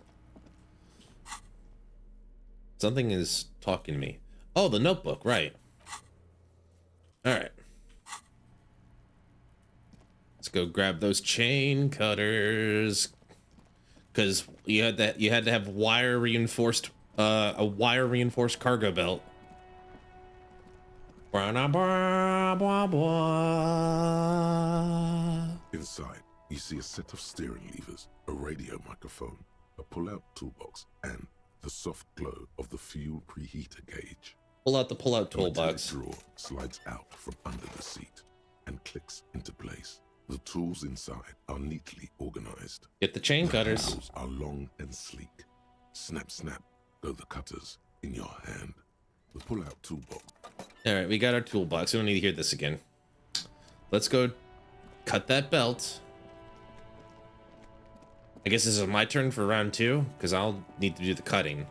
Something is talking to me. Oh, the notebook, right. Alright. Let's go grab those chain cutters. Because you had to have wire reinforced a wire reinforced cargo belt. Inside, you see a set of steering levers, a radio microphone, a pull-out toolbox, and the soft glow of the fuel preheater gauge. Pull out the pull-out A metallic toolbox. drawer slides out from under the seat and clicks into place. The tools inside are neatly organized. Get the chain cutters. The handles are long and sleek. Snap, snap, go the cutters in your hand. The pull-out toolbox. All right, we got our toolbox. We don't need to hear this again. Let's go cut that belt. I guess this is my turn for round 2, because I'll need to do the cutting.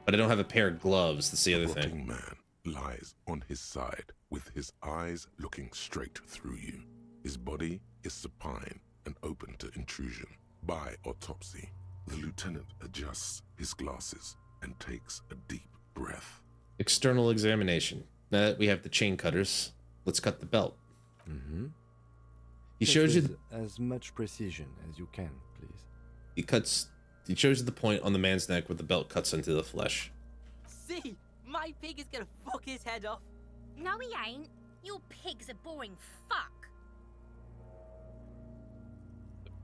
But I don't have a pair of gloves. That's the other thing. The rotting man lies on his side with his eyes looking straight through you. His body is supine and open to intrusion. By autopsy, the lieutenant adjusts his glasses and takes a deep breath. External examination. Now that we have the chain cutters, let's cut the belt. Mm-hmm. He shows you with as much precision as you can, please. He shows you the point on the man's neck where the belt cuts into the flesh. See, my pig is gonna fuck his head off. No, he ain't. Your pig's a boring fuck.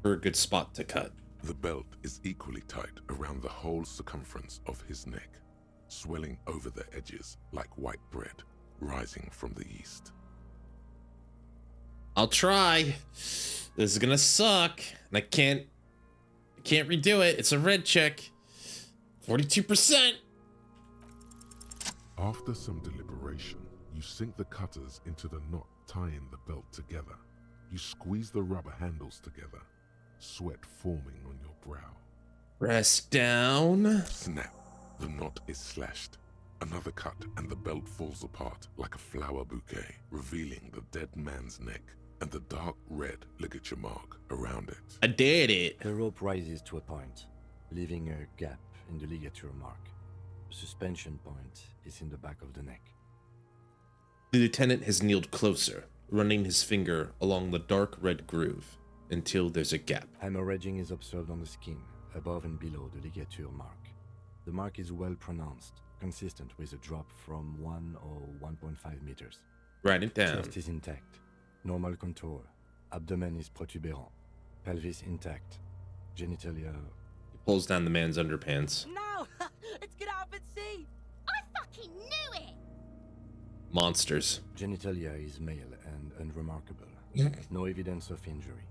For a good spot to cut. The belt is equally tight around the whole circumference of his neck, swelling over the edges like white bread rising from the east. I'll try. This is gonna suck, and I can't redo it. It's a red check. 42%. After some deliberation, you sink the cutters into the knot tying the belt together. You squeeze the rubber handles together, sweat forming on your brow. Rest down. Snap. The knot is slashed. Another cut and the belt falls apart like a flower bouquet, revealing the dead man's neck and the dark red ligature mark around it. I did it. The rope rises to a point, leaving a gap in the ligature mark. The suspension point is in the back of the neck. The lieutenant has kneeled closer, running his finger along the dark red groove until there's a gap. Hemorrhaging is observed on the skin, above and below the ligature mark. The mark is well pronounced, consistent with a drop from 1 or 1.5 meters. Write it down. Chest is intact. Normal contour. Abdomen is protuberant. Pelvis intact. Genitalia. He pulls down the man's underpants. No! Let's get out and see! I fucking knew it! Monsters. Genitalia is male and unremarkable. No evidence of injury.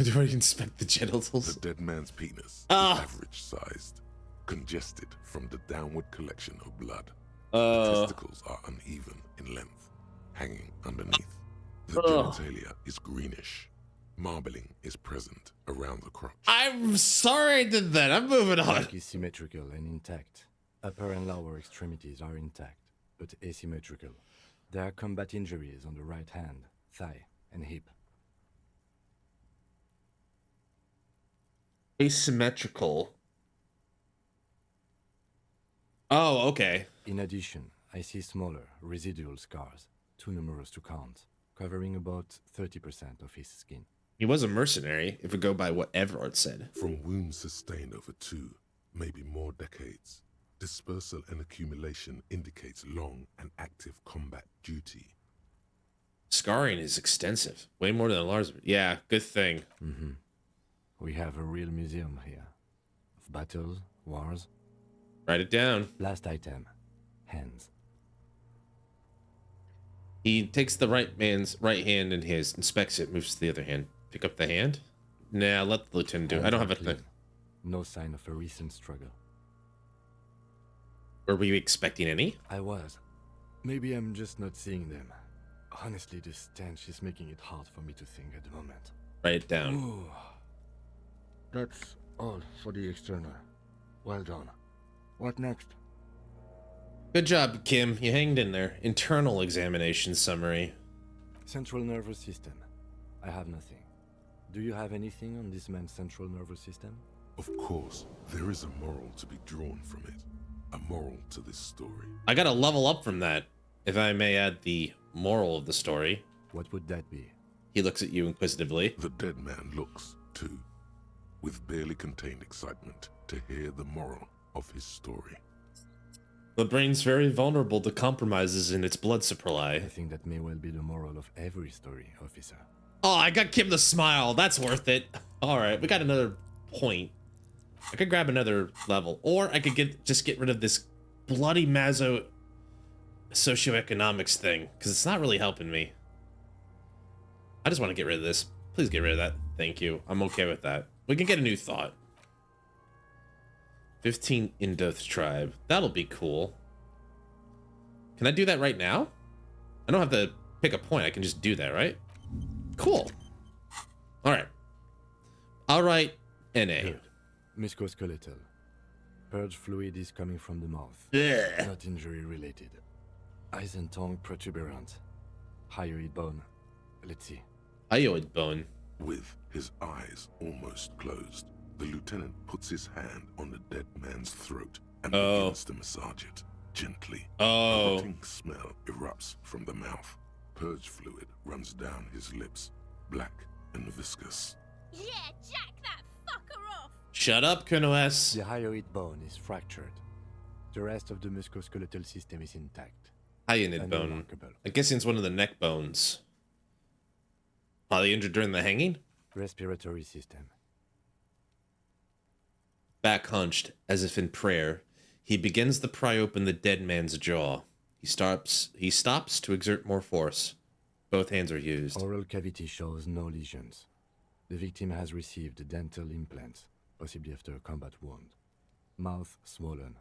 Do I inspect the genitals? The dead man's penis is average-sized, congested from the downward collection of blood. The testicles are uneven in length, hanging underneath. The genitalia is greenish. Marbling is present around the crotch. I'm sorry I did that. I'm moving on. Neck is symmetrical and intact. Upper and lower extremities are intact, but asymmetrical. There are combat injuries on the right hand, thigh, and hip. Asymmetrical. Oh, okay. In addition, I see smaller, residual scars, too numerous to count, covering about 30% of his skin. He was a mercenary, if we go by what Everard said. From wounds sustained over 2, maybe more decades, dispersal and accumulation indicates long and active combat duty. Scarring is extensive. Way more than Lars. Yeah, good thing. Mm-hmm. We have a real museum here. Of battles, wars. Write it down. Last item. Hands. He takes the right man's right hand in his, inspects it, moves to the other hand. Pick up the hand? Nah, let the lieutenant do it. I don't have a thing. No sign of a recent struggle. Were we expecting any? I was. Maybe I'm just not seeing them. Honestly, this stench is making it hard for me to think at the moment. Write it down. Ooh. That's all for the external. Well done. What next? Good job, Kim. You hanged in there. Internal examination summary. Central nervous system. I have nothing. Do you have anything on this man's central nervous system? Of course, there is a moral to be drawn from it. A moral to this story. I gotta level up from that, if I may add the moral of the story. What would that be? He looks at you inquisitively. The dead man looks, too, with barely contained excitement to hear the moral of his story. The brain's very vulnerable to compromises in its blood supply. I think that may well be the moral of every story, officer. Oh, I got Kim to smile. That's worth it. All right, we got another point. I could grab another level, or I could just get rid of this bloody Mazo socioeconomics thing, because it's not really helping me. I just want to get rid of this. Please get rid of that. Thank you. I'm okay with that. We can get a new thought. 15 Indoth tribe. That'll be cool. Can I do that right now? I don't have to pick a point. I can just do that, right? Cool. All right. All right, NA. Good. Musculoskeletal. Purge fluid is coming from the mouth. Yeah. Not injury related. Eyes and tongue protuberant. Hyoid bone. Let's see. Hyoid bone. With his eyes almost closed, the lieutenant puts his hand on the dead man's throat and begins to massage it gently. A rotting smell erupts from the mouth. Purge fluid runs down his lips, black and viscous. Yeah, jack that fucker off! Shut up, Colonel S. The hyoid bone is fractured. The rest of the musculoskeletal system is intact. Hyoid bone. I'm guessing it's one of the neck bones. Probably injured during the hanging? Respiratory system. Back hunched, as if in prayer, he begins to pry open the dead man's jaw. He stops to exert more force. Both hands are used. Oral cavity shows no lesions. The victim has received dental implants, possibly after a combat wound. Mouth swollen.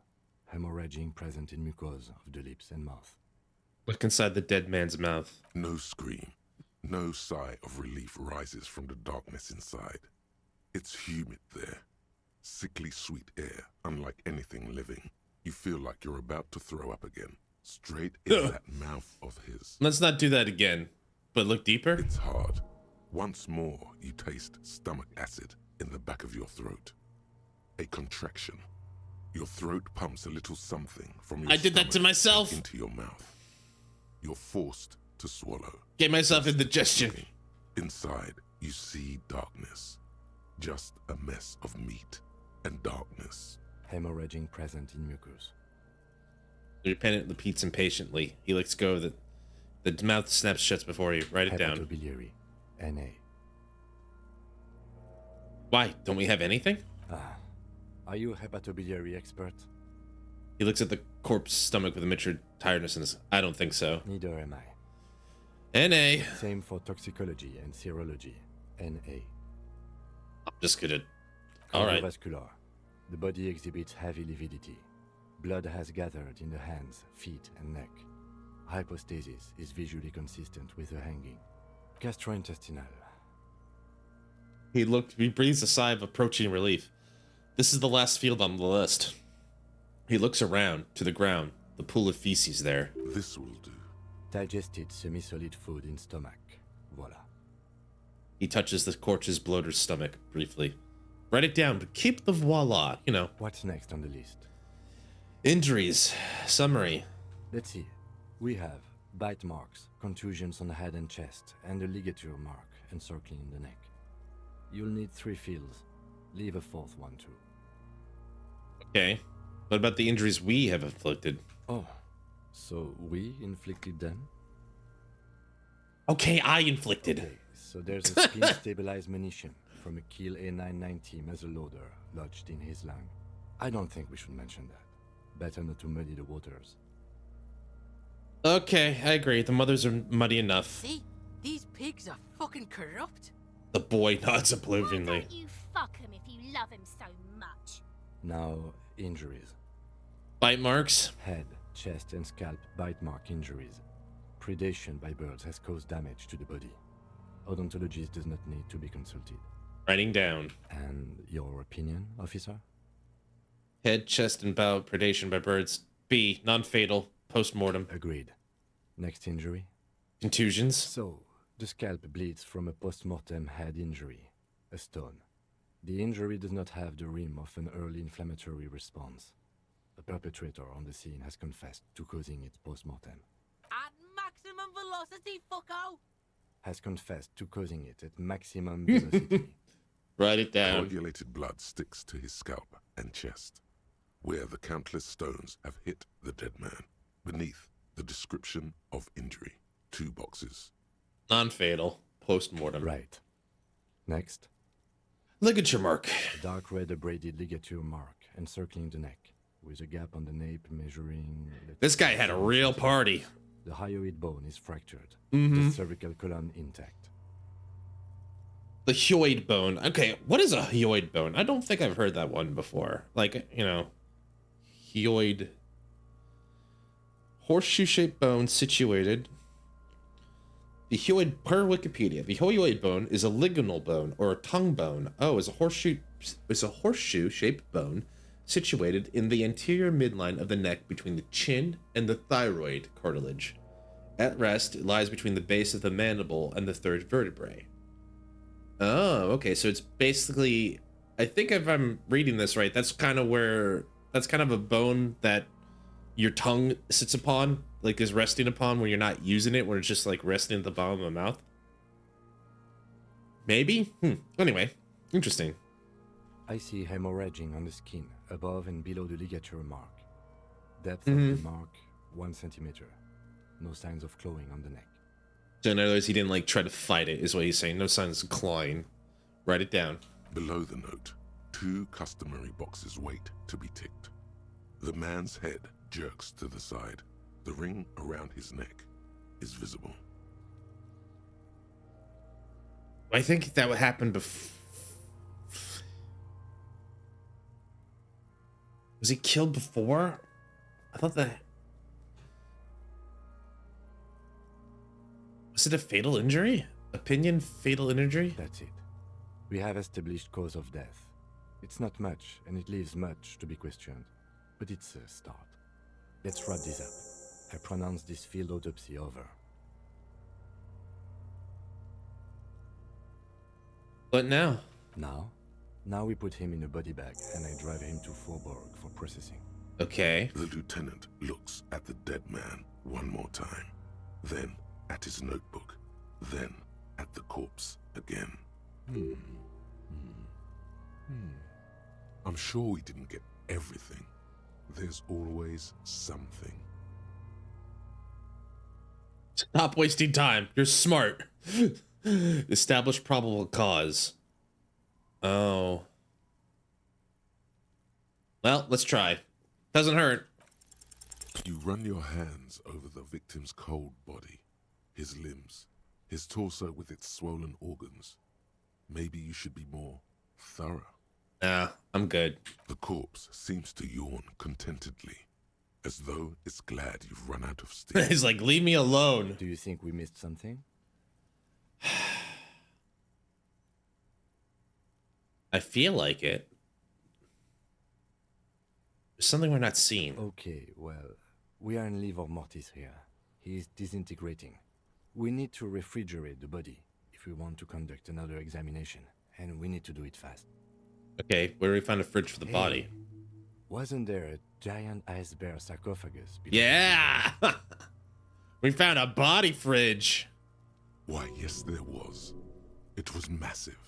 Hemorrhaging present in mucosa of the lips and mouth. Look inside the dead man's mouth. No scream. No sigh of relief rises from the darkness inside. It's humid there. Sickly sweet air, unlike anything living. You feel like you're about to throw up again. Straight in that mouth of his. Let's not do that again. But look deeper. It's hard. Once more, you taste stomach acid in the back of your throat. A contraction. Your throat pumps a little something from your I did that to myself. Into your mouth. You're forced to swallow. Get myself indigestion. Inside, you see darkness. Just a mess of meat and darkness. Hemorrhaging present in mucus. The lieutenant repeats impatiently. He lets go of the mouth snaps shut before you. Write it down. Hepatobiliary. NA. Why? Don't we have anything? Are you a hepatobiliary expert? He looks at the corpse's stomach with a mixture of tiredness and says, I don't think so. Neither am I. NA. Same for toxicology and serology. NA. I'm just gonna... Alright. Cardiovascular. The body exhibits heavy lividity. Blood has gathered in the hands, feet, and neck. Hypostasis is visually consistent with the hanging. Gastrointestinal. He breathes a sigh of approaching relief. This is the last field on the list. He looks around, to the ground, the pool of feces there. This will do. Digested semi-solid food in stomach. Voila. He touches the corpse's bloated stomach briefly. Write it down, but keep the voila, you know. What's next on the list? Injuries. Summary. Let's see. We have bite marks, contusions on the head and chest, and a ligature mark encircling the neck. You'll need 3 fields. Leave a 4th one too. Okay. What about the injuries we have inflicted? Oh, so we inflicted them? Okay, I inflicted. Okay, so there's a spin-stabilized munition from a Kiel A990 muzzleloader lodged in his lung. I don't think we should mention that. Better not to muddy the waters. Okay, I agree. The mothers are muddy enough. See? These pigs are fucking corrupt. The boy nods Why approvingly. don't you fuck him if you love him so much? Now, injuries. Bite marks? Head, chest, and scalp bite mark injuries. Predation by birds has caused damage to the body. Odontologist does not need to be consulted. Writing down. And your opinion, officer? Head, chest, and bow predation by birds. B. Non-fatal. Post-mortem. Agreed. Next injury? Contusions. So, the scalp bleeds from a post-mortem head injury. A stone. The injury does not have the rim of an early inflammatory response. The perpetrator on the scene has confessed to causing it post-mortem. At maximum velocity, fucko! Has confessed to causing it at maximum velocity. Write it down. Coagulated blood sticks to his scalp and chest, where the countless stones have hit the dead man. Beneath, the description of injury. 2 boxes. Non-fatal. Post-mortem. Right. Next. Ligature mark. A dark red abraded ligature mark encircling the neck, with a gap on the nape measuring... This guy had a real party. The hyoid bone is fractured. Mm-hmm. The cervical column intact. The hyoid bone. Okay, what is a hyoid bone? I don't think I've heard that one before. Like, you know, hyoid. Horseshoe-shaped bone situated. The hyoid, per Wikipedia, the hyoid bone is a ligonal bone or a tongue bone. Oh, it's a horseshoe-shaped bone situated in the anterior midline of the neck between the chin and the thyroid cartilage. At rest, it lies between the base of the mandible and the third vertebrae. Oh, okay, so it's basically, I think if I'm reading this right, that's kind of a bone that your tongue sits upon, like is resting upon when you're not using it, where it's just like resting at the bottom of the mouth. Maybe? Anyway, interesting. I see hemorrhaging on the skin, above and below the ligature mark. Depth of the mark, 1 centimeter. No signs of clawing on the neck. So in other words, he didn't like try to fight it, is what he's saying. No signs of clawing. Write it down. Below the note, 2 customary boxes wait to be ticked. The man's head jerks to the side. The ring around his neck is visible. I think that would happen before. Was he killed before? I thought that... Was it a fatal injury? Opinion, fatal injury? That's it. We have established cause of death. It's not much, and it leaves much to be questioned. But it's a start. Let's wrap this up. I pronounce this field autopsy over. What now? Now we put him in a body bag, and I drive him to Faubourg for processing. Okay. The lieutenant looks at the dead man one more time, then at his notebook, then at the corpse again. I'm sure we didn't get everything. There's always something. Stop wasting time. You're smart. Establish probable cause. Oh. Well, let's try. Doesn't hurt. You run your hands over the victim's cold body, his limbs, his torso with its swollen organs. Maybe you should be more thorough. Nah, I'm good. The corpse seems to yawn contentedly, as though it's glad you've run out of steam. He's like, leave me alone. Do you think we missed something? I feel like it. There's something we're not seeing. Okay, well, we are in livor mortis here. He is disintegrating. We need to refrigerate the body if we want to conduct another examination, and we need to do it fast. Okay, where do we find a fridge for the body? Wasn't there a giant ice bear sarcophagus below? Yeah! We found a body fridge. Why, yes, there was. It was massive.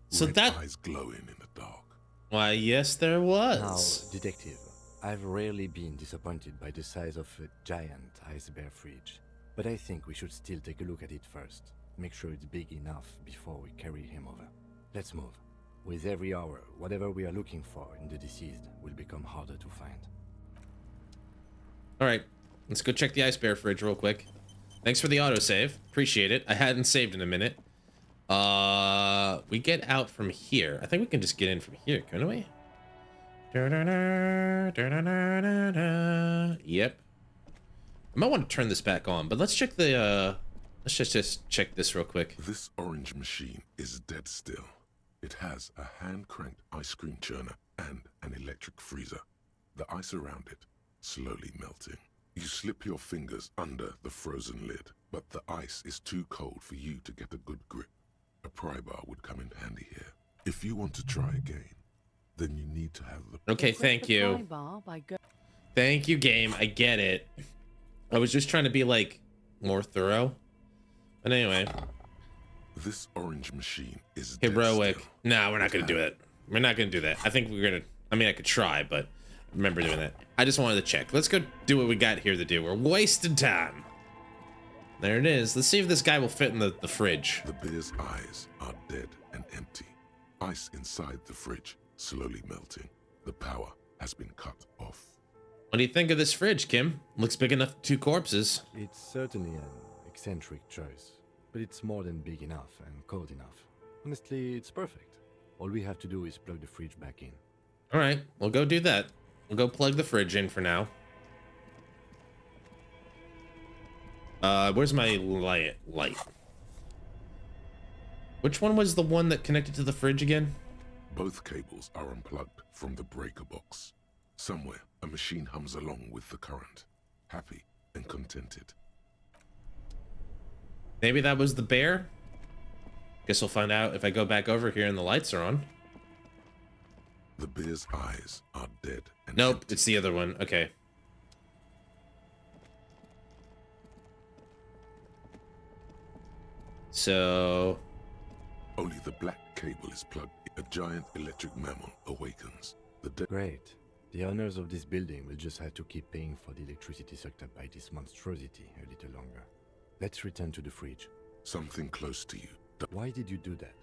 So Red that... eyes glowing in the dark. Why, yes, there was. Now, detective, I've rarely been disappointed by the size of a giant ice bear fridge. But I think we should still take a look at it first. Make sure it's big enough before we carry him over. Let's move. With every hour, whatever we are looking for in the deceased will become harder to find. Alright, let's go check the ice bear fridge real quick. Thanks for the autosave. Appreciate it. I hadn't saved in a minute. We get out from here. I think we can just get in from here, couldn't we? Yep. I might want to turn this back on, but let's check the, let's just check this real quick. This orange machine is dead still. It has a hand-cranked ice cream churner and an electric freezer. The ice around it slowly melting. You slip your fingers under the frozen lid, but the ice is too cold for you to get a good grip. A pry bar would come in handy here. If you want to try again, then you need to have the... Okay, thank you. Thank you, game. I get it. I was just trying to be, like, more thorough. But anyway. This orange machine is heroic. No, we're not going to do it. We're not going to do that. I think we're going to... I mean, I could try, but I remember doing that. I just wanted to check. Let's go do what we got here to do. We're wasting time. There it is. Let's see if this guy will fit in the fridge. The bear's eyes are dead and empty. Ice inside the fridge slowly melting. The power has been cut off. What do you think of this fridge, Kim? Looks big enough for 2 corpses. It's certainly an eccentric choice, but it's more than big enough and cold enough. Honestly, it's perfect. All we have to do is plug the fridge back in. All right, we'll go do that. We'll go plug the fridge in for now. Where's my light? Which one was the one that connected to the fridge again? Both cables are unplugged from the breaker box. Somewhere, a machine hums along with the current, happy and contented. Maybe that was the bear? Guess we'll find out if I go back over here and the lights are on. The bear's eyes are dead and nope, empty. It's the other one. Okay. So... Only the black cable is plugged. A giant electric mammal awakens. Great. The owners of this building will just have to keep paying for the electricity sucked up by this monstrosity a little longer. Let's return to the fridge. Something close to you. Why did you do that?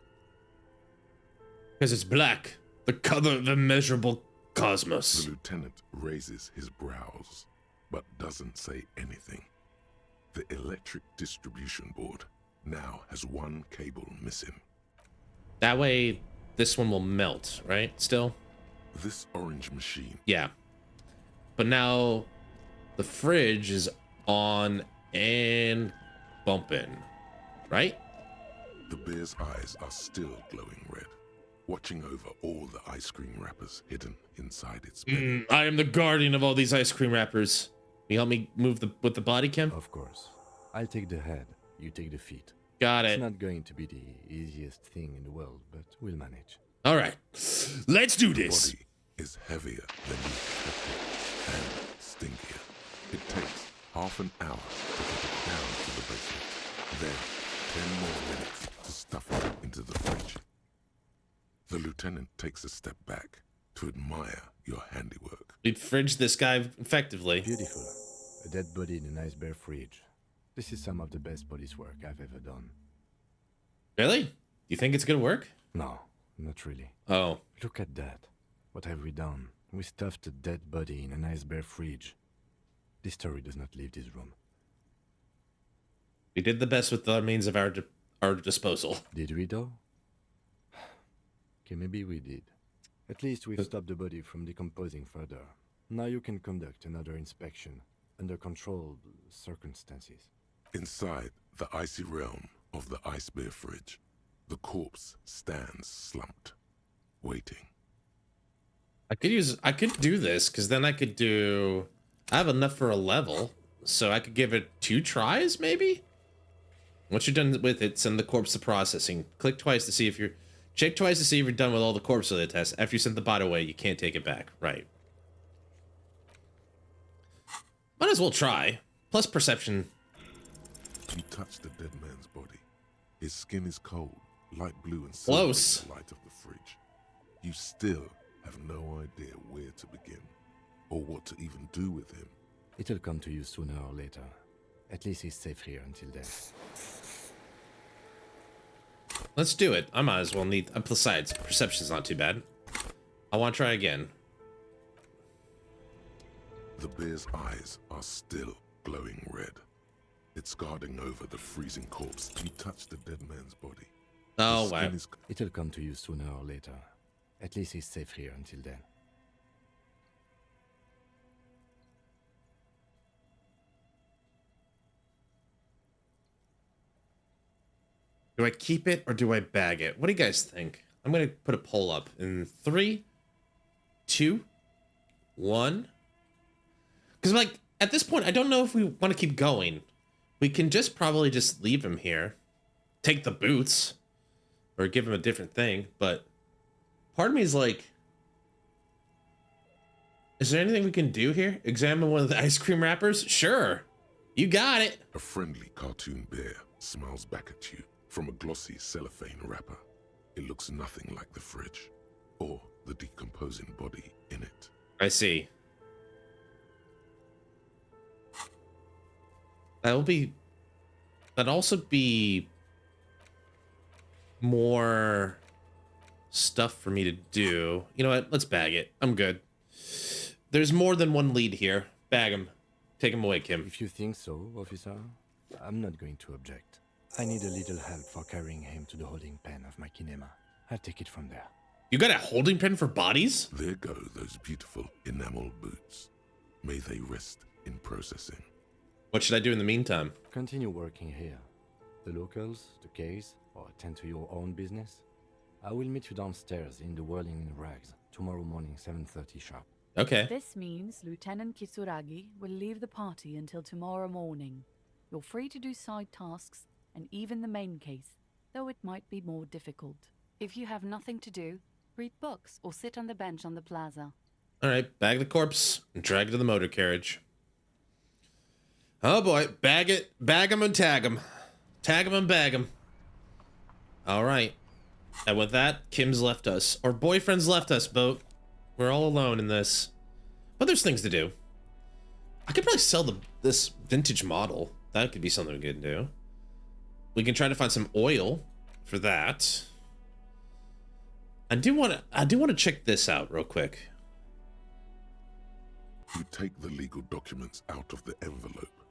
Because it's black. The color of immeasurable cosmos. The lieutenant raises his brows, but doesn't say anything. The electric distribution board now has one cable missing. That way, this one will melt, right? Still? This orange machine. Yeah. But now, the fridge is on and bumping, right? The bear's eyes are still glowing red, watching over all the ice cream wrappers hidden inside its belly. I am the guardian of all these ice cream wrappers. Can you help me move with the body, Kim? Of course. I'll take the head, you take the feet. Got it. It's not going to be the easiest thing in the world, but we'll manage. All right, let's do this. The body is heavier than you expected and stinkier. It takes half an hour to get it down to the basement. Then 10 more minutes to stuff it into the fridge. The lieutenant takes a step back to admire your handiwork. We'd fridge this guy effectively. Beautiful. A dead body in a nice bare fridge. This is some of the best police work I've ever done. Really? You think it's gonna work? No, not really. Oh. Look at that. What have we done? We stuffed a dead body in a nice bare fridge. This story does not leave this room. We did the best with the means of our disposal. Did we though? Okay, maybe we did. At least we've stopped the body from decomposing further. Now you can conduct another inspection under controlled circumstances. Inside the icy realm of the ice bear fridge, the corpse stands slumped, waiting. I could do this, because then I have enough for a level, so I could give it 2 tries, maybe? Once you're done with it, send the corpse to processing. Check twice to see if you're done with all the corpse-related tests. After you send the bot away, you can't take it back. Right. Might as well try. Plus perception. You touch the dead man's body. His skin is cold, light blue and silver in the light of the fridge. You still have no idea where to begin, or what to even do with him. It'll come to you sooner or later. At least he's safe here until then. Let's do it. I might as well need... Besides, perception's not too bad. I want to try again. The bear's eyes are still glowing red. It's guarding over the freezing corpse. You touch the dead man's body. Oh, wow. It'll come to you sooner or later. At least he's safe here until then. Do I keep it or do I bag it? What do you guys think? I'm going to put a poll up in 3, 2, 1. Because, like, at this point, I don't know if we want to keep going. We can probably just leave him here. Take the boots. Or give him a different thing. But Part of me is like, is there anything we can do here? Examine one of the ice cream wrappers? Sure. You got it. A friendly cartoon bear smiles back at you from a glossy cellophane wrapper. It looks nothing like the fridge or the decomposing body in it. I see. That'd also be more stuff for me to do. You know what? Let's bag it. I'm good. There's more than one lead here. Bag him. Take him away, Kim. If you think so, officer, I'm not going to object. I need a little help for carrying him to the holding pen of my kinema. I'll take it from there. You got a holding pen for bodies? There go those beautiful enamel boots. May they rest in processing. What should I do in the meantime? Continue working here. The locals, the case, or attend to your own business. I will meet you downstairs in the Whirling in Rags tomorrow morning, 7:30 sharp. Okay. This means Lieutenant Kitsuragi will leave the party until tomorrow morning. You're free to do side tasks and even the main case, though it might be more difficult. If you have nothing to do, read books or sit on the bench on the plaza. All right, bag the corpse and drag it to the motor carriage. Oh boy, bag it, bag him and tag him. Tag him and bag him. All right. And with that, Kim's left us. Our boyfriend's left us, boat. We're all alone in this. But there's things to do. I could probably sell this vintage model. That could be something we could do. We can try to find some oil for that. I do want to check this out real quick. You take the legal documents out of the envelope.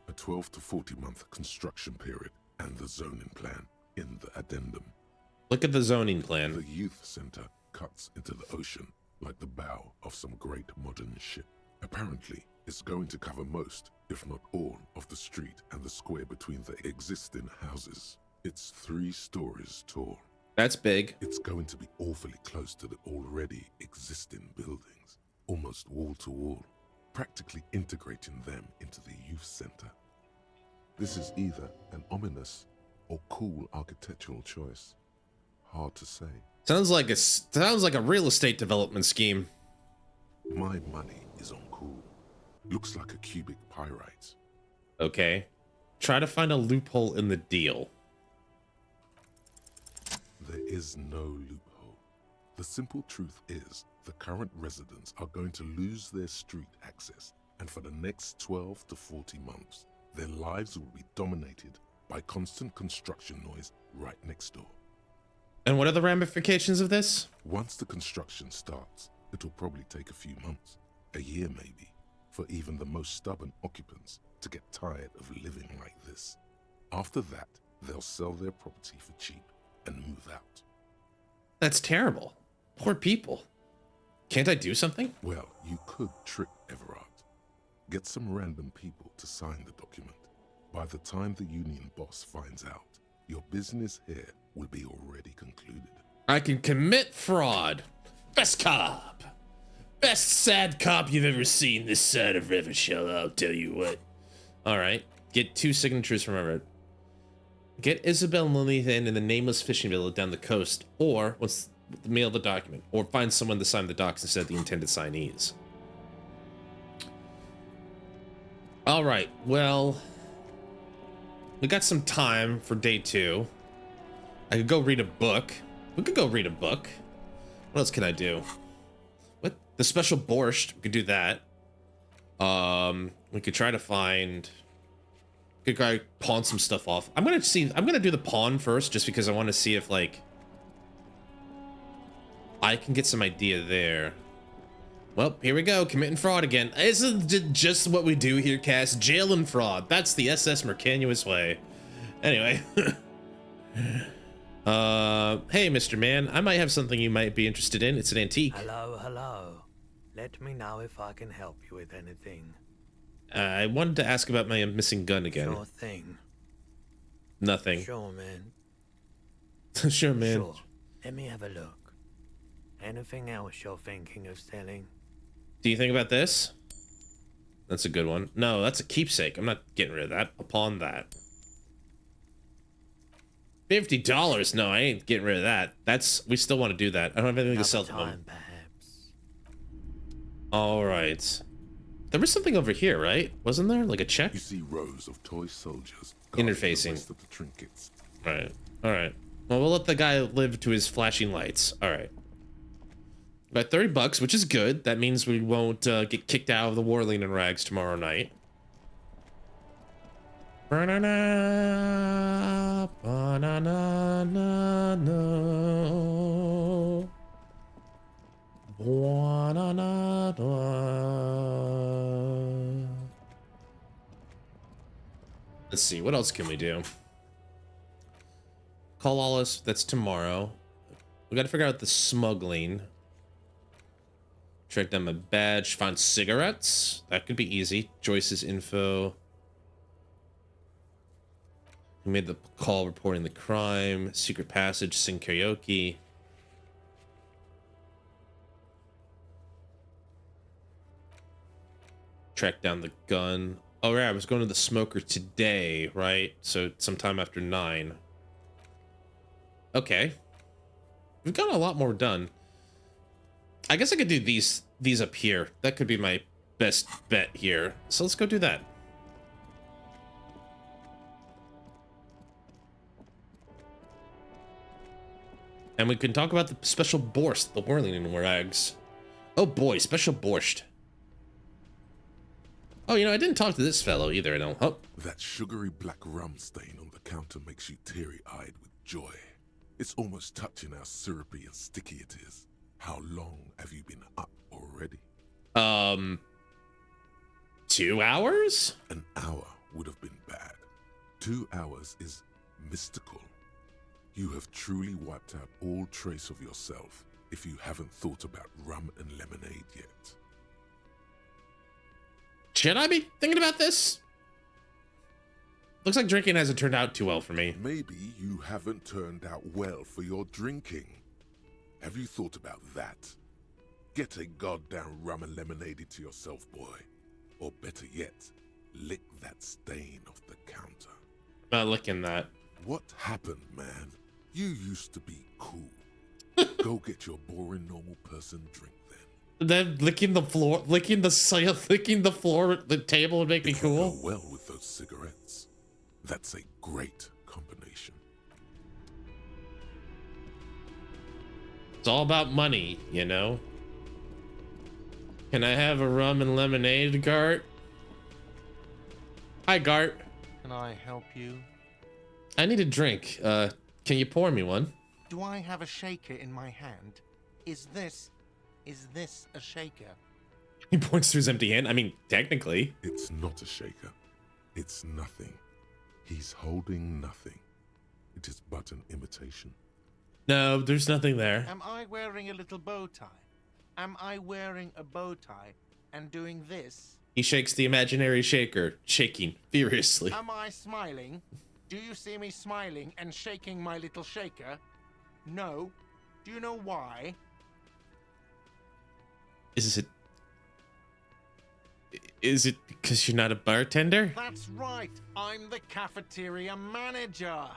A 12 to 40 month construction period and the zoning plan in the addendum. Look at the zoning plan. The youth center cuts into the ocean like the bow of some great modern ship. Apparently, it's going to cover most, if not all, of the street and the square between the existing houses. It's 3 stories tall. That's big. It's going to be awfully close to the already existing buildings, almost wall to wall, practically integrating them into the youth center. This is either an ominous or cool architectural choice. Hard to say. Sounds like a real estate development scheme. My money is on cool. Looks like a cubic pyrite. Okay. Try to find a loophole in the deal. There is no loophole. The simple truth is the current residents are going to lose their street access, and for the next 12 to 40 months, their lives will be dominated by constant construction noise right next door. And what are the ramifications of this? Once the construction starts, it'll probably take a few months, a year maybe, for even the most stubborn occupants to get tired of living like this. After that, they'll sell their property for cheap and move out. That's terrible. Poor people. Can't I do something? Well, you could trick Everard. Get some random people to sign the document. By the time the union boss finds out, your business here will be already concluded. I can commit fraud. Best cop. Best sad cop you've ever seen this side of Revechol, I'll tell you what. Alright. Get 2 signatures from Everett. Get Isabel and Lily in the nameless fishing village down the coast, or once mail the document, or find someone to sign the docs instead of the intended signees. Alright, well, we got some time for day 2. I could go read a book. We could go read a book. What else can I do? What? The special borscht. We could do that. We could try to find... We could try to pawn some stuff off. I'm gonna do the pawn first, just because I want to see if, like... I can get some idea there. Well, here we go. Committing fraud again. Isn't just what we do here, Cass? Jail and fraud. That's the SS Mercanuous way. Anyway. Hey, Mr. Man. I might have something you might be interested in. It's an antique. Hello, hello. Let me know if I can help you with anything. I wanted to ask about my missing gun again. Sure thing. Nothing. Sure, man. Sure, man. Sure. Let me have a look. Anything else you're thinking of selling? Do you think about this? That's a good one. No, that's a keepsake. I'm not getting rid of that. I'll pawn that. $50? No, I ain't getting rid of that. We still want to do that. I don't have anything to sell at the moment. All right. There was something over here, right? Wasn't there? Like a check? You see rows of toy soldiers interfacing. The rest of the trinkets. Right. All right. Well, we'll let the guy live to his flashing lights. All right. About $30, which is good. That means we won't get kicked out of the Warling and Rags tomorrow night. Banana, banana, no. Let's see, what else can we do? Call Alice, that's tomorrow. We gotta figure out the smuggling. Track down my badge, find cigarettes. That could be easy. Joyce's info. We made the call reporting the crime. Secret passage, sing karaoke. Track down the gun. Oh yeah, I was going to the smoker today, right? So sometime after 9. Okay. We've got a lot more done. I guess I could do these up here. That could be my best bet here. So let's go do that. And we can talk about the special borscht, the Whirling and Rags. Oh boy, special borscht. Oh, you know, I didn't talk to this fellow either, I don't. Oh. That sugary black rum stain on the counter makes you teary-eyed with joy. It's almost touching how syrupy and sticky it is. How long have you been up already? 2 hours? An hour would have been bad. 2 hours is mystical. You have truly wiped out all trace of yourself if you haven't thought about rum and lemonade yet. Should I be thinking about this? Looks like drinking hasn't turned out too well for me. Maybe you haven't turned out well for your drinking. Have you thought about that? Get a goddamn rum and lemonade to yourself, boy. Or better yet, lick that stain off the counter. Not licking that. What happened, man? You used to be cool. Go get your boring normal person drink then. Then licking the floor, licking the floor, the table would make me cool. Go well with those cigarettes. That's a great combination. It's all about money, you know. Can I have a rum and lemonade, Gart? Hi, Gart. Can I help you? I need a drink. Can you pour me one? Do I have a shaker in my hand? Is this a shaker? He points to his empty hand. I mean, technically. It's not a shaker. It's nothing. He's holding nothing. It is but an imitation. No, there's nothing there. Am I wearing a little bow tie? Am I wearing a bow tie and doing this? He shakes the imaginary shaker, shaking furiously. Am I smiling? Do you see me smiling and shaking my little shaker? No. Do you know why? Is it because you're not a bartender? That's right. I'm the cafeteria manager.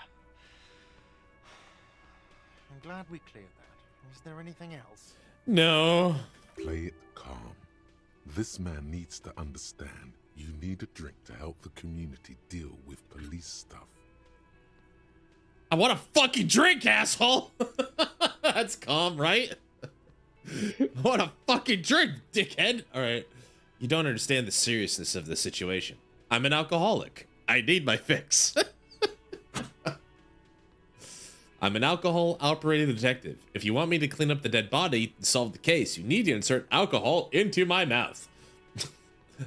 I'm glad we cleared that. Is there anything else? No. Play it calm. This man needs to understand you need a drink to help the community deal with police stuff. I want a fucking drink, asshole! That's calm, right? I want a fucking drink, dickhead! Alright. You don't understand the seriousness of the situation. I'm an alcoholic. I need my fix. I'm an alcohol-operated detective. If you want me to clean up the dead body and solve the case, you need to insert alcohol into my mouth.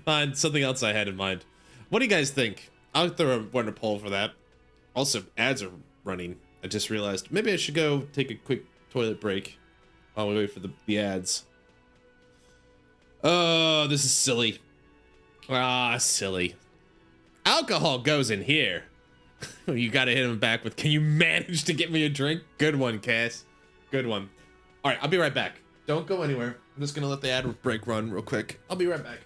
And something else I had in mind. What do you guys think? I'll throw one a poll for that. Also, ads are running. I just realized maybe I should go take a quick toilet break while we wait for the ads. Oh, this is silly. Ah, silly. Alcohol goes in here. You gotta hit him back with, can you manage to get me a drink? Good one, Cass. Good one. All right, I'll be right back. Don't go anywhere. I'm just gonna let the ad break run real quick. I'll be right back.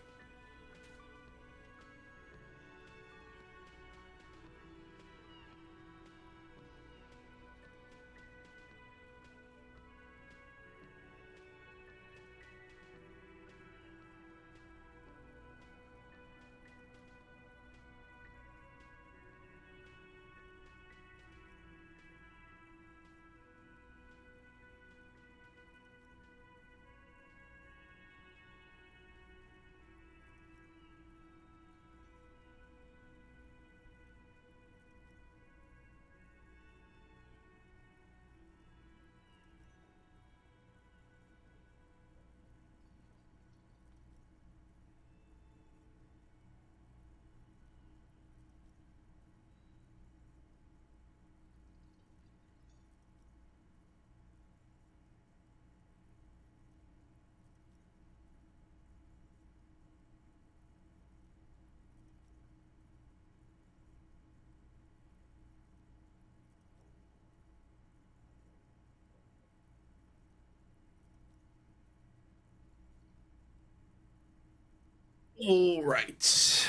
All right.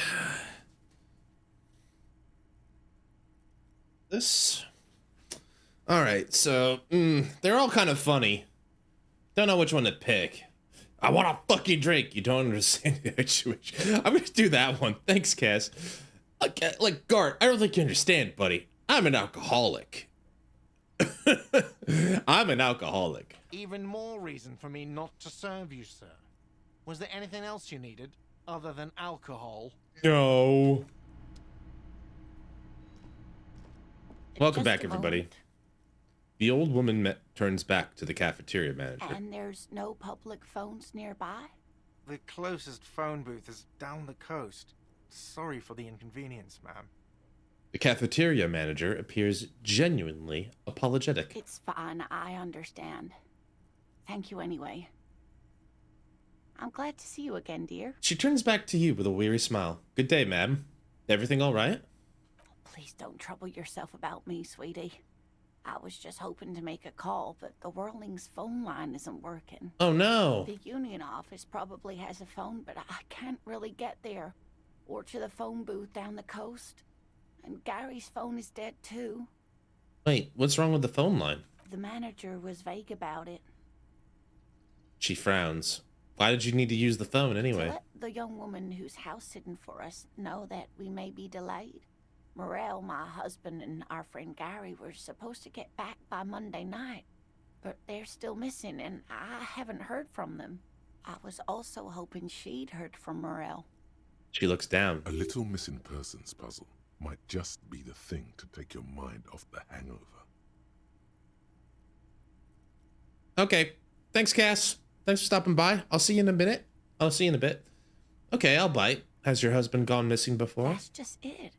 This. All right, so they're all kind of funny. Don't know which one to pick. I want a fucking drink. You don't understand the situation. I'm gonna do that one. Thanks, Cass. Like Gart, I don't think you understand, buddy. I'm an alcoholic. I'm an alcoholic. Even more reason for me not to serve you, sir. Was there anything else you needed other than alcohol? No. Welcome Just back, a everybody. moment. The old woman turns back to the cafeteria manager. And there's no public phones nearby? The closest phone booth is down the coast. Sorry for the inconvenience, ma'am. The cafeteria manager appears genuinely apologetic. It's fine, I understand. Thank you anyway. I'm glad to see you again, dear. She turns back to you with a weary smile. Good day, ma'am. Everything all right? Please don't trouble yourself about me, sweetie. I was just hoping to make a call, but the Whirling's phone line isn't working. Oh, no. The union office probably has a phone, but I can't really get there. Or to the phone booth down the coast. And Gary's phone is dead, too. Wait, what's wrong with the phone line? The manager was vague about it. She frowns. Why did you need to use the phone anyway? To let the young woman who's house-sitting for us know that we may be delayed. Morel, my husband, and our friend Gary were supposed to get back by Monday night, but they're still missing, and I haven't heard from them. I was also hoping she'd heard from Morel. She looks down. A little missing persons puzzle might just be the thing to take your mind off the hangover. Okay. Thanks, Cass. Thanks for stopping by. I'll see you in a minute. I'll see you in a bit. Okay, I'll bite. Has your husband gone missing before? That's just it.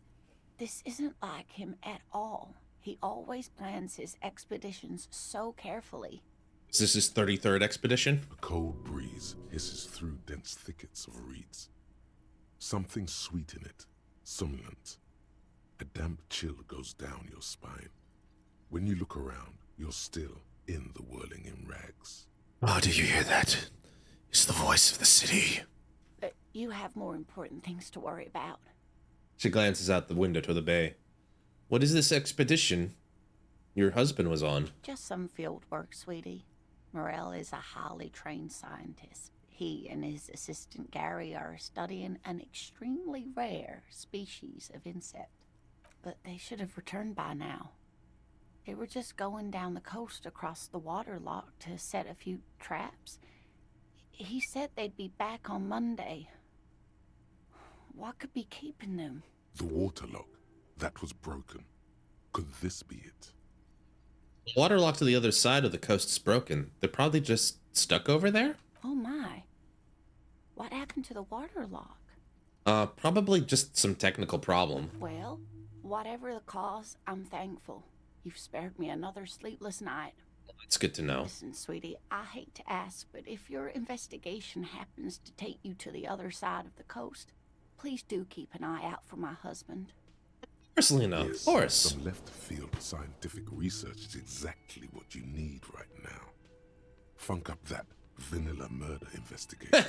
This isn't like him at all. He always plans his expeditions so carefully. Is this his 33rd expedition? A cold breeze hisses through dense thickets of reeds. Something sweet in it, somnolent. A damp chill goes down your spine. When you look around, you're still in the whirling in rags. Oh, do you hear that? It's the voice of the city. But you have more important things to worry about. She glances out the window to the bay. What is this expedition your husband was on? Just some field work, sweetie. Morel is a highly trained scientist. He and his assistant Gary are studying an extremely rare species of insect. But they should have returned by now. They were just going down the coast across the waterlock to set a few traps. He said they'd be back on Monday. What could be keeping them? The waterlock. That was broken. Could this be it? The waterlock to the other side of the coast is broken. They're probably just stuck over there? Oh my. What happened to the waterlock? Probably just some technical problem. Well, whatever the cause, I'm thankful. You've spared me another sleepless night. It's good to know. Listen, sweetie, I hate to ask, but if your investigation happens to take you to the other side of the coast, please do keep an eye out for my husband. Lena, yes, of course. Some left-field scientific research is exactly what you need right now. Funk up that vanilla murder investigation.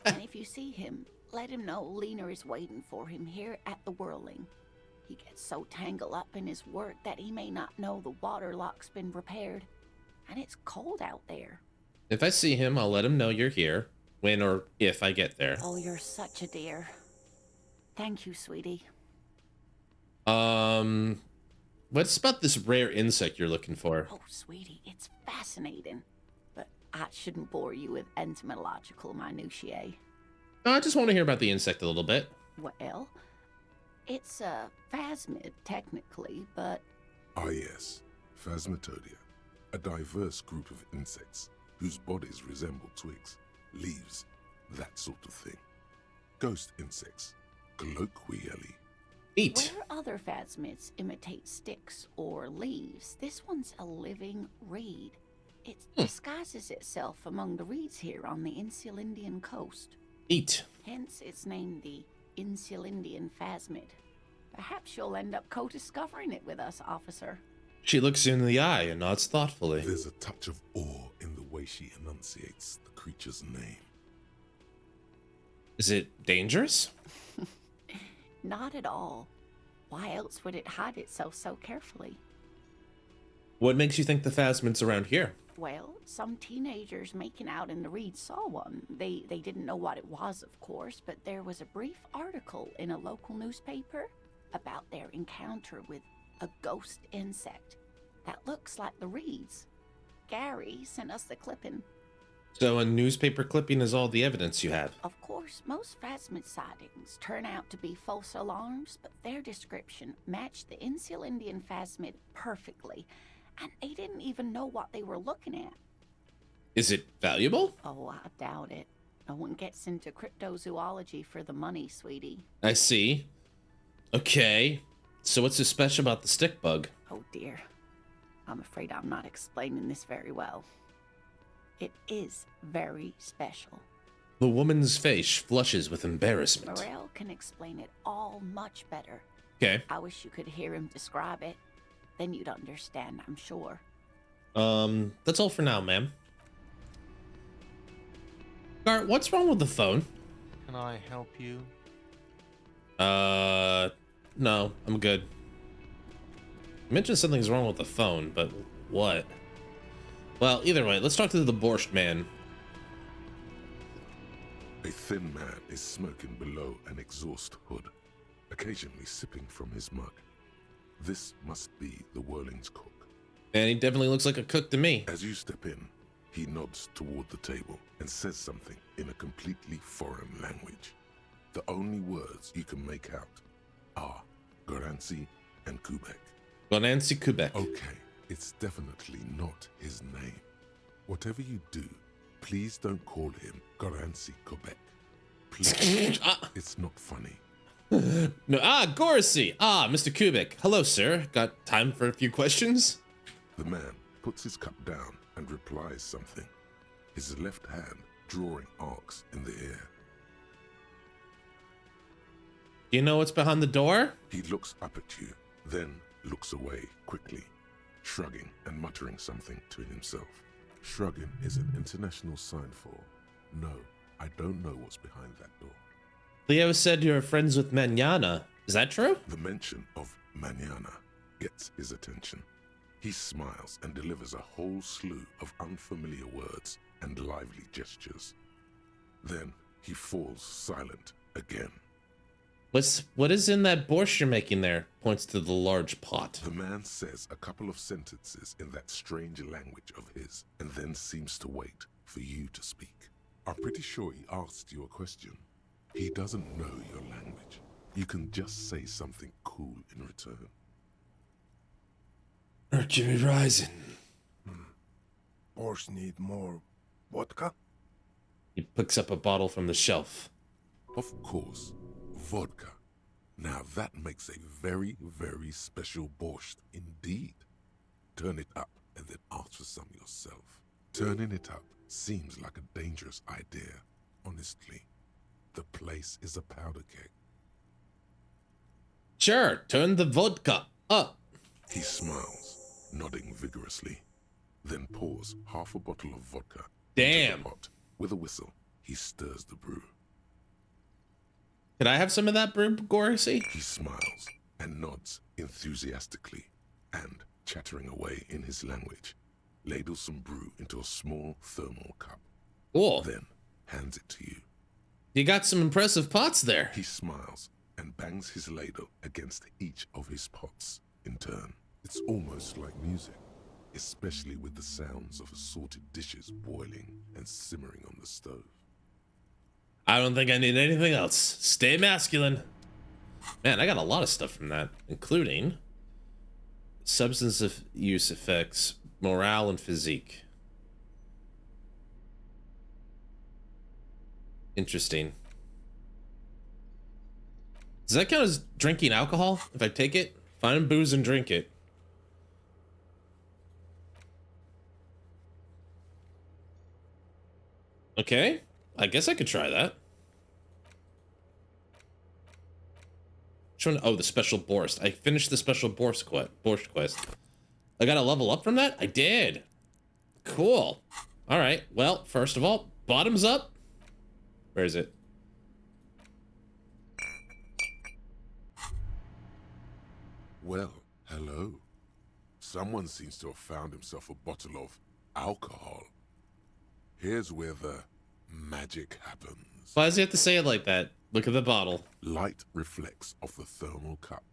And if you see him, let him know Lena is waiting for him here at the Whirling. He gets so tangled up in his work that he may not know the waterlock's been repaired. And it's cold out there. If I see him, I'll let him know you're here. When or if I get there. Oh, you're such a dear. Thank you, sweetie. What's about this rare insect you're looking for? Oh, sweetie, it's fascinating. But I shouldn't bore you with entomological minutiae. No, I just want to hear about the insect a little bit. Well, it's a phasmid, technically, but... Ah yes, Phasmatodia. A diverse group of insects whose bodies resemble twigs, leaves, that sort of thing. Ghost insects, colloquially. Where other phasmids imitate sticks or leaves, this one's a living reed. It disguises itself among the reeds here on the Insulindian coast. Hence, it's named the Insulindian phasmid. Perhaps you'll end up co-discovering it with us, officer. She looks you in the eye and nods thoughtfully. There's a touch of awe in the way she enunciates the creature's name. Is it dangerous? Not at all. Why else would it hide itself so carefully? What makes you think the phasmid's around here? Well, some teenagers making out in the reed saw one. They didn't know what it was, of course, but there was a brief article in a local newspaper about their encounter with a ghost insect that looks like the reeds. Gary sent us the clipping. So a newspaper clipping is all the evidence you have? Of course, most phasmid sightings turn out to be false alarms, but their description matched the Insul Indian phasmid perfectly, and they didn't even know what they were looking at. Is it valuable? Oh, I doubt it. No one gets into cryptozoology for the money, sweetie. I see. Okay. So what's so special about the stick bug? Oh dear. I'm afraid I'm not explaining this very well. It is very special. The woman's face flushes with embarrassment. Morel can explain it all much better. Okay. I wish you could hear him describe it. Then you'd understand, I'm sure. That's all for now, ma'am. Gart, what's wrong with the phone? Can I help you? No, I'm good. You mentioned something's wrong with the phone, but what? Well, either way, let's talk to the Borscht man. A thin man is smoking below an exhaust hood, occasionally sipping from his mug. This must be the Whirling's cook. And he definitely looks like a cook to me. As you step in, he nods toward the table and says something in a completely foreign language. The only words you can make out are Garancy and Kubek. Garancy Kubek. Okay, it's definitely not his name. Whatever you do, please don't call him Garancy Kubek. Please. It's not funny. No, Gorsi. Mr. Kubik. Hello, sir. Got time for a few questions? The man puts his cup down and replies something, his left hand drawing arcs in the air. You know what's behind the door? He looks up at you, then looks away quickly, shrugging and muttering something to himself. Shrugging is an international sign for, no, I don't know what's behind that door. Leo said you're friends with Manana. Is that true? The mention of Manana gets his attention. He smiles and delivers a whole slew of unfamiliar words and lively gestures. Then he falls silent again. What is in that borscht you're making there? Points to the large pot. The man says a couple of sentences in that strange language of his, and then seems to wait for you to speak. I'm pretty sure he asked you a question. He doesn't know your language. You can just say something cool in return. Mercury rising. Borscht need more vodka? He picks up a bottle from the shelf. Of course, vodka. Now that makes a very, very special borscht indeed. Turn it up and then ask for some yourself. Turning it up seems like a dangerous idea, honestly. The place is a powder keg. Sure, turn the vodka up. He smiles, nodding vigorously, then pours half a bottle of vodka into the pot. With a whistle, he stirs the brew. Could I have some of that brew, Gorsi? He smiles and nods enthusiastically, and, chattering away in his language, ladles some brew into a small thermal cup. Cool. Then hands it to you. You got some impressive pots there. He smiles and bangs his ladle against each of his pots in turn. It's almost like music, especially with the sounds of assorted dishes boiling and simmering on the stove. I don't think I need anything else. Stay masculine. Man, I got a lot of stuff from that, including substance of use effects, morale, and physique. Interesting. Does that count as drinking alcohol? If I take it, find booze and drink it. Okay, I guess I could try that. Which one? Oh, the special borscht. I finished the special borscht quest. I got a level up from that? I did. Cool. All right. Well, first of all, bottoms up. Where is it? Well, hello. Someone seems to have found himself a bottle of alcohol. Here's where the magic happens. Why does he have to say it like that? Look at the bottle. Light reflects off the thermal cup.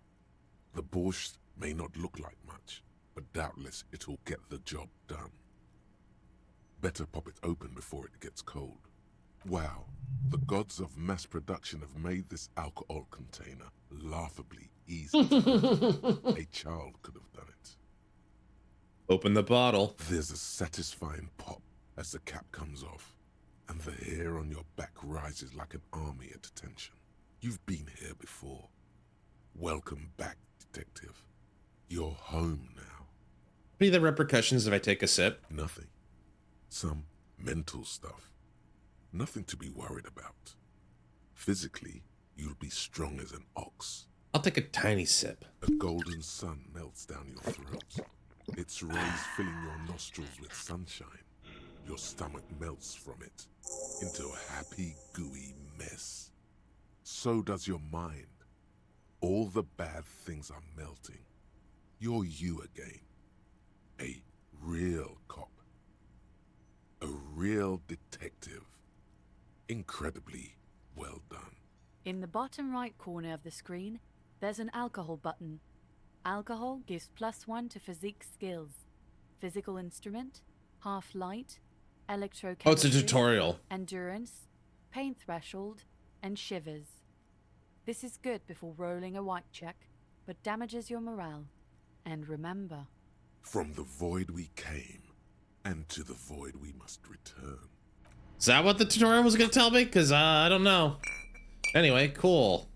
The borscht may not look like much, but doubtless it'll get the job done. Better pop it open before it gets cold. Wow, the gods of mass production have made this alcohol container laughably easy. A child could have done it. Open the bottle. There's a satisfying pop as the cap comes off, and the hair on your back rises like an army at attention. You've been here before. Welcome back, detective. You're home now. What are the repercussions if I take a sip? Nothing. Some mental stuff. Nothing to be worried about. Physically, you'll be strong as an ox. I'll take a tiny sip. A golden sun melts down your throat. Its rays filling your nostrils with sunshine. Your stomach melts from it into a happy, gooey mess. So does your mind. All the bad things are melting. You're you again. A real cop. A real detective. Incredibly well done. In the bottom right corner of the screen, there's an alcohol button. Alcohol gives +1 to physique skills. Physical instrument, half light, electrochemistry. Oh, it's a tutorial. Endurance, pain threshold, and shivers. This is good before rolling a white check, but damages your morale. And remember, from the void we came, and to the void we must return. Is that what the tutorial was going to tell me? Because I don't know. Anyway, cool.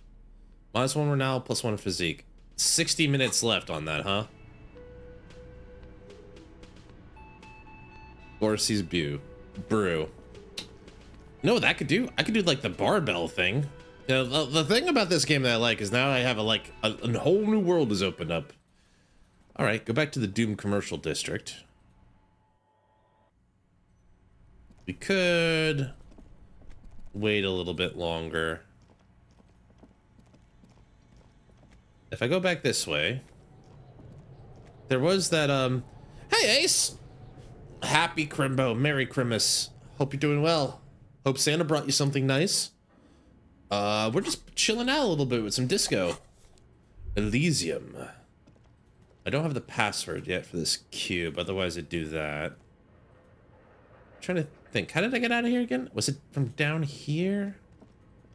-1 morale, +1 physique. 60 minutes left on that, huh? Dorsey's brew. You know what that could do? I could do like the barbell thing. You know, the thing about this game that I like is now I have a whole new world has opened up. All right, go back to the Doom commercial district. We could wait a little bit longer. If I go back this way, there was that, hey Ace! Happy Crimbo, Merry Christmas. Hope you're doing well. Hope Santa brought you something nice. We're just chilling out a little bit with some disco. Elysium. I don't have the password yet for this cube, otherwise I'd do that. I'm trying to think, how did I get out of here again? Was it from down here?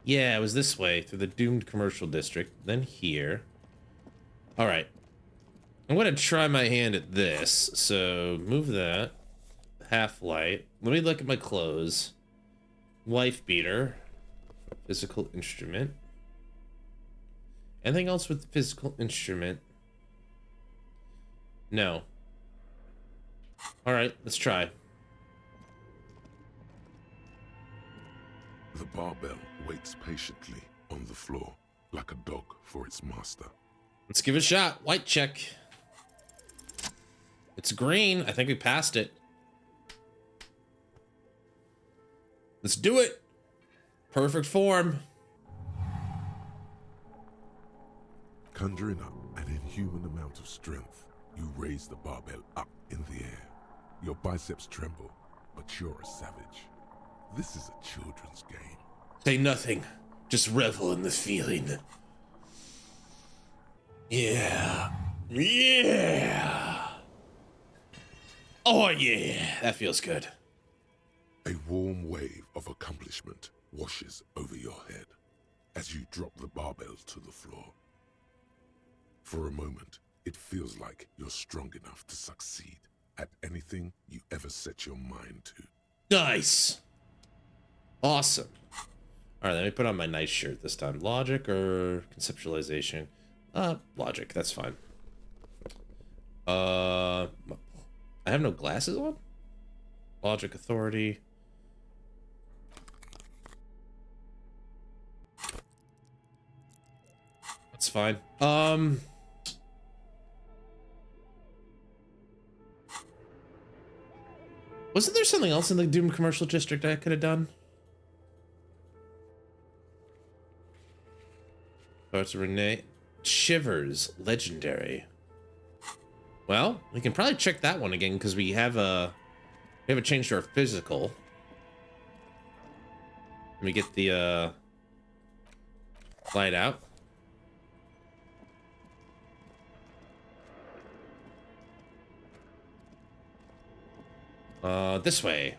Yeah, it was this way, through the doomed commercial district, then here. All right. I'm going to try my hand at this. So move that. Half light. Let me look at my clothes. Wife beater. Physical instrument. Anything else with physical instrument? No. All right, let's try. The barbell waits patiently on the floor, like a dog for its master. Let's give it a shot. White check. It's green. I think we passed it. Let's do it. Perfect form. Conjuring up an inhuman amount of strength, you raise the barbell up in the air. Your biceps tremble, but you're a savage. This is a children's game. Say nothing. Just revel in the feeling. Yeah. Yeah. Oh, yeah. That feels good. A warm wave of accomplishment washes over your head as you drop the barbell to the floor. For a moment, it feels like you're strong enough to succeed at anything you ever set your mind to. Nice. Awesome. All right, let me put on my nice shirt this time. Logic or conceptualization? Logic, that's fine. I have no glasses on? Logic, authority. That's fine. Wasn't there something else in the Doom commercial district I could have done? Oh, it's Renee. Shivers, legendary. Well, we can probably check that one again because we have a change to our physical. Let me get the light out. This way.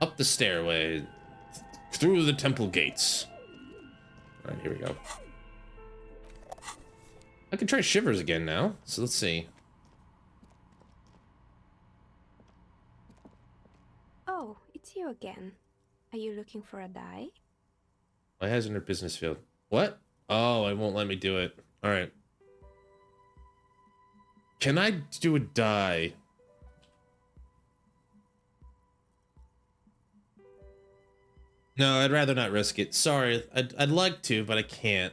Up the stairway. Through the temple gates. Alright, here we go. I can try Shivers again now, so let's see. Oh, it's you again. Are you looking for a die? My has in her business field. What? Oh, it won't let me do it. Alright. Can I do a die? No, I'd rather not risk it. Sorry, I'd like to, but I can't.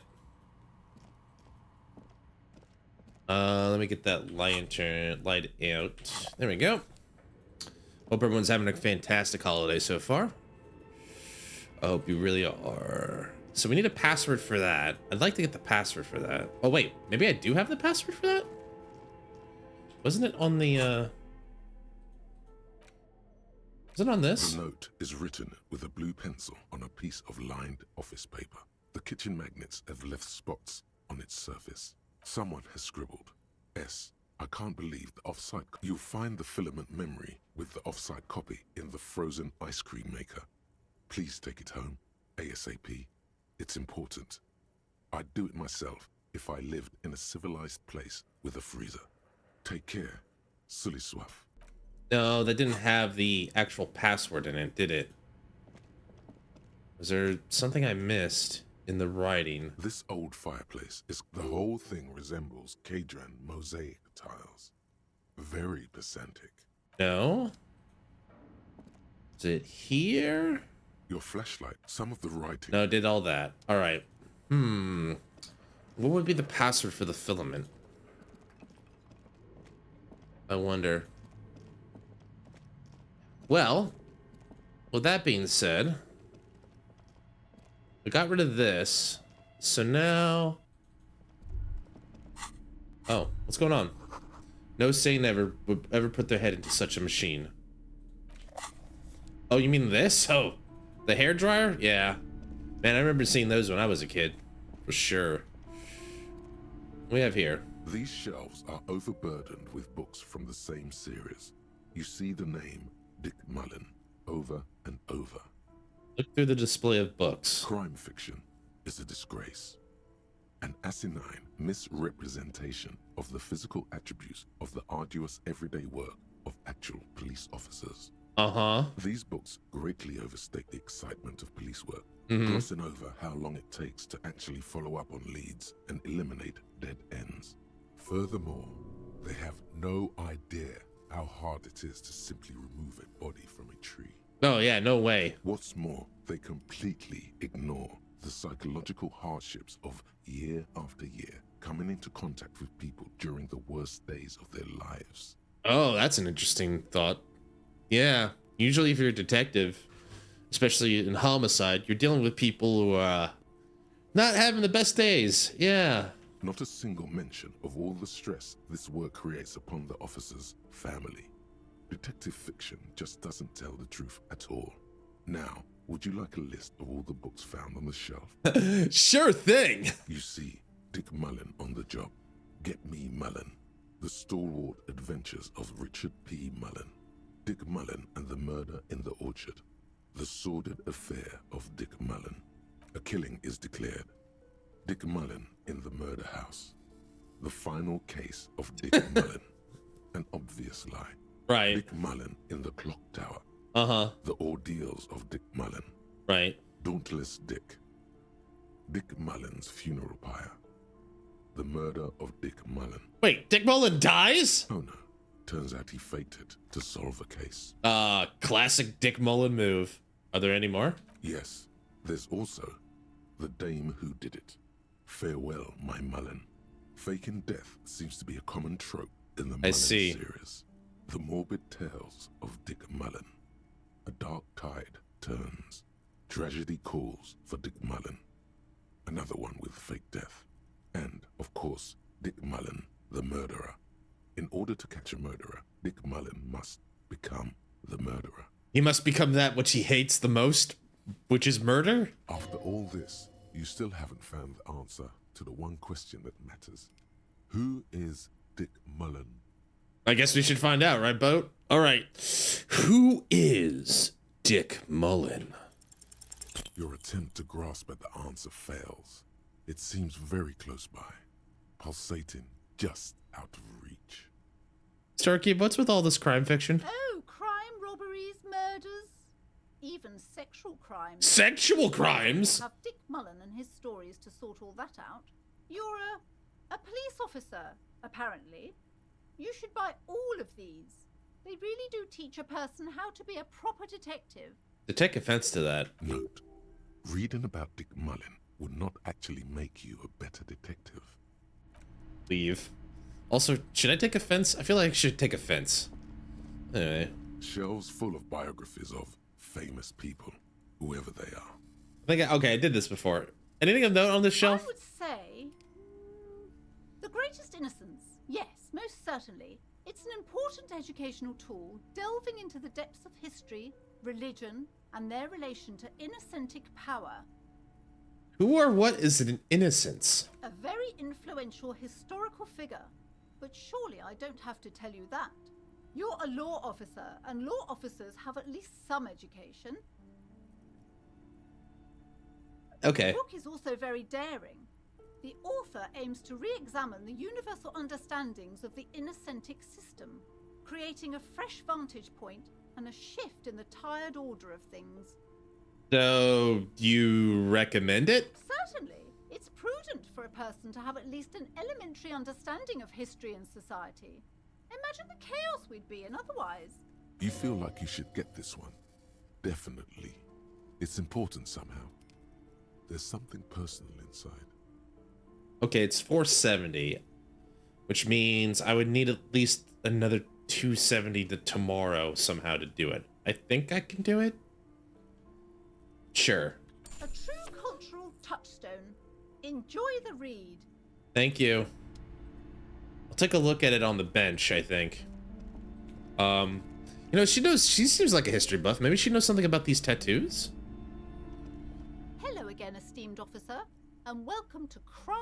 Let me get that light out. There we go. Hope everyone's having a fantastic holiday so far. I hope you really are. So we need a password for that. I'd like to get the password for that. Oh wait, maybe I do have the password for that? Wasn't it on the is it on this? The note is written with a blue pencil on a piece of lined office paper. The kitchen magnets have left spots on its surface. Someone has scribbled, S. I can't believe the offsite. You'll find the filament memory with the offsite copy in the frozen ice cream maker. Please take it home, ASAP. It's important. I'd do it myself if I lived in a civilized place with a freezer. Take care, Sully Swaff. No, that didn't have the actual password in it, did it? Was there something I missed in the writing? This old fireplace is... The whole thing resembles Cadran mosaic tiles. Very pedantic. No? Is it here? Your flashlight, some of the writing... No, it did all that. Alright. What would be the password for the filament? I wonder. Well, with that being said, we got rid of this. So now... Oh, what's going on? No Sane ever would ever put their head into such a machine. Oh, you mean this? Oh, the hairdryer? Yeah. Man, I remember seeing those when I was a kid. For sure. What we have here? These shelves are overburdened with books from the same series. You see the name Dick Mullen over and over. Look through the display of books. Crime fiction is a disgrace. An asinine misrepresentation of the physical attributes of the arduous everyday work of actual police officers. These books greatly overstate the excitement of police work, glossing over how long it takes to actually follow up on leads and eliminate dead ends. Furthermore, they have no idea how hard it is to simply remove a body from a tree. Oh yeah, no way. What's more, they completely ignore the psychological hardships of year after year coming into contact with people during the worst days of their lives. Oh, that's an interesting thought. Yeah, usually if you're a detective, especially in homicide, you're dealing with people who are not having the best days. Yeah. Not a single mention of all the stress this work creates upon the officer's family. Detective fiction just doesn't tell the truth at all. Now, would you like a list of all the books found on the shelf? Sure thing. You see, Dick Mullen on the job. Get Me Mullen. The Stalwart Adventures of Richard P. Mullen. Dick Mullen and the Murder in the Orchard. The Sordid Affair of Dick Mullen. A killing is declared. Dick Mullen in the Murder House. The Final Case of Dick Mullen. An obvious lie. Right. Dick Mullen in the Clock Tower. The Ordeals of Dick Mullen. Right. Dauntless Dick. Dick Mullen's Funeral Pyre. The Murder of Dick Mullen. Wait, Dick Mullen dies? Oh no. Turns out he faked it to solve a case. Classic Dick Mullen move. Are there any more? Yes. There's also The Dame Who Did It. Farewell, My Mullen. Faking death seems to be a common trope in the Mullen series. The Morbid Tales of Dick Mullen. A dark tide turns. Tragedy calls for Dick Mullen. Another one with fake death. And course, Dick Mullen, the murderer. In order to catch a murderer, Dick Mullen must become the murderer. He must become that which he hates the most, which is murder? After all this, you still haven't found the answer to the one question that matters. Who is Dick Mullen? I guess we should find out, right, Boat? All right. Who is Dick Mullen? Your attempt to grasp at the answer fails. It seems very close by, pulsating just out of reach. Starkey, what's with all this crime fiction? Oh, crime, robberies, murders, even sexual crimes. Sexual crimes? Have Dick Mullen and his stories to sort all that out. You're a police officer, apparently. You should buy all of these. They really do teach a person how to be a proper detective. To take offense to that. Note, reading about Dick Mullen would not actually make you a better detective. Leave. Also, should I take offense? I feel like I should take offense. Anyway. Shelves full of biographies of famous people, whoever they are. Okay, I did this before. Anything of note on this shelf? I would say The Greatest Innocence. Yes, most certainly. It's an important educational tool, delving into the depths of history, religion, and their relation to innocentic power. Who or what is an innocence? A very influential historical figure. But surely I don't have to tell you that. You're a law officer, and law officers have at least some education. Okay. The book is also very daring. The author aims to re-examine the universal understandings of the innocentic system, creating a fresh vantage point and a shift in the tired order of things. So, you recommend it? Certainly. It's prudent for a person to have at least an elementary understanding of history and society. Imagine the chaos we'd be in otherwise. You feel like you should get this one. Definitely. It's important somehow. There's something personal inside. Okay, it's 470, which means I would need at least another 270 to tomorrow somehow to do it. I think I can do it. Sure. A true cultural touchstone. Enjoy the read. Thank you. I'll take a look at it on the bench, I think. You know, she seems like a history buff. Maybe she knows something about these tattoos? Hello again, esteemed officer, and welcome to Crime,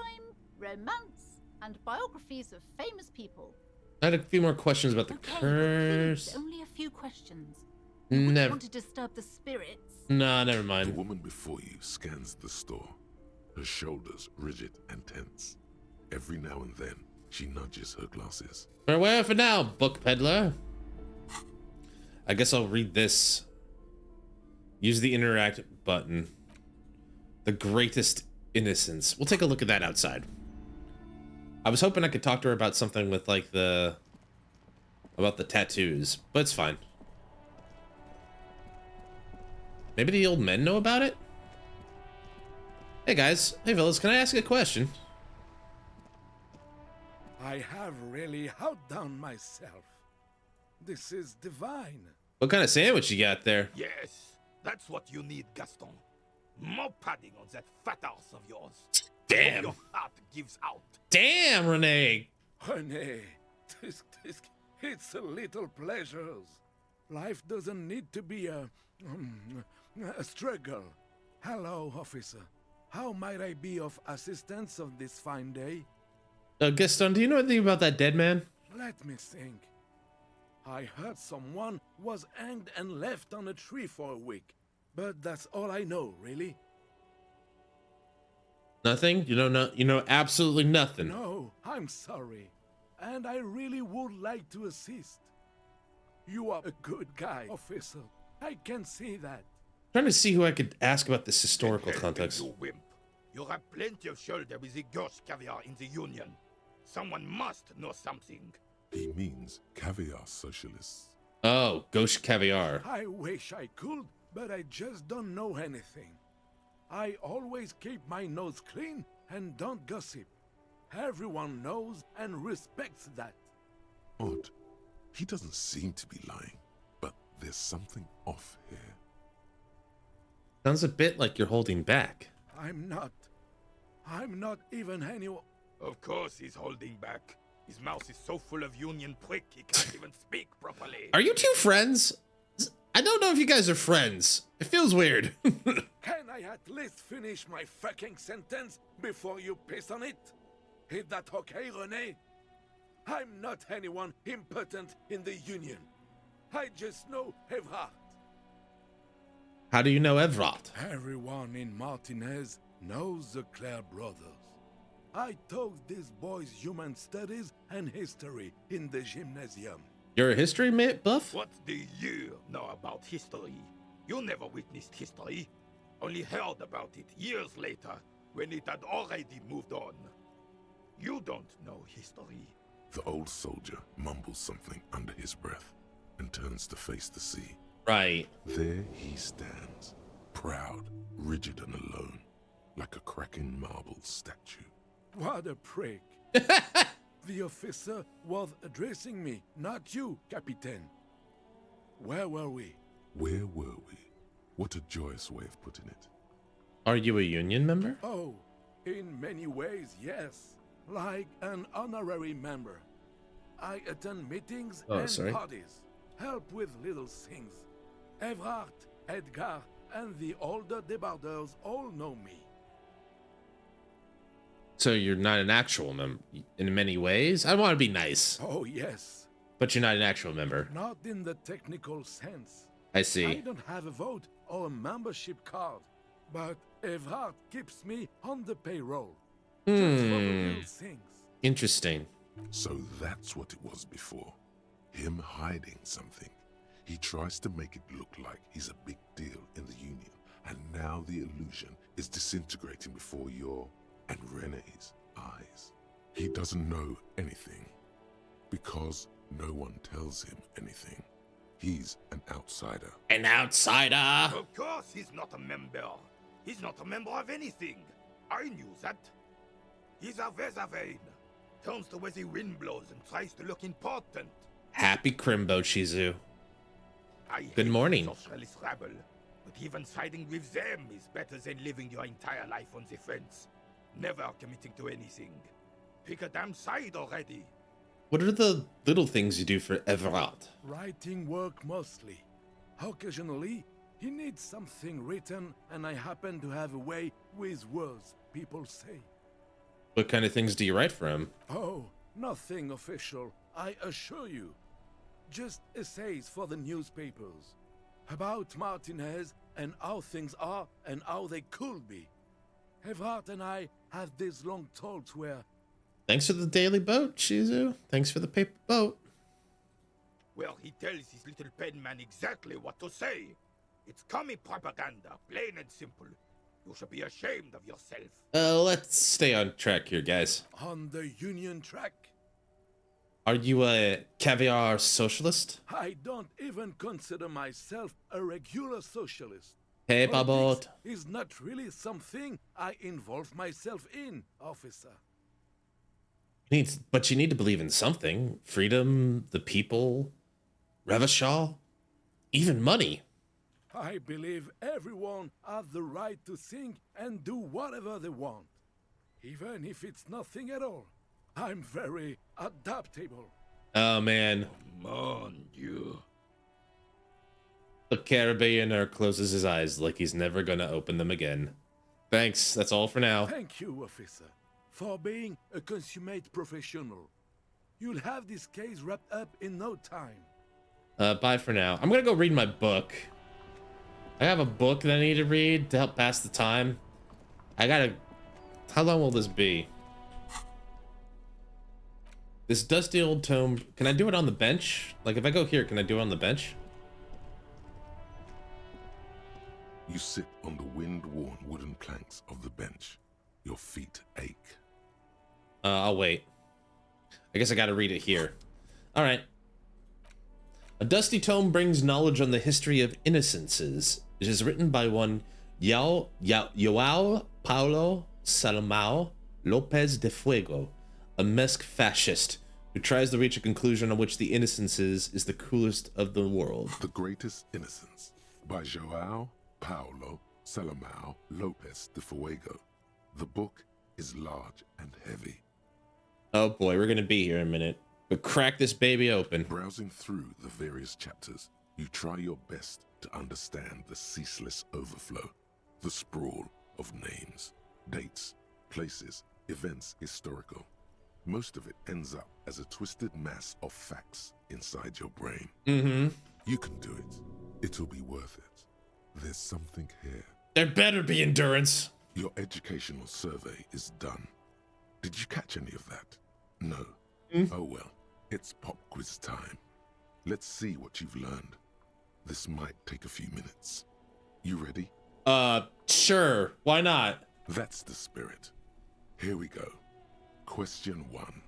Romance, and Biographies of Famous People. I had a few more questions about the curse. Please, only a few questions. You wouldn't Never. want to disturb the spirits. Nah, never mind. The woman before you scans the store, her shoulders rigid and tense. Every now and then, she nudges her glasses. Farewell for now, book peddler. I guess I'll read this. Use the interact button. The Greatest Innocence. We'll take a look at that outside. I was hoping I could talk to her about something with like about the tattoos, but it's fine. Maybe the old men know about it? Hey guys, hey fellas, can I ask you a question? I have really outdone myself. This is divine. What kind of sandwich you got there? Yes, that's what you need, Gaston. More padding on that fat arse of yours. Damn. Your heart gives out. Damn, Renee. Renee, it's a little pleasures. Life doesn't need to be a struggle. Hello, officer. How might I be of assistance on this fine day? Gaston, do you know anything about that dead man? Let me think. I heard someone was hanged and left on a tree for a week. But that's all I know, really. Nothing? You know absolutely nothing. No, I'm sorry. And I really would like to assist. You are a good guy, officer. I can see that. Trying to see who I could ask about this historical context. You wimp. You have plenty of shoulder with the ghost caviar in the Union. Someone must know something. He means caviar socialists. Oh, gauche caviar. I wish I could, but I just don't know anything. I always keep my nose clean and don't gossip. Everyone knows and respects that. Odd. He doesn't seem to be lying, but there's something off here. Sounds a bit like you're holding back. I'm not even anyone. Of course he's holding back. His mouth is so full of Union prick he can't even speak properly. Are you two friends? I don't know if you guys are friends. It feels weird. Can I at least finish my fucking sentence before you piss on it? Is that okay, René? I'm not anyone important in the Union. I just know Evrard. How do you know Evrard? Everyone in Martinez knows the Clare brothers. I taught these boys human studies and history in the gymnasium. You're a history buff? What do you know about history? You never witnessed history. Only heard about it years later, when it had already moved on. You don't know history. The old soldier mumbles something under his breath and turns to face the sea. Right. There he stands, proud, rigid and alone, like a cracking marble statue. What a prick. The officer was addressing me, not you, Captain. Where were we? Where were we? What a joyous way of putting it. Are you a union member? Oh, in many ways, yes. Like an honorary member. I attend meetings and parties, help with little things. Evrard, Edgar, and the older debarders all know me. So you're not an actual member in many ways? I want to be nice. Oh, yes. But you're not an actual member. Not in the technical sense. I see. I don't have a vote or a membership card, but Evrard keeps me on the payroll. Just for the real things. Interesting. So that's what it was before. Him hiding something. He tries to make it look like he's a big deal in the Union, and now the illusion is disintegrating before your and René's eyes. He doesn't know anything, because no one tells him anything. He's an outsider. An outsider? Of course he's not a member. He's not a member of anything. I knew that. He's a Vezavane. Turns to where the wind blows and tries to look important. Happy Crimbo, Shizu. Good morning. Socialist rabble, but even siding with them is better than living your entire life on the fence. Never committing to anything. Pick a damn side already. What are the little things you do for Evrard? Writing work mostly. Occasionally, he needs something written, and I happen to have a way with words, people say. What kind of things do you write for him? Oh, nothing official, I assure you. Just essays for the newspapers. About Martinez and how things are and how they could be. Evrard and I have these long talks where... Thanks for the daily boat, Shizu. Thanks for the paper boat. Well, he tells his little pen man exactly what to say. It's commie propaganda, plain and simple. You should be ashamed of yourself. Let's stay on track here, guys. On the Union track? Are you a caviar socialist? I don't even consider myself a regular socialist. Hey, Babot. Is not really something I involve myself in, officer. But you need to believe in something. Freedom, the people, Revechol, even money. I believe everyone has the right to think and do whatever they want. Even if it's nothing at all. I'm very adaptable. Oh, man. Mon Dieu. The Carabiner closes his eyes like he's never gonna open them again. Thanks, that's all for now. Thank you, officer, for being a consummate professional. You'll have this case wrapped up in no time. Bye for now. I'm gonna go read my book. I have a book that I need to read to help pass the time. How long will this be? This dusty old tome, can I do it on the bench? Like if I go here, can I do it on the bench? You sit on the wind-worn wooden planks of the bench. Your feet ache. I'll wait. I guess I gotta read it here. All right. A dusty tome brings knowledge on the history of innocences. It is written by one Joao Paulo Salomao Lopez de Fuego, a Mesque fascist who tries to reach a conclusion on which the innocences is the coolest of the world. The Greatest Innocence by Joao Paulo Salomao Lopez de Fuego. The book is large and heavy. Oh boy, we're gonna be here in a minute. But crack this baby open. Browsing through the various chapters, you try your best to understand the ceaseless overflow, the sprawl of names, dates, places, events historical. Most of it ends up as a twisted mass of facts inside your brain. Mm-hmm. You can do it. It'll be worth it. There's something here. There better be endurance. Your educational survey is done. Did you catch any of that? No. Oh well, it's pop quiz time. Let's see what you've learned. This might take a few minutes. You ready? Sure. Why not? That's the spirit. Here we go. Question 1.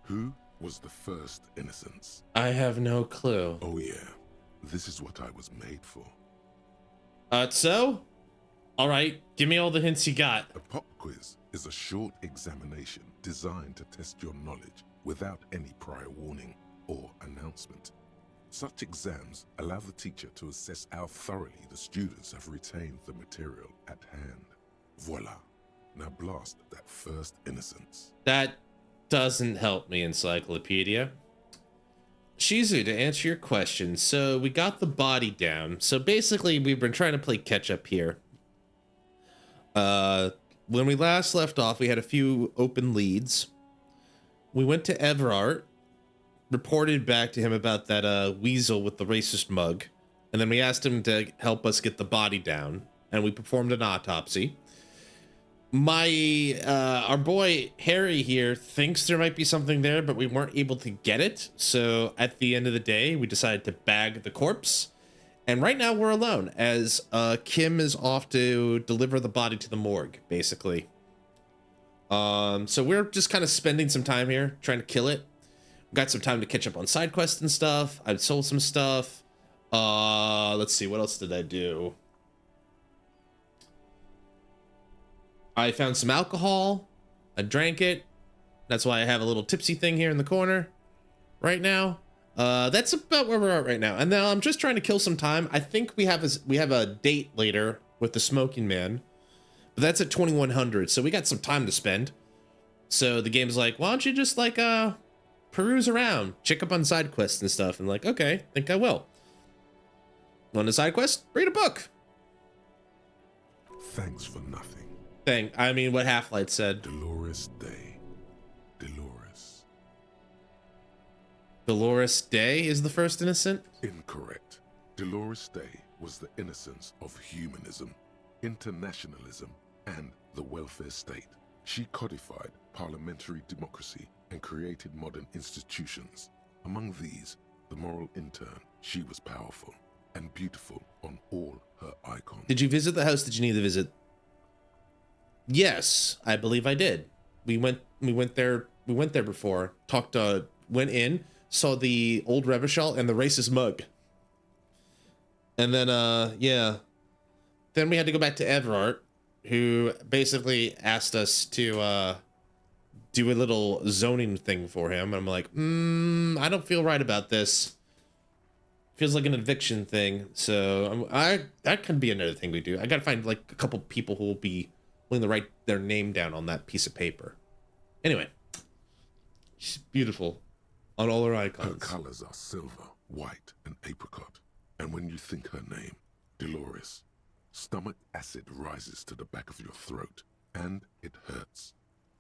Who was the first innocence? I have no clue. Oh yeah, this is what I was made for. So? Alright, give me all the hints you got. A pop quiz is a short examination designed to test your knowledge without any prior warning or announcement. Such exams allow the teacher to assess how thoroughly the students have retained the material at hand. Voila. Now blast that first innocence. That doesn't help me, Encyclopedia. Shizu, to answer your question, so we got the body down. So basically, we've been trying to play catch up here. When we last left off, we had a few open leads. We went to Everard, reported back to him about that weasel with the racist mug, and then we asked him to help us get the body down, and we performed an autopsy. Our boy Harry here thinks there might be something there, but we weren't able to get it. So at the end of the day, we decided to bag the corpse. And right now we're alone as Kim is off to deliver the body to the morgue, basically. So we're just kind of spending some time here trying to kill it. We've got some time to catch up on side quests and stuff. I've sold some stuff. Let's see, what else did I do? I found some alcohol. I drank it. That's why I have a little tipsy thing here in the corner right now. That's about where we're at right now. And now I'm just trying to kill some time. I think we have a date later with the smoking man, but that's at 2100. So we got some time to spend. So the game's like, why don't you just like, peruse around, check up on side quests and stuff. And like, okay, think I will. Want a side quest? Read a book. Thanks for nothing. I mean, what Half-Light said. Dolores Day. Dolores. Dolores Day is the first innocent? Incorrect. Dolores Day was the innocence of humanism, internationalism, and the welfare state. She codified parliamentary democracy and created modern institutions. Among these, the moral intern. She was powerful and beautiful on all her icons. Did you visit the house that you need to visit? Yes, I believe I did. We went there before. Went in, saw the old Revechol and the racist mug. And then yeah. Then we had to go back to Everard, who basically asked us to do a little zoning thing for him. And I'm like, I don't feel right about this. Feels like an eviction thing. So that could be another thing we do. I gotta find like a couple people who will be willing to write their name down on that piece of paper. Anyway, she's beautiful on all her icons. Her colors are silver, white, and apricot. And when you think her name, Dolores, stomach acid rises to the back of your throat, and it hurts.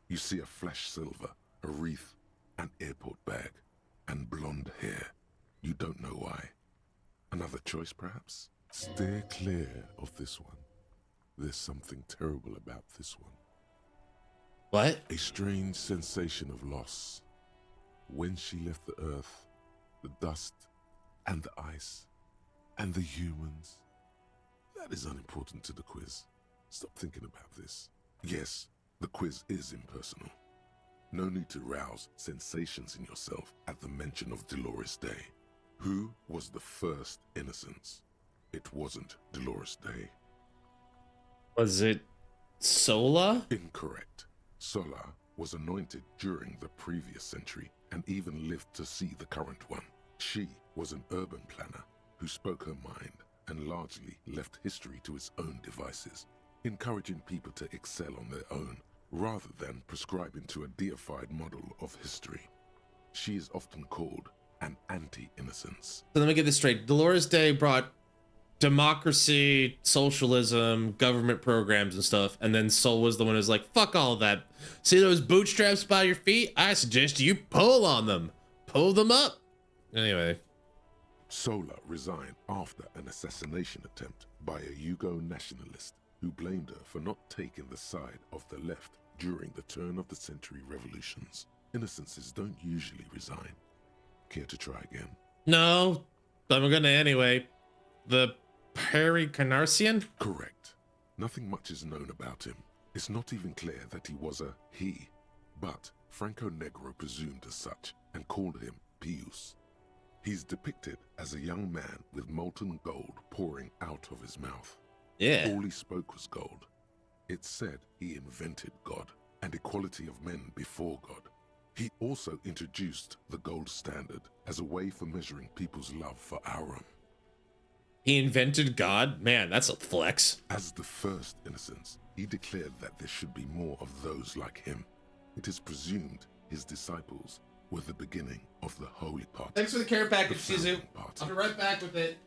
You see a flash silver, a wreath, an airport bag, and blonde hair. You don't know why. Another choice, perhaps? Steer clear of this one. There's something terrible about this one. What? A strange sensation of loss. When she left the earth, the dust, and the ice, and the humans. That is unimportant to the quiz. Stop thinking about this. Yes, the quiz is impersonal. No need to rouse sensations in yourself at the mention of Dolores Day. Who was the first innocence? It wasn't Dolores Day. Was it Sola? Incorrect. Sola was anointed during the previous century and even lived to see the current one. She was an urban planner who spoke her mind and largely left history to its own devices, encouraging people to excel on their own rather than prescribing to a deified model of history. She is often called an anti-innocence. So let me get this straight. Dolores Day brought democracy, socialism, government programs and stuff, and then Sol was the one who's like, fuck all of that. See those bootstraps by your feet? I suggest you pull on them. Pull them up. Anyway. Sola resigned after an assassination attempt by a Yugo nationalist who blamed her for not taking the side of the left during the turn-of-the-century revolutions. Innocences don't usually resign. Care to try again? No, but I'm gonna anyway. The Pericarnarsian? Correct. Nothing much is known about him. It's not even clear that he was a he, but Franco Negro presumed as such and called him Pius. He's depicted as a young man with molten gold pouring out of his mouth. Yeah. All he spoke was gold. It's said he invented God and equality of men before God. He also introduced the gold standard as a way for measuring people's love for Aurum. He invented God? Man, that's a flex. As the first innocence, he declared that there should be more of those like him. It is presumed his disciples were the beginning of the Holy Party. Thanks for the care package, Shizu. I'll be right back with it.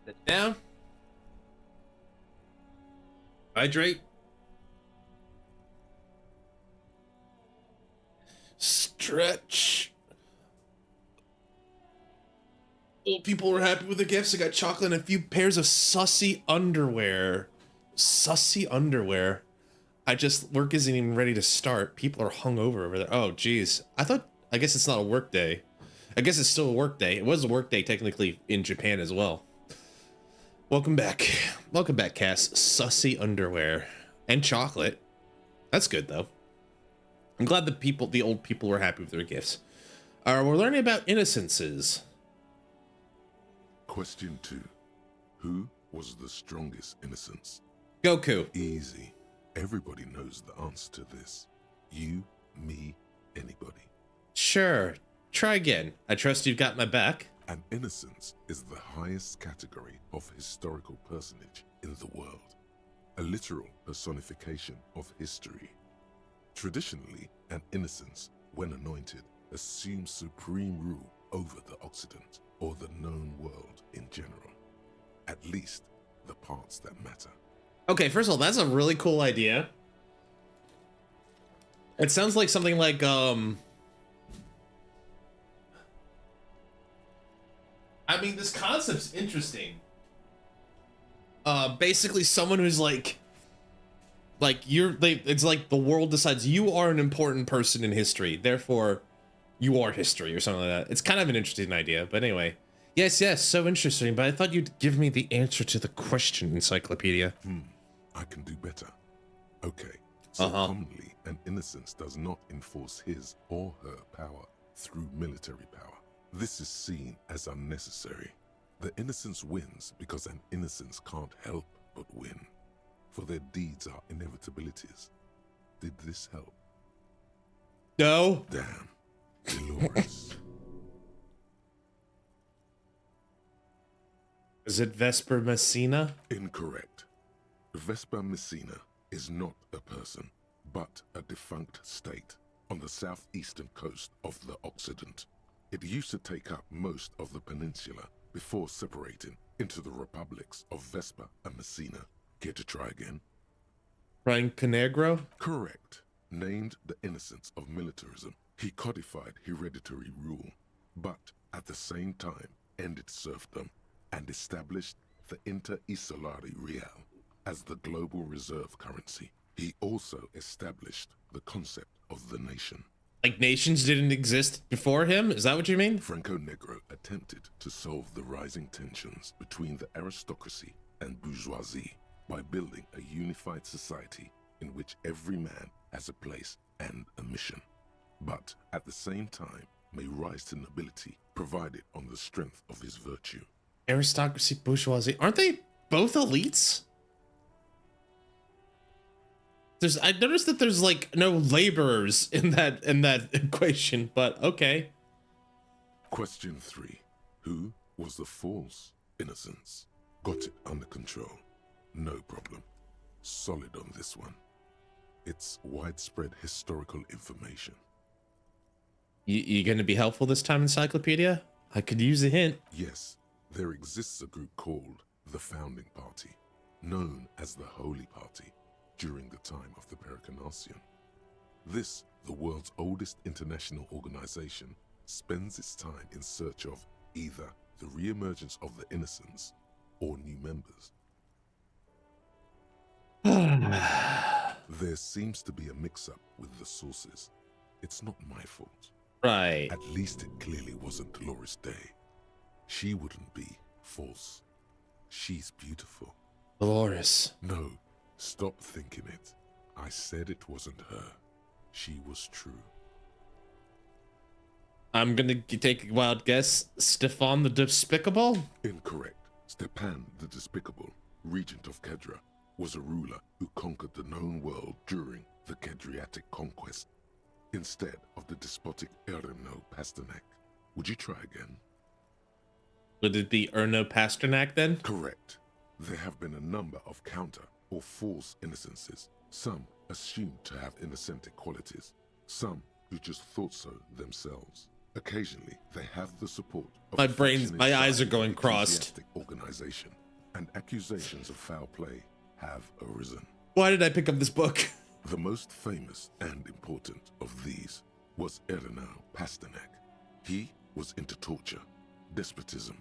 Sit down. Hydrate. Stretch. Old people were happy with the gifts. I got chocolate and a few pairs of sussy underwear. Sussy underwear. Work isn't even ready to start. People are hungover over there. Oh, geez. I guess it's not a work day. I guess it's still a work day. It was a work day technically in Japan as well. Welcome back. Welcome back, Cass. Sussy underwear. And chocolate. That's good, though. I'm glad the old people were happy with their gifts. We're learning about innocences. Question 2. Who was the strongest innocence? Goku. Easy. Everybody knows the answer to this. You, me, anybody. Sure. Try again. I trust you've got my back. An innocence is the highest category of historical personage in the world. A literal personification of history. Traditionally, an innocence, when anointed, assumes supreme rule over the Occident or the known world in general. At least the parts that matter. Okay, first of all, that's a really cool idea. It sounds like something like, I mean, this concept's interesting. Basically someone who's it's like the world decides you are an important person in history, therefore you are history or something like that. It's kind of an interesting idea, but anyway. Yes, so interesting, but I thought you'd give me the answer to the question, Encyclopedia. I can do better. Okay, so commonly an innocence does not enforce his or her power through military power. This is seen as unnecessary. The innocence wins because an innocence can't help but win. For their deeds are inevitabilities. Did this help? No. Damn. Dolores. Is it Vesper Messina? Incorrect. Vesper Messina is not a person, but a defunct state on the southeastern coast of the Occident. It used to take up most of the peninsula before separating into the republics of Vesper and Messina. Care to try again? Franconegro? Correct. Named the innocence of militarism, he codified hereditary rule, but at the same time ended serfdom and established the Inter-Isolari Real as the global reserve currency. He also established the concept of the nation. Like nations didn't exist before him? Is that what you mean? Franco Negro attempted to solve the rising tensions between the aristocracy and bourgeoisie by building a unified society in which every man has a place and a mission, but at the same time may rise to nobility provided on the strength of his virtue. Aristocracy, bourgeoisie, aren't they both elites? I noticed that there's like no laborers in that equation, but okay. Question 3. Who was the false innocence? Got it under control. No problem. Solid on this one. It's widespread historical information. You gonna be helpful this time, Encyclopedia? I could use a hint. Yes, there exists a group called the Founding Party, known as the Holy Party, during the time of the Pericarnassian. This, the world's oldest international organization, spends its time in search of either the re-emergence of the innocents or new members. There seems to be a mix-up with the sources. It's not my fault. Right. At least it clearly wasn't Dolores Day. She wouldn't be false. She's beautiful. Dolores. No, stop thinking it. I said it wasn't her. She was true. I'm gonna take a wild guess. Stefan the Despicable? Incorrect. Stepan the Despicable, regent of Kedra, was a ruler who conquered the known world during the Kedriatic conquest, instead of the despotic Erno Pasternak. Would you try again? Would it be Erno Pasternak then? Correct. There have been a number of counter or false innocences, some assumed to have innocentic qualities, some who just thought so themselves. Occasionally, they have the support of my eyes are going crossed. Organization, and accusations of foul play have arisen. Why did I pick up this book? The most famous and important of these was Erno Pasternak. He was into torture, despotism,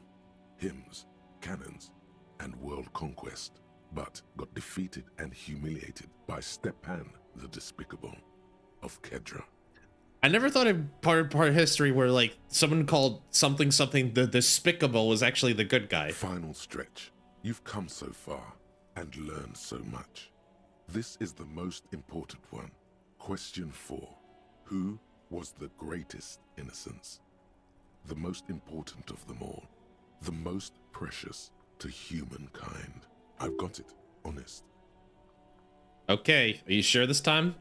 hymns, cannons, and world conquest, but got defeated and humiliated by Stepan the Despicable of Kedra. I never thought of part of history where like someone called something the Despicable was actually the good guy. Final stretch. You've come so far and learned so much. This is the most important one. Question 4. Who was the greatest innocence? The most important of them all. The most precious to humankind. I've got it. Honest. Okay, are you sure this time?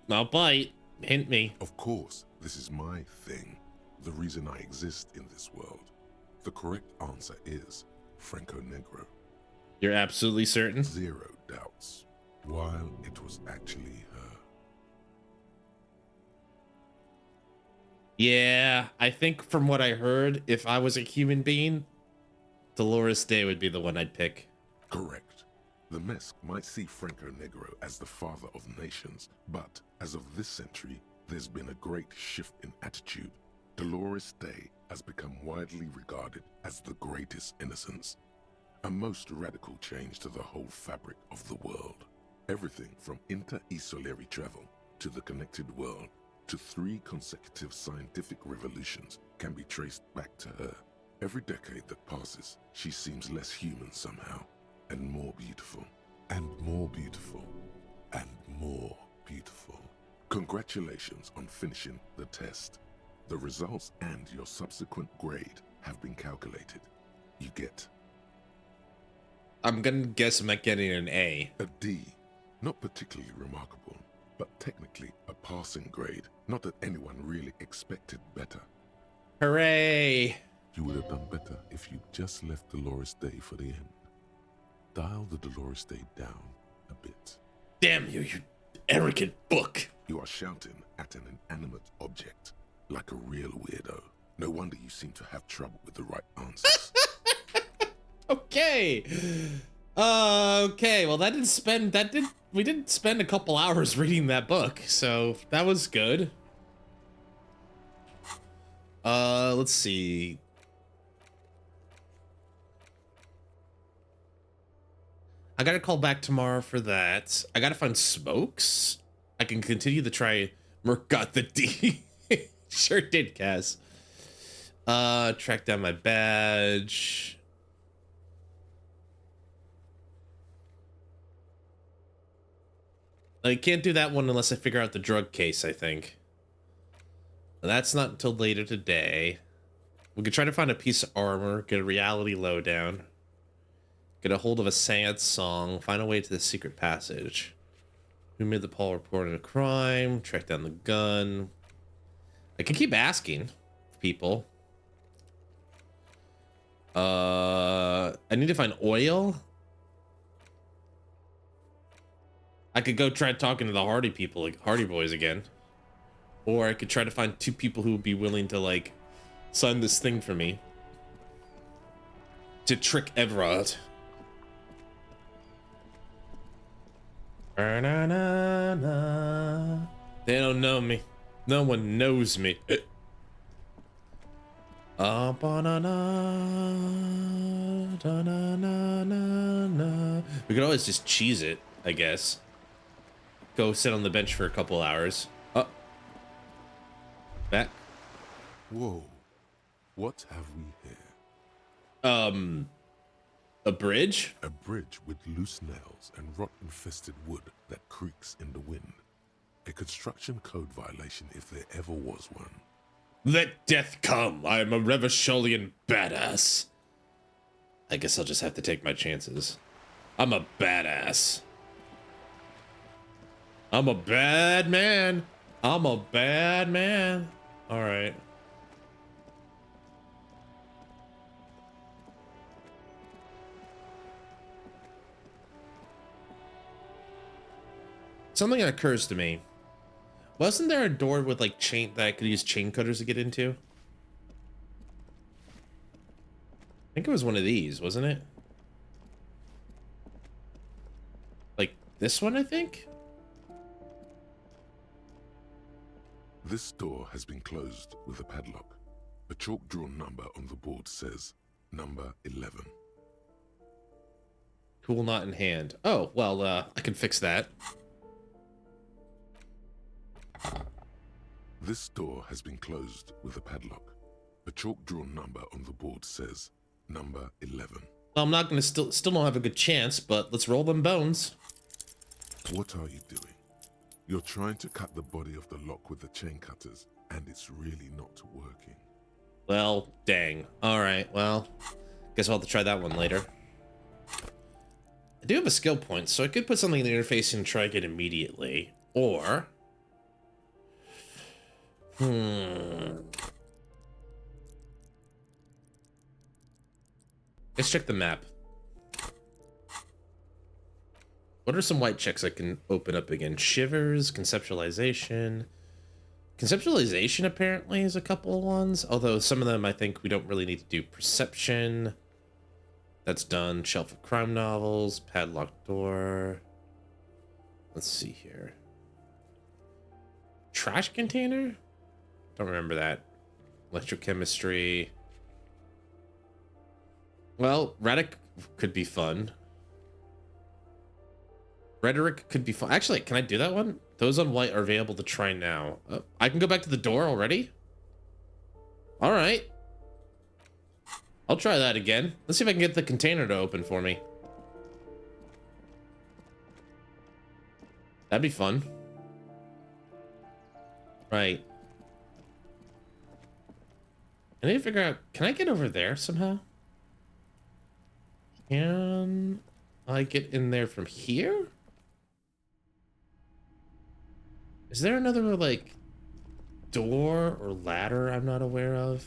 I'll bite. Hint me. Of course, this is my thing. The reason I exist in this world. The correct answer is Franco Negro. You're absolutely certain? Zero doubts. While it was actually her. Yeah, I think from what I heard, if I was a human being, Dolores Day would be the one I'd pick. Correct. The Mesk might see Franco Negro as the father of nations, but as of this century, there's been a great shift in attitude. Dolores Day has become widely regarded as the greatest innocence. A most radical change to the whole fabric of the world. Everything from inter-esolary travel to the connected world to 3 consecutive scientific revolutions can be traced back to her. Every decade that passes, she seems less human somehow, and more beautiful, and more beautiful, and more beautiful. Congratulations on finishing the test. The results and your subsequent grade have been calculated. You get... I'm gonna guess I'm getting an A. A D. Not particularly remarkable, but technically a passing grade. Not that anyone really expected better. Hooray! You would have done better if you just left Dolores Day for the end. Dial the Dolores Day down a bit. Damn you, you arrogant book! You are shouting at an inanimate object, like a real weirdo. No wonder you seem to have trouble with the right answers. Okay. Okay, well we didn't spend a couple hours reading that book, so that was good. Let's see. I gotta call back tomorrow for that. I gotta find smokes. I can continue to try Merc got the D. Sure did, Cass. Track down my badge. I can't do that one unless I figure out the drug case, I think. And that's not until later today. We could try to find a piece of armor, get a reality lowdown, get a hold of a sad song, find a way to the secret passage. Who made the Paul reporting a crime? Track down the gun. I can keep asking people. I need to find oil. I could go try talking to the Hardy people, like Hardy Boys again. Or I could try to find 2 people who would be willing to, like, sign this thing for me. To trick Everard. They don't know me. No one knows me. We could always just cheese it, I guess. Go sit on the bench for a couple hours. Oh. Back. Whoa. What have we here? A bridge? A bridge with loose nails and rot-infested wood that creaks in the wind. A construction code violation if there ever was one. Let death come. I am a Revecholian badass. I guess I'll just have to take my chances. I'm a badass. I'm a bad man. I'm a bad man. All right. Something occurs to me. Wasn't there a door with like chain that I could use chain cutters to get into? I think it was one of these, wasn't it? Like this one, I think? This door has been closed with a padlock. A chalk-drawn number on the board says number 11. Tool not in hand. Oh, well, I can fix that. This door has been closed with a padlock. A chalk-drawn number on the board says number 11. Well, I'm not gonna still don't have a good chance, but let's roll them bones. What are you doing? You're trying to cut the body of the lock with the chain cutters, and it's really not working. Well, dang. All right, well, guess I'll have to try that one later. I do have a skill point, so I could put something in the interface and try it immediately. Or... Let's check the map. What are some white checks I can open up again? Shivers, conceptualization. Conceptualization apparently is a couple of ones, although some of them I think we don't really need to do. Perception. That's done. Shelf of crime novels. Padlocked door. Let's see here. Trash container? Don't remember that. Electrochemistry. Well, Rhetoric could be fun. Rhetoric could be fun. Actually, can I do that one? Those on white are available to try now. I can go back to the door already? All right. I'll try that again. Let's see if I can get the container to open for me. That'd be fun. Right. I need to figure out, can I get over there somehow? Can I get in there from here? Is there another, like, door or ladder I'm not aware of?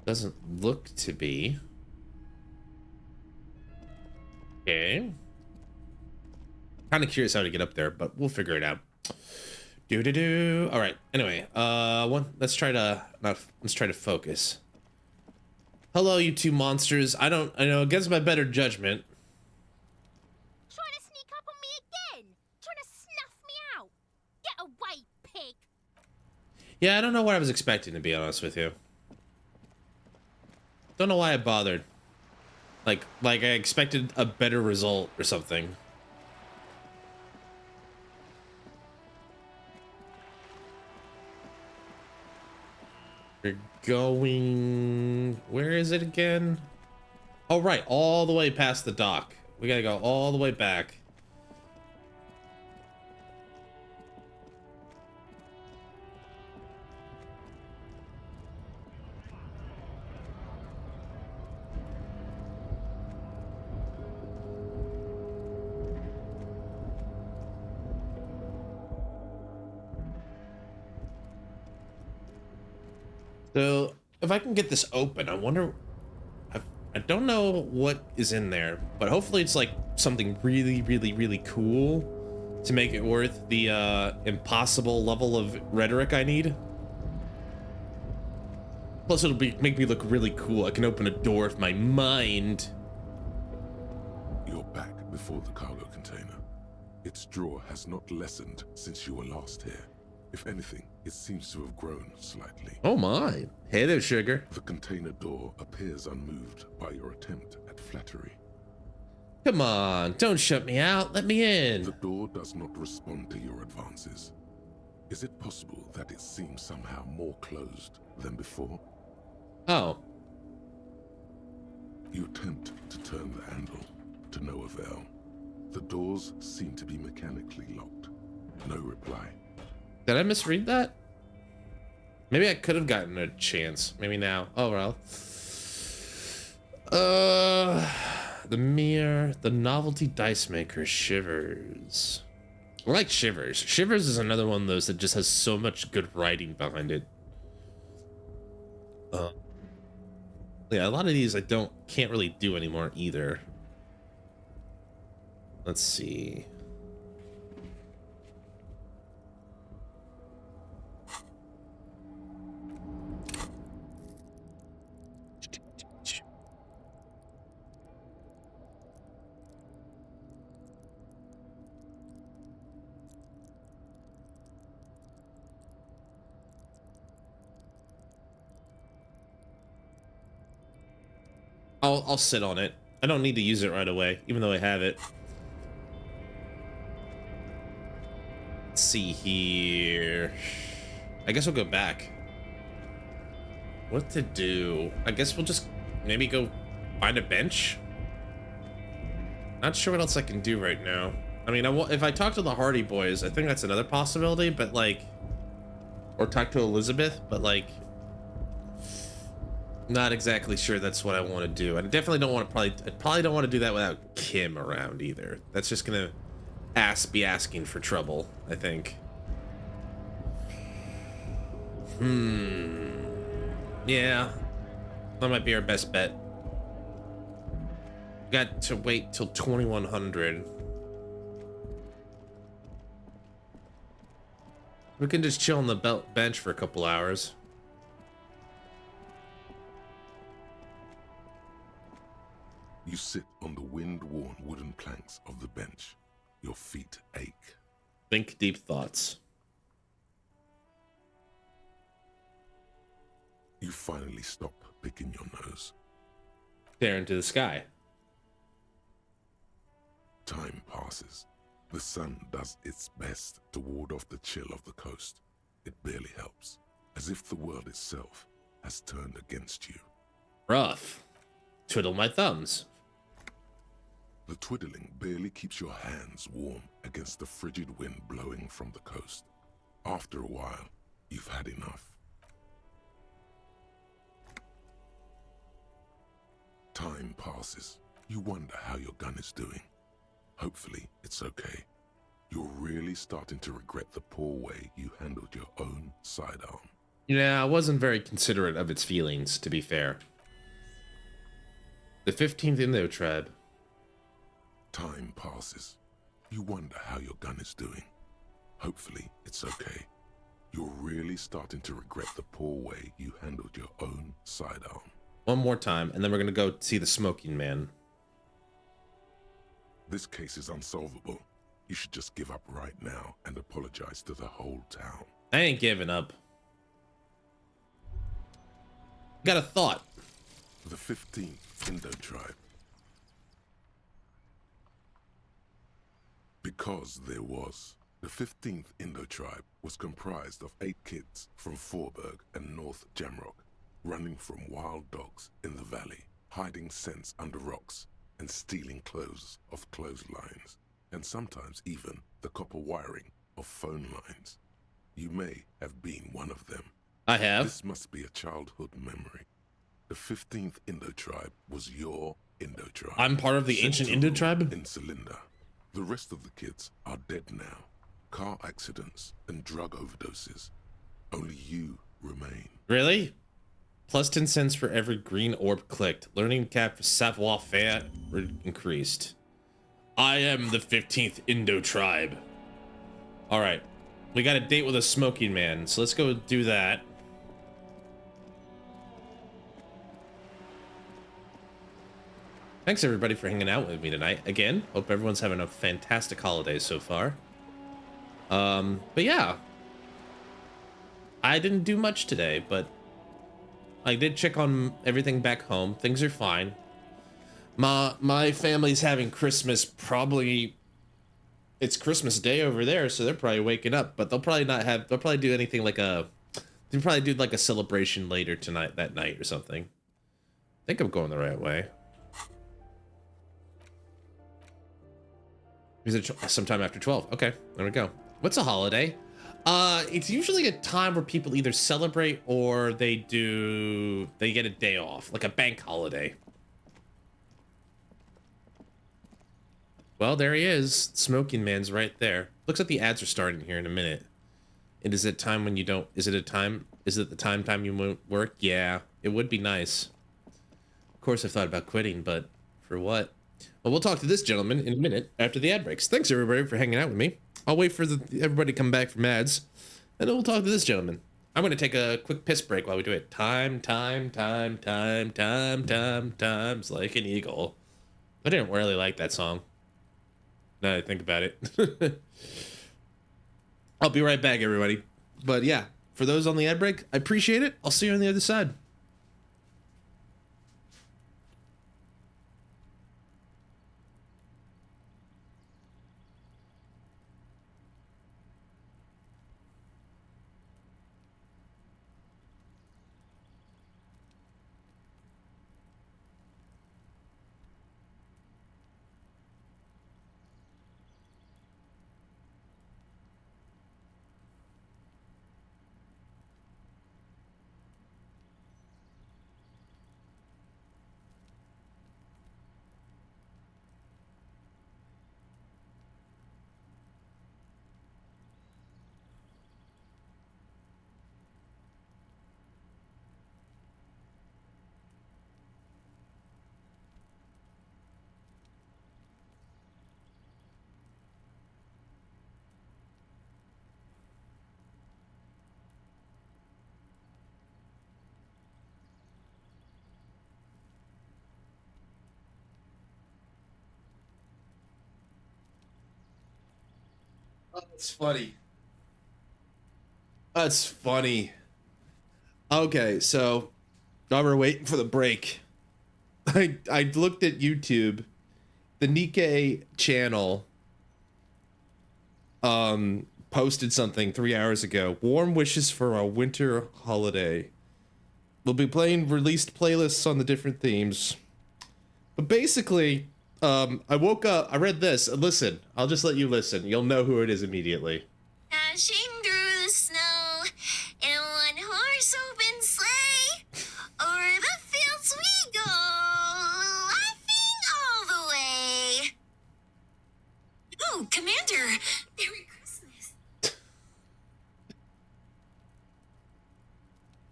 Doesn't look to be. Okay. Kind of curious how to get up there, but we'll figure it out. Do. All right. Anyway, let's try to focus. Hello, you two monsters. I know against my better judgment. Trying to sneak up on me again? Trying to snuff me out? Get away, pig! Yeah, I don't know what I was expecting, to be honest with you. Don't know why I bothered. Like I expected a better result or something. We're going... Where is it again? Oh, right. All the way past the dock. We gotta go all the way back. So if I can get this open, I wonder. I don't know what is in there, but hopefully it's like something really, really, really cool to make it worth the impossible level of rhetoric I need. Plus, it'll make me look really cool. I can open a door with my mind. You're back before the cargo container. Its drawer has not lessened since you were last here. If anything, it seems to have grown slightly. Oh my. Hey there, sugar. The container door appears unmoved by your attempt at flattery. Come on, don't shut me out. Let me in. The door does not respond to your advances. Is it possible that it seems somehow more closed than before? Oh. You attempt to turn the handle, to no avail. The doors seem to be mechanically locked. No reply. Did I misread that? Maybe I could have gotten a chance. Maybe now. Oh well. The mirror, the novelty dice maker, Shivers. I like Shivers. Shivers is another one of those that just has so much good writing behind it. Yeah, a lot of these I can't really do anymore either. Let's see. I'll sit on it. I don't need to use it right away, even though I have it. Let's see here. I guess we'll go back. What to do? I guess we'll just maybe go find a bench. Not sure what else I can do right now. I mean, if I talk to the Hardy Boys, I think that's another possibility, but like, or talk to Elizabeth, but like, not exactly sure that's what I want to do. I definitely don't want to I probably don't want to do that without Kim around either. That's just gonna be asking for trouble, I think. Yeah, that might be our best bet. Got to wait till 2100. We can just chill on the bench for a couple hours. You sit on the wind-worn wooden planks of the bench. Your feet ache. Think deep thoughts. You finally stop picking your nose. Stare into the sky. Time passes. The sun does its best to ward off the chill of the coast. It barely helps, as if the world itself has turned against you. Rough. Twiddle my thumbs. The twiddling barely keeps your hands warm against the frigid wind blowing from the coast. After a while, you've had enough. Time passes. You wonder how your gun is doing. Hopefully, it's okay. You're really starting to regret the poor way you handled your own sidearm. Yeah, I wasn't very considerate of its feelings, to be fair. The 15th Indo tribe. Time passes. You wonder how your gun is doing. Hopefully, it's okay. You're really starting to regret the poor way you handled your own sidearm. One more time, and then we're gonna go see the smoking man. This case is unsolvable. You should just give up right now and apologize to the whole town. I ain't giving up. Got a thought. The 15th Indo tribe. Because there was. The 15th Indo tribe was comprised of 8 kids from Forberg and North Jamrock, running from wild dogs in the valley, hiding scents under rocks, and stealing clothes off clotheslines, and sometimes even the copper wiring of phone lines. You may have been one of them. I have. This must be a childhood memory. The 15th Indo tribe was your Indo tribe. I'm part of the ancient Indo tribe? In Cylinder. The rest of the kids are dead now. Car accidents and drug overdoses. Only you remain. Really? Plus 10 cents for every green orb clicked. Learning cap for savoir faire increased. I am the 15th Indo tribe. All right. We got a date with a smoking man, so let's go do that. Thanks everybody for hanging out with me tonight. Again, hope everyone's having a fantastic holiday so far. But yeah. I didn't do much today, but I did check on everything back home. Things are fine. My family's having Christmas probably. It's Christmas Day over there, so they're probably waking up, but they'll probably not have. They'll probably do anything like a. They'll probably do like a celebration later tonight, that night or something. I think I'm going the right way. Is it sometime after 12? Okay, there we go. What's a holiday? It's usually a time where people either celebrate or they get a day off, like a bank holiday. Well, there he is. Smoking man's right there. Looks like the ads are starting here in a minute. And is it time when you don't, is it the time you won't work? Yeah, it would be nice. Of course I've thought about quitting, but for what? Well, we'll talk to this gentleman in a minute after the ad breaks. Thanks everybody for hanging out with me. I'll wait for everybody to come back from ads, and then we'll talk to this gentleman. I'm gonna take a quick piss break while we do it. Time's like an eagle. I didn't really like that song. Now that I think about it. I'll be right back, everybody. But yeah, for those on the ad break, I appreciate it. I'll see you on the other side. Oh, that's funny. That's funny. Okay, so while we're waiting for the break, I looked at YouTube. The Nikkei channel posted something 3 hours ago. Warm wishes for our winter holiday. We'll be playing released playlists on the different themes. But basically, I woke up, I read this. Listen, I'll just let you listen. You'll know who it is immediately. Dashing through the snow in a one-horse open sleigh. O'er the fields we go, laughing all the way. Oh, Commander, Merry Christmas.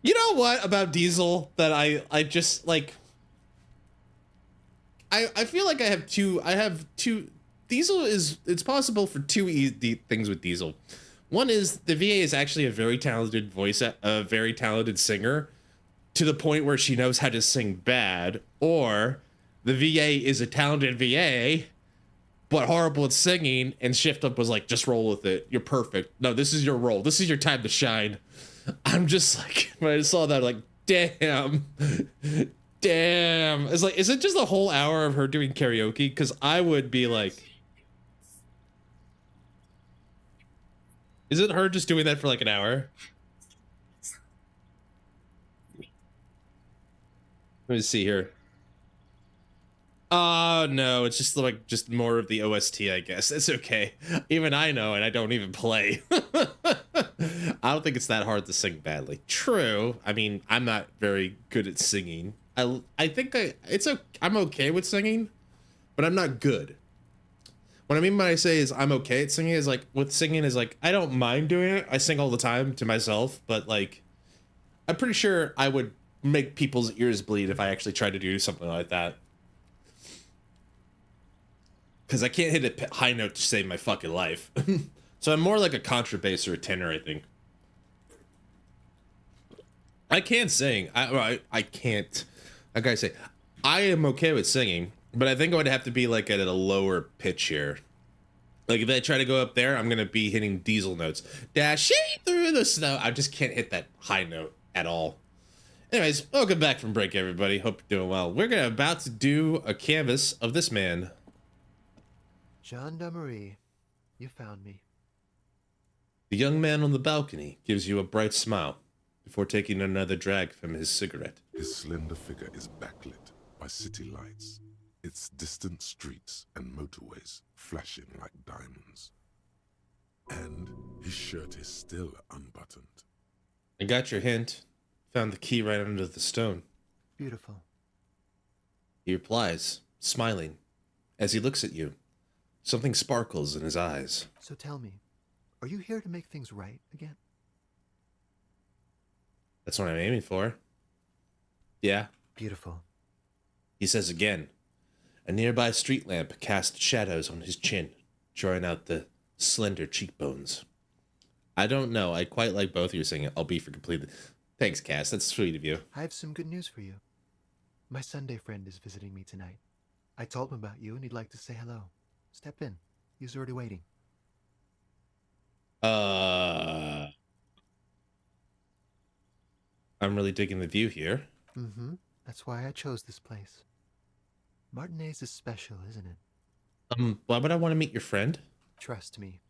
You know what about Diesel that I just like. I feel like I have two. Diesel it's possible for two things with Diesel. One is the VA is actually a very talented a very talented singer, to the point where she knows how to sing bad, or the VA is a talented VA, but horrible at singing, and Shift Up was like, just roll with it. You're perfect. No, this is your role. This is your time to shine. I'm just like, when I saw that, like, damn. Damn. It's like, is it just a whole hour of her doing karaoke? Because I would be like... Is it her just doing that for like an hour? Let me see here. No, it's just like more of the OST, I guess. It's okay. Even I know, and I don't even play. I don't think it's that hard to sing badly. True. I mean, I'm not very good at singing. I think I'm okay with singing, but I'm not good. What I mean when I say is I'm okay at singing is like, with singing is like, I don't mind doing it. I sing all the time to myself, but like, I'm pretty sure I would make people's ears bleed if I actually try to do something like that. Because I can't hit a high note to save my fucking life. So I'm more like a contrabass or a tenor, I think. I can't sing. I can't. I gotta say, I am okay with singing, but I think I would have to be like at a lower pitch here. Like if I try to go up there, I'm gonna be hitting diesel notes. Dashing through the snow. I just can't hit that high note at all. Anyways, welcome back from break, everybody. Hope you're doing well. We're about to do a canvas of this man. Gendarmerie, you found me. The young man on the balcony gives you a bright smile before taking another drag from his cigarette. His slender figure is backlit by city lights, its distant streets and motorways flashing like diamonds. And his shirt is still unbuttoned. I got your hint. Found the key right under the stone. Beautiful. He replies, smiling. As he looks at you, something sparkles in his eyes. So tell me, are you here to make things right again? That's what I'm aiming for. Yeah. Beautiful. He says again. A nearby street lamp cast shadows on his chin, drawing out the slender cheekbones. I don't know. I quite like both of you singing. I'll be for completely. Thanks, Cass. That's sweet of you. I have some good news for you. My Sunday friend is visiting me tonight. I told him about you and he'd like to say hello. Step in. He's already waiting. I'm really digging the view here. Mm-hmm. That's why I chose this place. Martinez is special, isn't it? Why would I want to meet your friend? Trust me.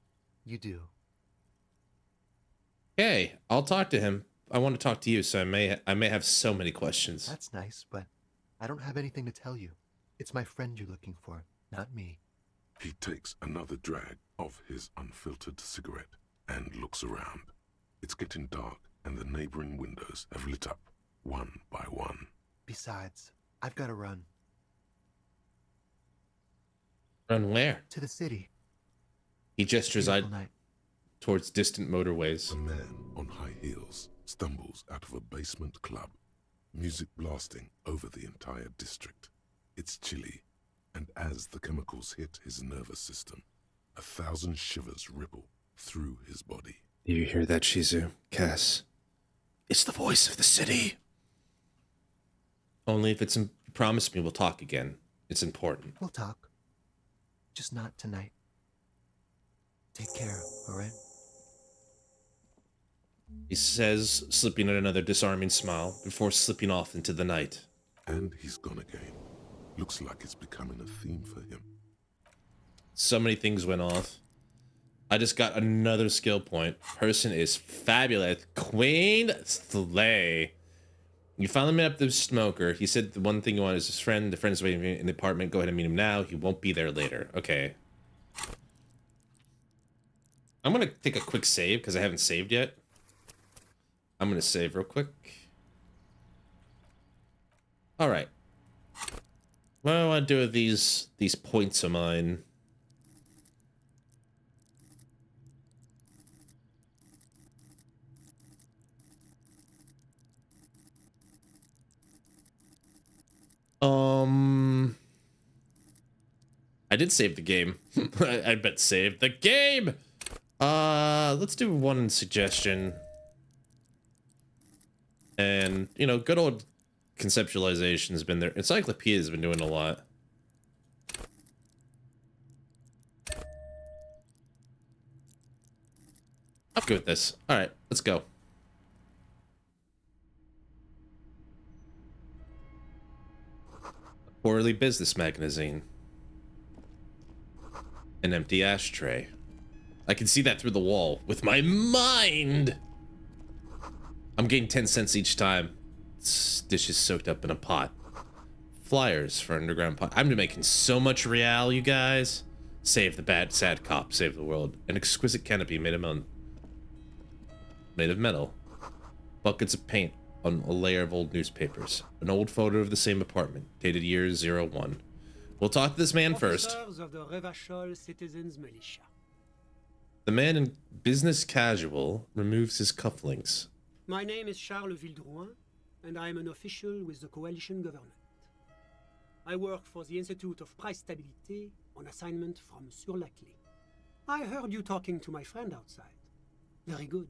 You do. Okay, I'll talk to him. I want to talk to you, so I may have so many questions. That's nice, but I don't have anything to tell you. It's my friend you're looking for, not me. He takes another drag of his unfiltered cigarette and looks around. It's getting dark, and the neighboring windows have lit up, one by one. Besides, I've got to run. Run where? To the city. He gestures towards distant motorways. A man on high heels stumbles out of a basement club, music blasting over the entire district. It's chilly, and as the chemicals hit his nervous system, 1,000 shivers ripple through his body. Do you hear that, Shizu? Cass? It's the voice of the city. Only if promise me we'll talk again. It's important. We'll talk. Just not tonight. Take care, all right? He says, slipping at another disarming smile, before slipping off into the night. And he's gone again. Looks like it's becoming a theme for him. So many things went off. I just got another skill point. Person is fabulous. Queen Slay. You finally met up the smoker. He said the one thing you want is his friend. The friend's waiting in the apartment. Go ahead and meet him now. He won't be there later. Okay. I'm going to take a quick save because I haven't saved yet. I'm going to save real quick. All right. What do I want to do with these points of mine? I did save the game. I bet save the game. Let's do one suggestion. And, you know, good old conceptualization has been there. Encyclopedia has been doing a lot. I'm good with this. All right, let's go. Quarterly business magazine. An empty ashtray. I can see that through the wall with my mind. I'm getting 10 cents each time. Dishes soaked up in a pot. Flyers for underground pot. I'm making so much real, you guys. Save the bad, sad cop. Save the world. An exquisite canopy made of metal. Buckets of paint on a layer of old newspapers. An old photo of the same apartment, dated year 01. We'll talk to this man first. Officers of the Revechol Citizens Militia. The man in business casual removes his cufflinks. My name is Charles Vildrouin. and I am an official with the coalition government. I work for the Institute of Price Stabilité on assignment from Sur-la-Clé. I heard you talking to my friend outside. Very good.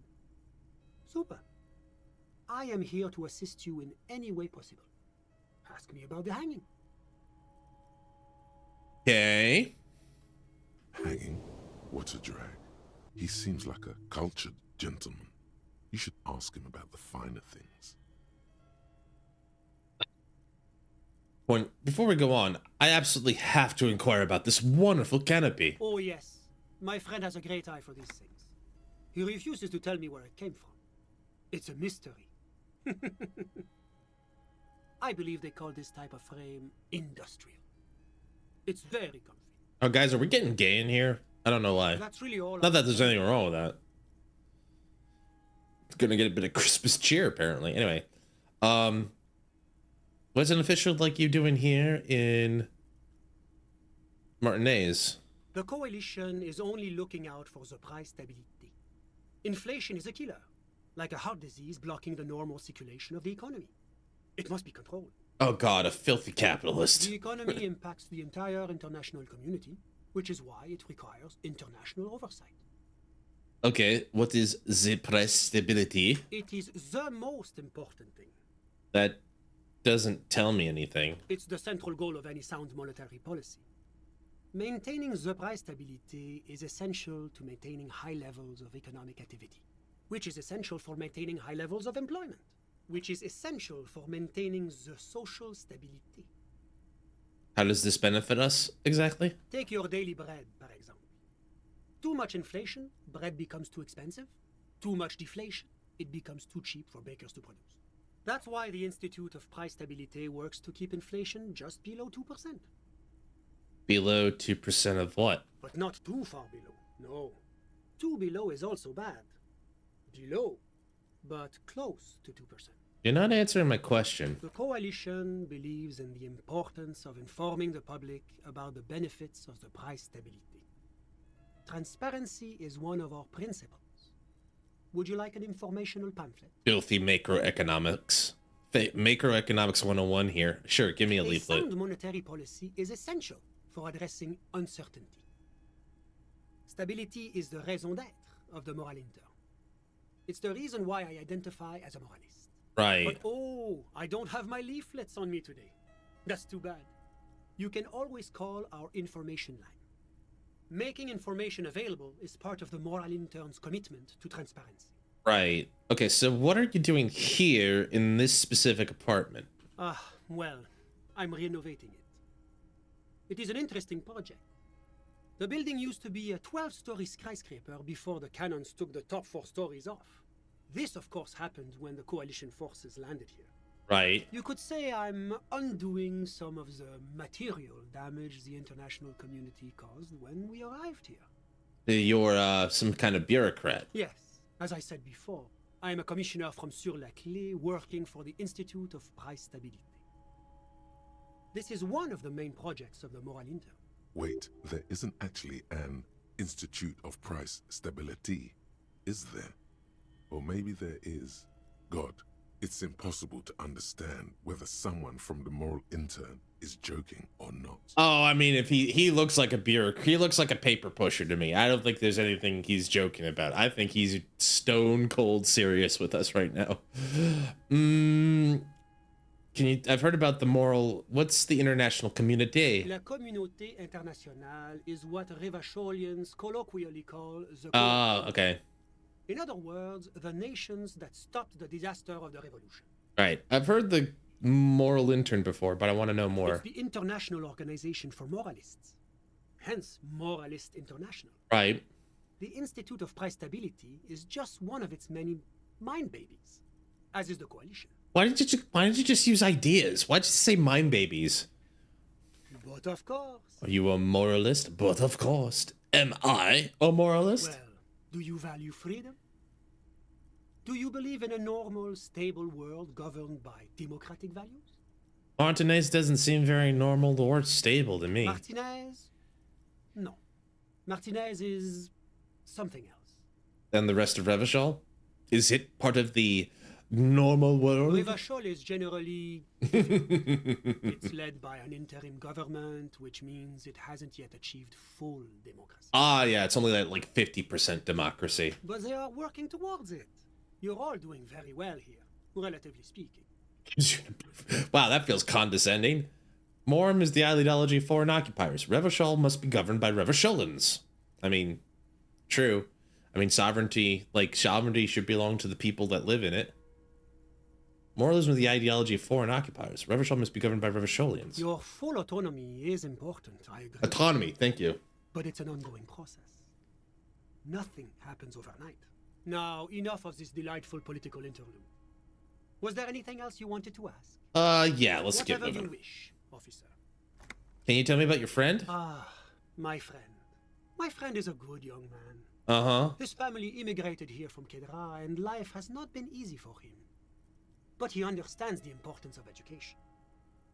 Super. I am here to assist you in any way possible. Ask me about the hanging. Okay. Hanging? What a drag. He seems like a cultured gentleman. You should ask him about the finer things. Before we go on, I absolutely have to inquire about this wonderful canopy. Oh yes, my friend has a great eye for these things. He refuses to tell me where it came from. It's a mystery. I believe they call this type of frame industrial. It's very comfy. Oh, guys, are we getting gay in here? I don't know why. That's really all. Not that there's anything wrong with that. It's gonna get a bit of Christmas cheer, apparently. Anyway, what's an official like you doing here in Martinez? The coalition is only looking out for the price stability. Inflation is a killer, like a heart disease blocking the normal circulation of the economy. It must be controlled. Oh god, a filthy capitalist. The economy impacts the entire international community, which is why it requires international oversight. Okay, what is the price stability? It is the most important thing. That doesn't tell me anything. It's the central goal of any sound monetary policy. Maintaining the price stability is essential to maintaining high levels of economic activity, which is essential for maintaining high levels of employment, which is essential for maintaining the social stability. How does this benefit us exactly? Take your daily bread, for example. Too much inflation, bread becomes too expensive. Too much deflation, it becomes too cheap for bakers to produce. That's why the Institute of Price Stability works to keep inflation just below 2%. Below 2% of what? But not too far below, no. Too below is also bad. Below, but close to 2%. You're not answering my question. The coalition believes in the importance of informing the public about the benefits of the price stability. Transparency is one of our principles. Would you like an informational pamphlet? Filthy macroeconomics. Macroeconomics 101 here. Sure, give me a leaflet. Sound monetary policy is essential for addressing uncertainty. Stability is the raison d'être of the moral intern. It's the reason why I identify as a moralist. Right. But oh, I don't have my leaflets on me today. That's too bad. You can always call our information line. Making information available is part of the moral intern's commitment to transparency. Right. Okay, so what are you doing here in this specific apartment? Well, I'm renovating it. It is an interesting project. The building used to be a 12-story skyscraper before the cannons took the top 4 stories off. This, of course, happened when the coalition forces landed here. Right. You could say I'm undoing some of the material damage the international community caused when we arrived here. You're some kind of bureaucrat. Yes, as I said before, I am a commissioner from Sur-la-Clé working for the Institute of Price Stability. This is one of the main projects of the Moral Intern. Wait, there isn't actually an Institute of Price Stability, is there? Or maybe there is. God, it's impossible to understand whether someone from the Moral Intern is joking or not. Oh, I mean, if he looks like a bureaucrat, he looks like a paper pusher to me. I don't think there's anything he's joking about. I think he's stone cold serious with us right now. I've heard about the moral, what's the international community? La communauté internationale is what Revecholians colloquially call the Okay. In other words, the nations that stopped the disaster of the revolution. Right. I've heard the moral intern before, but I want to know more. It's the International Organization for Moralists. Hence, Moralist International. Right. The Institute of Price Stability is just one of its many mind babies, as is the coalition. Why did you just use ideas? Why'd you say mind babies? But of course. Are you a moralist? But of course. Am I a moralist? Well, do you value freedom? Do you believe in a normal, stable world governed by democratic values? Martinez doesn't seem very normal or stable to me. Martinez? No. Martinez is something else. And the rest of Revechol? Is it part of the normal world? Revechol is generally it's led by an interim government, which means it hasn't yet achieved full democracy. Ah, yeah, it's only like 50% democracy. But they are working towards it. You're all doing very well here, relatively speaking. Wow, that feels condescending. Morum is the ideology of foreign occupiers. Revechol must be governed by Revecholans. I mean, true. I mean, sovereignty should belong to the people that live in it. Moralism is the ideology of foreign occupiers. Revechol must be governed by Revecholians. Your full autonomy is important, I agree. Autonomy, thank you. But it's an ongoing process. Nothing happens overnight. Now, enough of this delightful political interlude. Was there anything else you wanted to ask? Yeah, let's get Whatever moving. you wish, officer. Can you tell me about your friend? Ah, my friend. My friend is a good young man. Uh-huh. His family immigrated here from Kedra, and life has not been easy for him. But he understands the importance of education.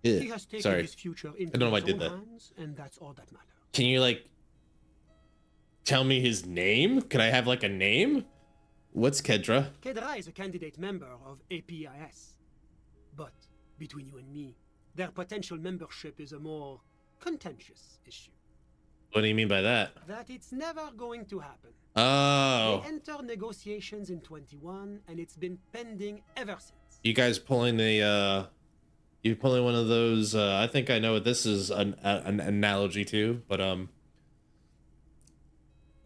Yeah. He has taken Sorry. his future I into don't know why his I did own that. hands, and that's all that matters. Can you, like, tell me his name? Could I have, like, a name? What's Kedra? Kedra is a candidate member of APIS. But, between you and me, their potential membership is a more contentious issue. What do you mean by that? That it's never going to happen. Oh. They entered negotiations in 21, and it's been pending ever since. You guys pulling you pulling one of those, I think I know what this is an analogy to, but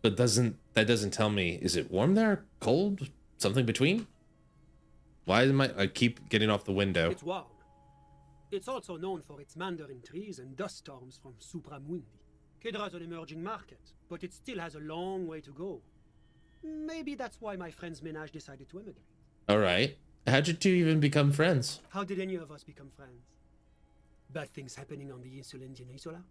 that doesn't tell me, is it warm there? Cold? Something between? Why am I keep getting off the window? It's warm. It's also known for its mandarin trees and dust storms from Supramundi. Kedra's an emerging market, but it still has a long way to go. Maybe that's why my friend's menage decided to emigrate. All right. How'd you two even become friends? How did any of us become friends? Bad things happening on the Insulan Peninsula?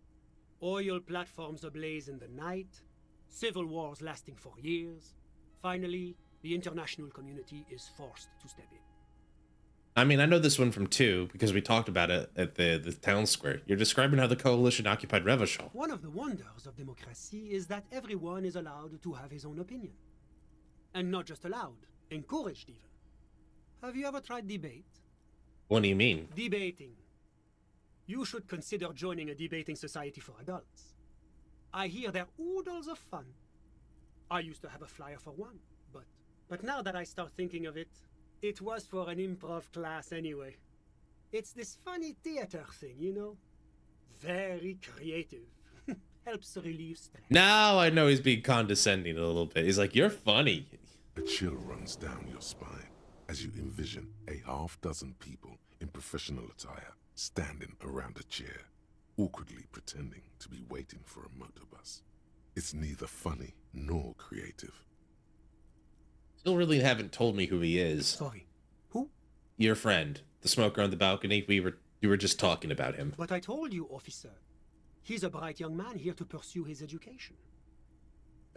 Oil platforms ablaze in the night? Civil wars lasting for years? Finally, the international community is forced to step in. I mean, I know this one from 2 because we talked about it at the town square. You're describing how the coalition occupied Revechol. One of the wonders of democracy is that everyone is allowed to have his own opinion. And not just allowed, encouraged even. Have you ever tried debate? What do you mean? Debating. You should consider joining a debating society for adults. I hear they're oodles of fun. I used to have a flyer for one, but now that I start thinking of it, it was for an improv class anyway. It's this funny theater thing, you know? Very creative. Helps relieve stress. Now I know he's being condescending a little bit. He's like, you're funny. A chill runs down your spine as you envision a half-dozen people in professional attire standing around a chair, awkwardly pretending to be waiting for a motor bus. It's neither funny nor creative. Still really haven't told me who he is. Sorry. Who? Your friend, the smoker on the balcony. You were just talking about him. But I told you, officer. He's a bright young man here to pursue his education.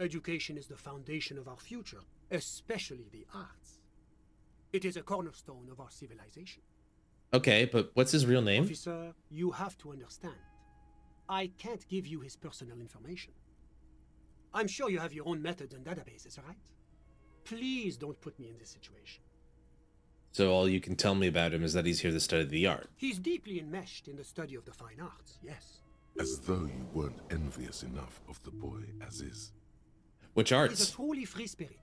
Education is the foundation of our future, especially the arts. It is a cornerstone of our civilization. Okay, but what's his real name? Officer, you have to understand. I can't give you his personal information. I'm sure you have your own methods and databases, right? Please don't put me in this situation. So all you can tell me about him is that he's here to study the art. He's deeply enmeshed in the study of the fine arts, yes. As though you weren't envious enough of the boy as is. Which arts? He's a truly free spirit.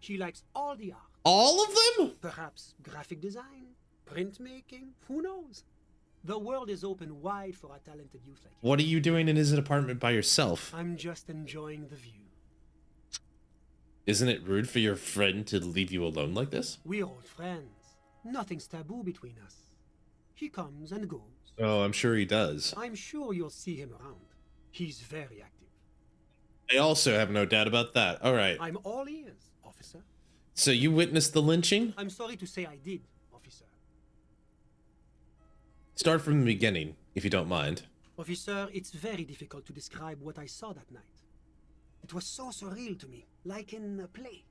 He likes all the arts. All of them? Perhaps graphic design, printmaking, who knows? The world is open wide for a talented youth like you. What are you doing in his apartment by yourself? I'm just enjoying the view. Isn't it rude for your friend to leave you alone like this? We're old friends. Nothing's taboo between us. He comes and goes. Oh, I'm sure he does. I'm sure you'll see him around. He's very active. I also have no doubt about that. All right. I'm all ears, officer. So you witnessed the lynching? I'm sorry to say I did, officer. Start from the beginning, if you don't mind. Officer, it's very difficult to describe what I saw that night. It was so surreal to me, like in a play.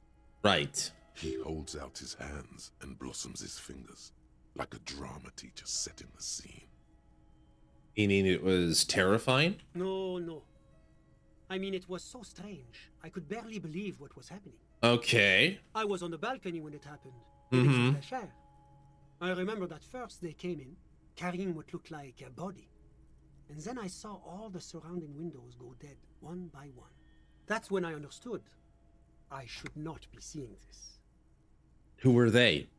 Right. He holds out his hands and blossoms his fingers, like a drama teacher setting the scene. Meaning it was terrifying? No. I mean, it was so strange. I could barely believe what was happening. Okay. I was on the balcony when it happened, Elysium fresh air. I remember that first they came in, carrying what looked like a body. And then I saw all the surrounding windows go dead, one by one. That's when I understood I should not be seeing this. Who were they?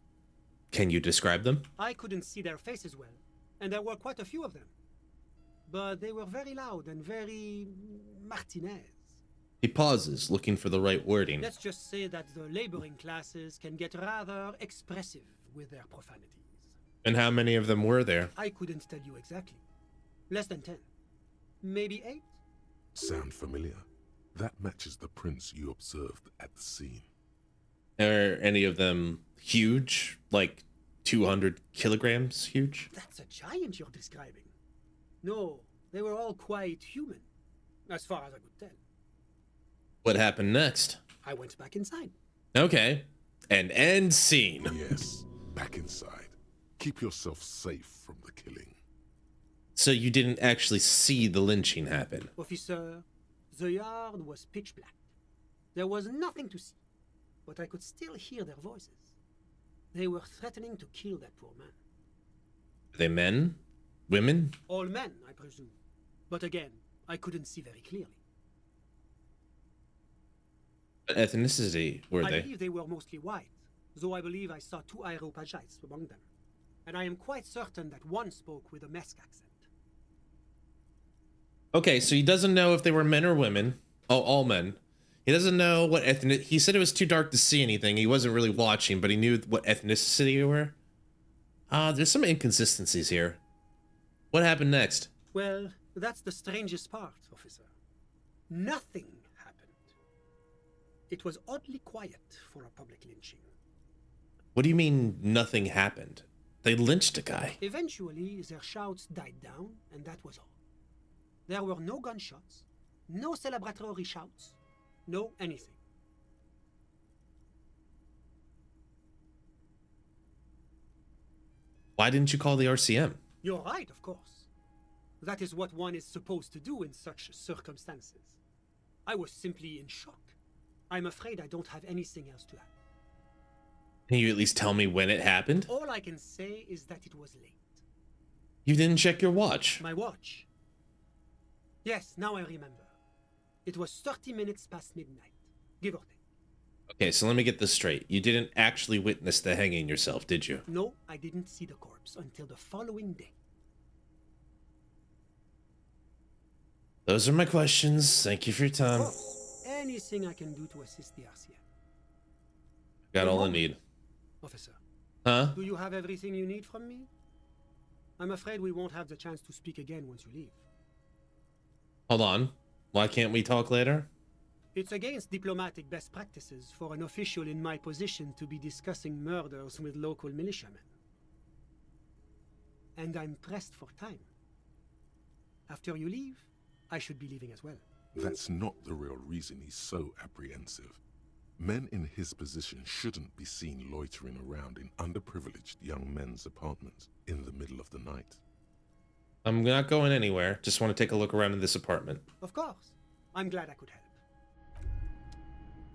Can you describe them? I couldn't see their faces well, and there were quite a few of them. But they were very loud and very Martinez. He pauses, looking for the right wording. Let's just say that the laboring classes can get rather expressive with their profanities. And how many of them were there? I couldn't tell you exactly. Less than 10. Maybe 8? Sound familiar? That matches the prints you observed at the scene. Are any of them huge? Like 200 kilograms huge? That's a giant you're describing. No, they were all quite human, as far as I could tell. What happened next? I went back inside. Okay. And end scene. Yes, back inside. Keep yourself safe from the killing. So you didn't actually see the lynching happen? Officer, the yard was pitch black. There was nothing to see, but I could still hear their voices. They were threatening to kill that poor man. Are they men? Women? All men, I presume. But again, I couldn't see very clearly. What ethnicity were I they? believe they were mostly white, though I believe I saw 2 Areopagites among them. And I am quite certain that one spoke with a Mesk accent. Okay, so he doesn't know if they were men or women. Oh, all men. He doesn't know what ethnic. He said it was too dark to see anything. He wasn't really watching, but he knew what ethnicity they were. There's some inconsistencies here. What happened next? Well, that's the strangest part, officer. Nothing happened. It was oddly quiet for a public lynching. What do you mean nothing happened? They lynched a guy. Eventually, their shouts died down, and that was all. There were no gunshots, no celebratory shouts, no anything. Why didn't you call the RCM? You're right, of course. That is what one is supposed to do in such circumstances. I was simply in shock. I'm afraid I don't have anything else to add. Can you at least tell me when it happened? All I can say is that it was late. You didn't check your watch. My watch? Yes, now I remember. It was 30 minutes past midnight, give or take. Okay, so let me get this straight. You didn't actually witness the hanging yourself, did you? No, I didn't see the corpse until the following day. Those are my questions. Thank you for your time. Anything I can do to assist the RCM. Got all I need. Officer. Huh? Do you have everything you need from me? I'm afraid we won't have the chance to speak again once you leave. Hold on. Why can't we talk later? It's against diplomatic best practices for an official in my position to be discussing murders with local militiamen. And I'm pressed for time. After you leave, I should be leaving as well. That's not the real reason he's so apprehensive. Men in his position shouldn't be seen loitering around in underprivileged young men's apartments in the middle of the night. I'm not going anywhere. Just want to take a look around in this apartment. Of course. I'm glad I could help.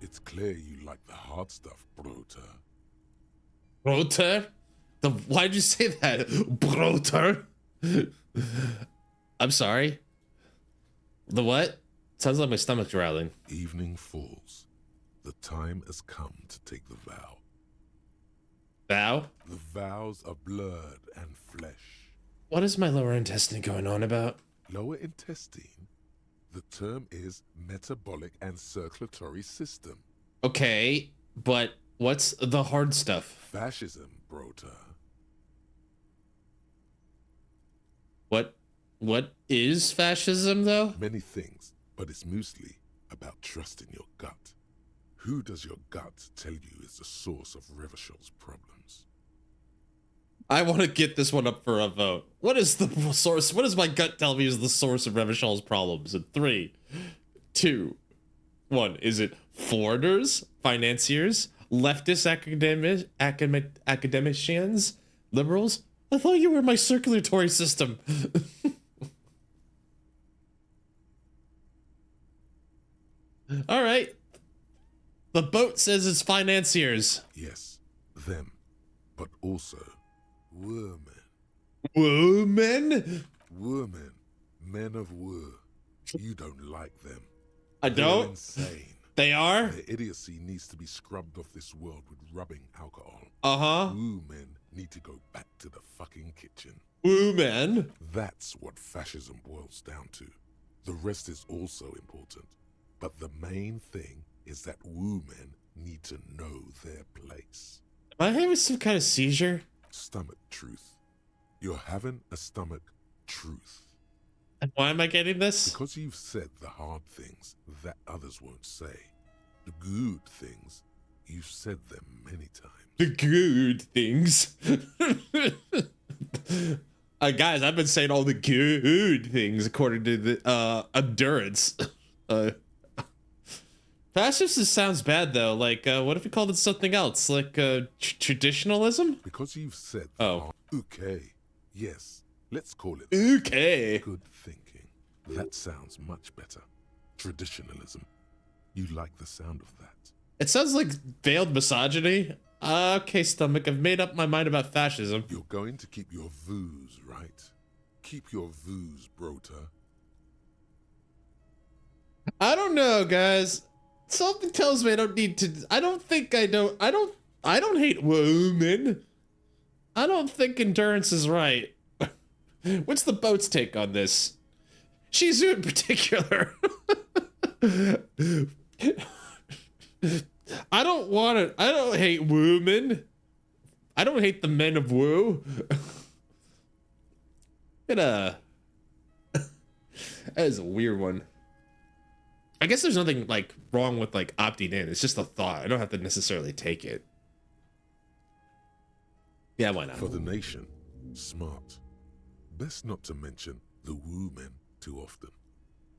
It's clear you like the hard stuff, Broter. Broter? Why'd you say that? Broter? I'm sorry. The what? Sounds like my stomach's growling. Evening falls. The time has come to take the vow. Vow? The vows of blood and flesh. What is my lower intestine going on about? Lower intestine? The term is metabolic and circulatory system. Okay, but what's the hard stuff? Fascism, Broter. What is fascism, though? Many things, but it's mostly about trusting your gut. Who does your gut tell you is the source of Revechol's problems? I want to get this one up for a vote. What is the source? What does my gut tell me is the source of Revechol's problems? In 3, 2, 1. Is it foreigners, financiers, leftist academicians, liberals? I thought you were my circulatory system. All right. The boat says it's financiers. Yes, them. but also women. Women? Women. Men of Wu. You don't like them. I They're don't? insane. They are? Their idiocy needs to be scrubbed off this world with rubbing alcohol. Uh-huh. Wu men need to go back to the fucking kitchen. Woo men? That's what fascism boils down to. The rest is also important. But the main thing is that Wu men need to know their place. Am I having some kind of seizure? Stomach truth. You're having a stomach truth. And why am I getting this? Because you've said the hard things that others won't say. The good things, you've said them many times. The good things. Guys, I've been saying all the good things according to the endurance. Fascist sounds bad though. Like, what if we called it something else? Like traditionalism? Because you've said oh. Okay. Yes. Let's call it okay. Good thinking. That sounds much better. Traditionalism. You like the sound of that. It sounds like veiled misogyny. Okay, stomach, I've made up my mind about fascism. You're going to keep your views, right? Keep your views, Brota. I don't know, guys. Something tells me I don't need to. I don't hate women. I don't think endurance is right. What's the boat's take on this? Shizu in particular. I don't hate women. I don't hate the men of Wu. That is a weird one. I guess there's nothing like wrong with like opting in. It's just a thought. I don't have to necessarily take it. Yeah, why not? For the nation, smart. Best not to mention the Wu men too often.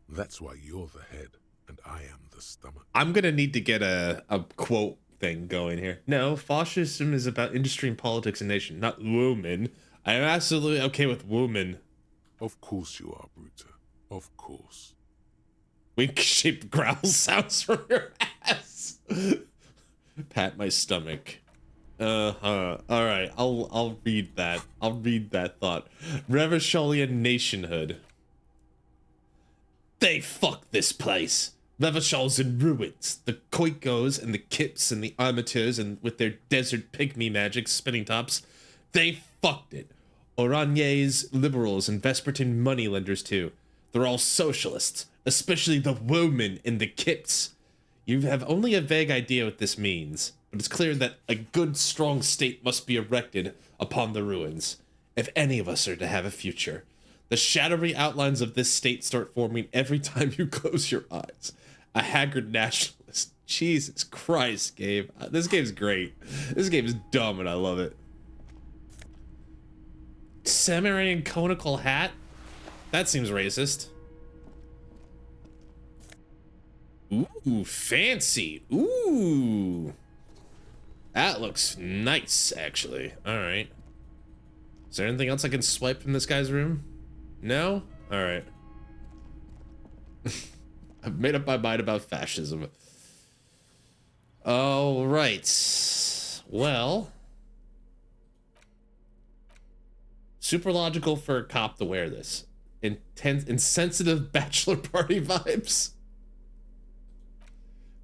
That's why you're the head and I am the stomach. I'm gonna need to get a quote thing going here. No, fascism is about industry and politics and nation, not women. I am absolutely okay with women. Of course you are, Bruta. Of course. Wink-shaped growl sounds from your ass. Pat my stomach. All right, I'll read that. I'll read that thought. Revecholian nationhood. They fuck this place. Revechol's in ruins. The Koikos and the Kips and the Amateurs and with their desert pygmy magic spinning tops, they fucked it. Oranye's liberals and Vespertine moneylenders too. They're all socialists, especially the women and the Kips. You have only a vague idea what this means, but it's clear that a good, strong state must be erected upon the ruins, if any of us are to have a future. The shadowy outlines of this state start forming every time you close your eyes. A haggard nationalist. Jesus Christ, Gabe. This game's great. This game is dumb and I love it. Samurai and conical hat? That seems racist. Ooh, fancy. Ooh. That looks nice, actually. All right. Is there anything else I can swipe from this guy's room? No? All right. I've made up my mind about fascism. All right. Well. Super logical for a cop to wear this. Insensitive bachelor party vibes.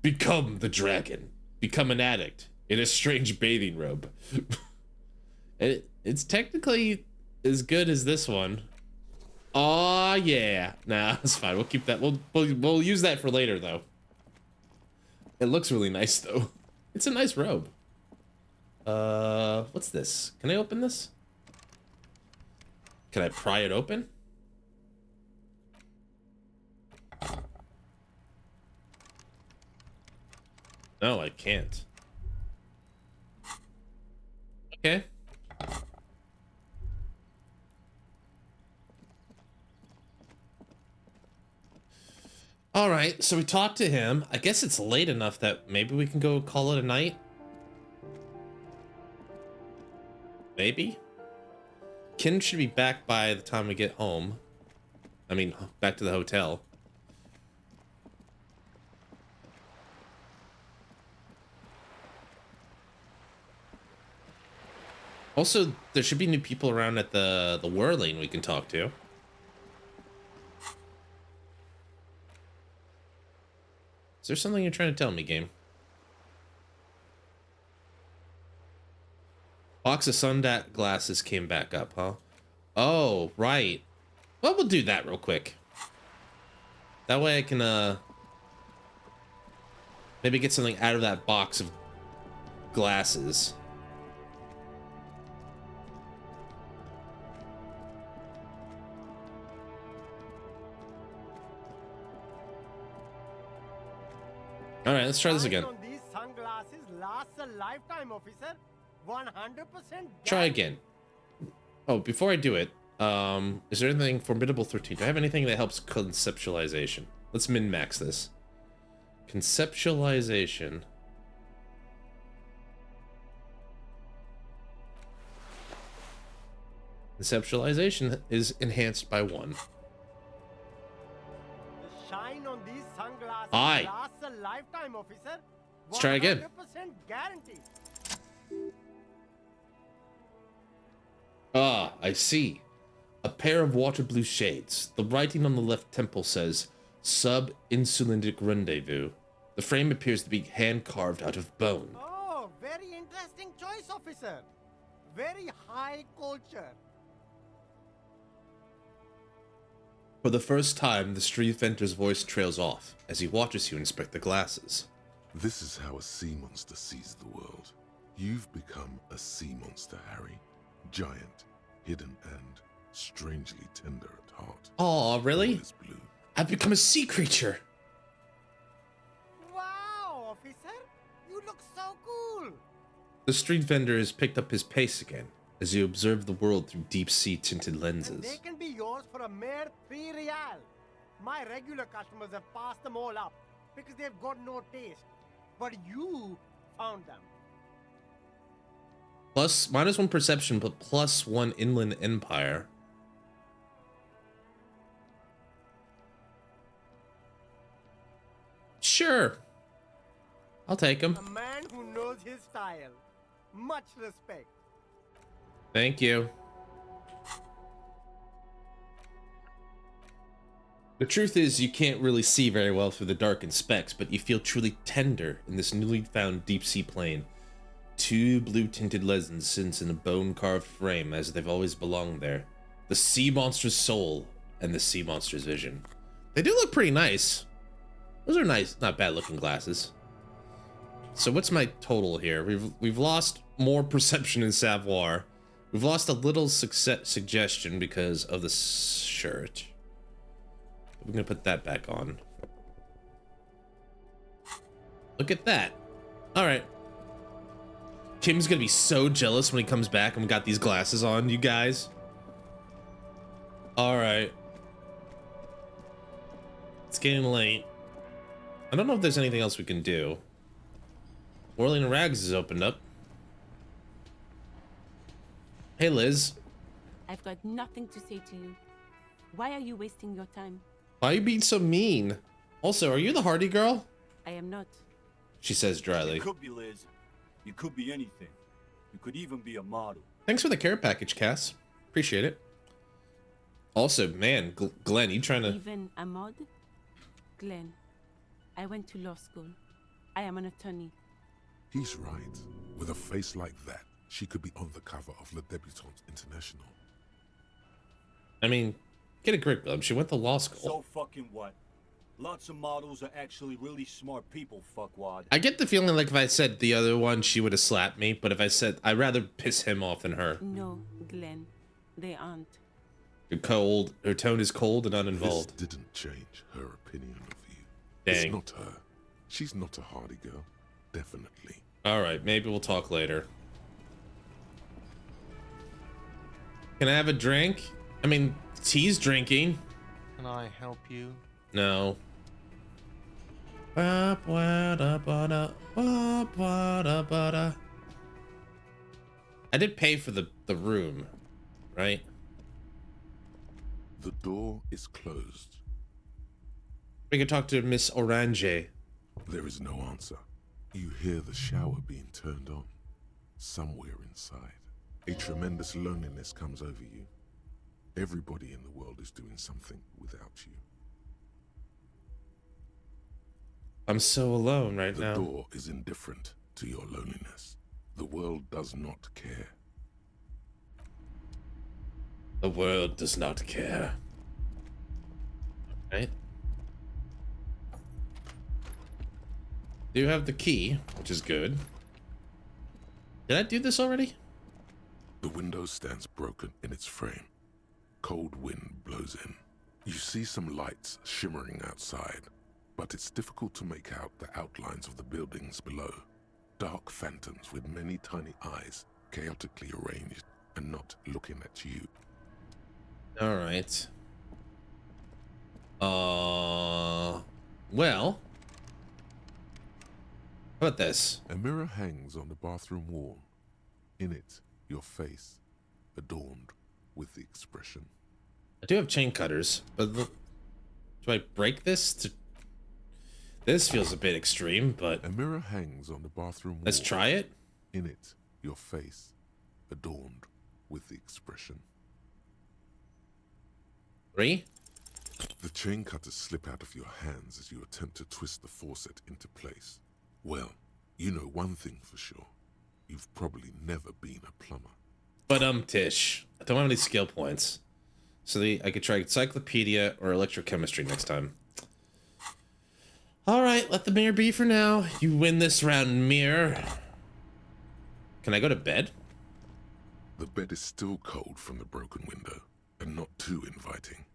Become the dragon. Become an addict in a strange bathing robe. It's technically as good as this one. Oh yeah. Nah, that's fine. We'll keep that. We'll use that for later though. It looks really nice though. It's a nice robe. What's this? Can I open this? Can I pry it open? No, I can't. Okay. All right, so we talked to him. I guess it's late enough that maybe we can go call it a night. Maybe. Kin should be back by the time we get home. I mean, back to the hotel. Also, there should be new people around at the whirling we can talk to. Is there something you're trying to tell me, game? Box of sunglasses came back up, huh? Oh, right. Well, we'll do that real quick. That way I can, maybe get something out of that box of glasses. All right, let's try this again. These sunglasses lasts a lifetime, officer. 100%. Try again. Oh, before I do it, is there anything Formidable 13? Do I have anything that helps conceptualization? Let's min-max this. Conceptualization. Conceptualization is enhanced by 1. The shine on these sunglasses Aye. lasts a lifetime, officer. Let's try again. 100% guaranteed. Ah, I see. A pair of water blue shades. The writing on the left temple says, Sub-Insulindic Rendezvous. The frame appears to be hand-carved out of bone. Oh, very interesting choice, officer. Very high culture. For the first time, the street vendor's voice trails off as he watches you inspect the glasses. This is how a sea monster sees the world. You've become a sea monster, Harry. Giant, hidden, and strangely tender at heart. Aw, really? I've become a sea creature. Wow, officer. You look so cool. The street vendor has picked up his pace again as you observe the world through deep-sea tinted And lenses. they can be yours for a mere 3 real. My regular customers have passed them all up because they've got no taste. But you found them. Plus, -1 perception, but +1 inland empire. Sure. I'll take him. A man who knows his style. Much respect. Thank you. The truth is, you can't really see very well through the darkened specks, but you feel truly tender in this newly found deep-sea plane. 2 blue-tinted lessons sit in a bone-carved frame as they've always belonged there. The sea monster's soul and the sea monster's vision. They do look pretty nice. Those are nice, not bad-looking glasses. So what's my total here? We've lost more perception in savoir. We've lost a little suggestion because of the shirt. We're gonna put that back on. Look at that. All right. Kim's gonna be so jealous when he comes back and we got these glasses on, you guys. All right. It's getting late. I don't know if there's anything else we can do. Whirling Rags is opened up. Hey, Liz. I've got nothing to say to you. Why are you wasting your time? Why are you being so mean? Also, are you the Hardy girl? I am not. She says dryly. You could be, Liz. You could be anything. You could even be a model. Thanks for the care package, Cass. Appreciate it. Also, man, Glenn, you trying to... Even a mod? Glenn, I went to law school. I am an attorney. He's right. With a face like that, she could be on the cover of Le Debutante International. I mean, get a grip, Glenn. She went to law school. So fucking what? Lots of models are actually really smart people, fuckwad. I get the feeling like if I said the other one, she would have slapped me. But if I said, I'd rather piss him off than her. No, Glenn, they aren't. You're cold. Her tone is cold and uninvolved. This didn't change her opinion of you. Dang. It's not her. She's not a Hardy girl. Definitely. All right, maybe we'll talk later. Can I have a drink? I mean, he's drinking. Can I help you? No. I did pay for the room, right? The door is closed. We can talk to Miss Orange. There is no answer. You hear the shower being turned on somewhere inside. A tremendous loneliness comes over you. Everybody in the world is doing something without you. I'm so alone right The now. door is indifferent to your loneliness. The world does not care. The world does not care. Right? Do have the key, which is good. Did I do this already? The window stands broken in its frame. Cold wind blows in. You see some lights shimmering outside, but it's difficult to make out the outlines of the buildings below. Dark phantoms with many tiny eyes, chaotically arranged and not looking at you. All right. Well. How about this? A mirror hangs on the bathroom wall. In it, your face, adorned with the expression. I do have chain cutters, but do I break this to... This feels a bit extreme, but... A mirror hangs on the bathroom wall. Let's try it. In it, your face, adorned with the expression. 3. The chain cutters slip out of your hands as you attempt to twist the faucet into place. Well, you know one thing for sure. You've probably never been a plumber. But Tish, I don't have any skill points. So I could try encyclopedia or electrochemistry next time. Alright, let the mirror be for now. You win this round, mirror. Can I go to bed? The bed is still cold from the broken window, and not too inviting.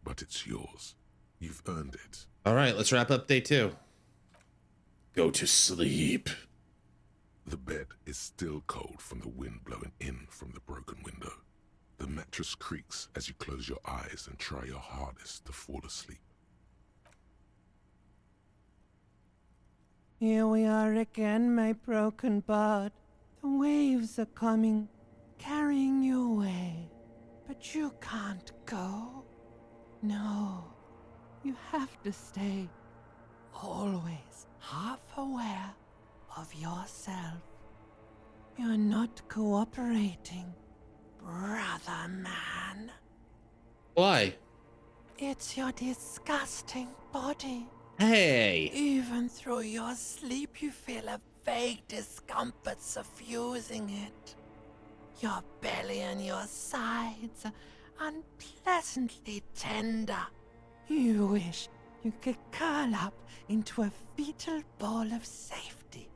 But it's yours. You've earned it. Alright, let's wrap up day 2. Go to sleep. The bed is still cold from the wind blowing in from the broken window. The mattress creaks as you close your eyes and try your hardest to fall asleep. Here we are again, my broken bud. The waves are coming, carrying you away. But you can't go. No, you have to stay. Always half aware of yourself. You're not cooperating, brother man. Why? It's your disgusting body. Hey! Even through your sleep, you feel a vague discomfort suffusing it. Your belly and your sides are unpleasantly tender. You wish you could curl up into a fetal ball of safety.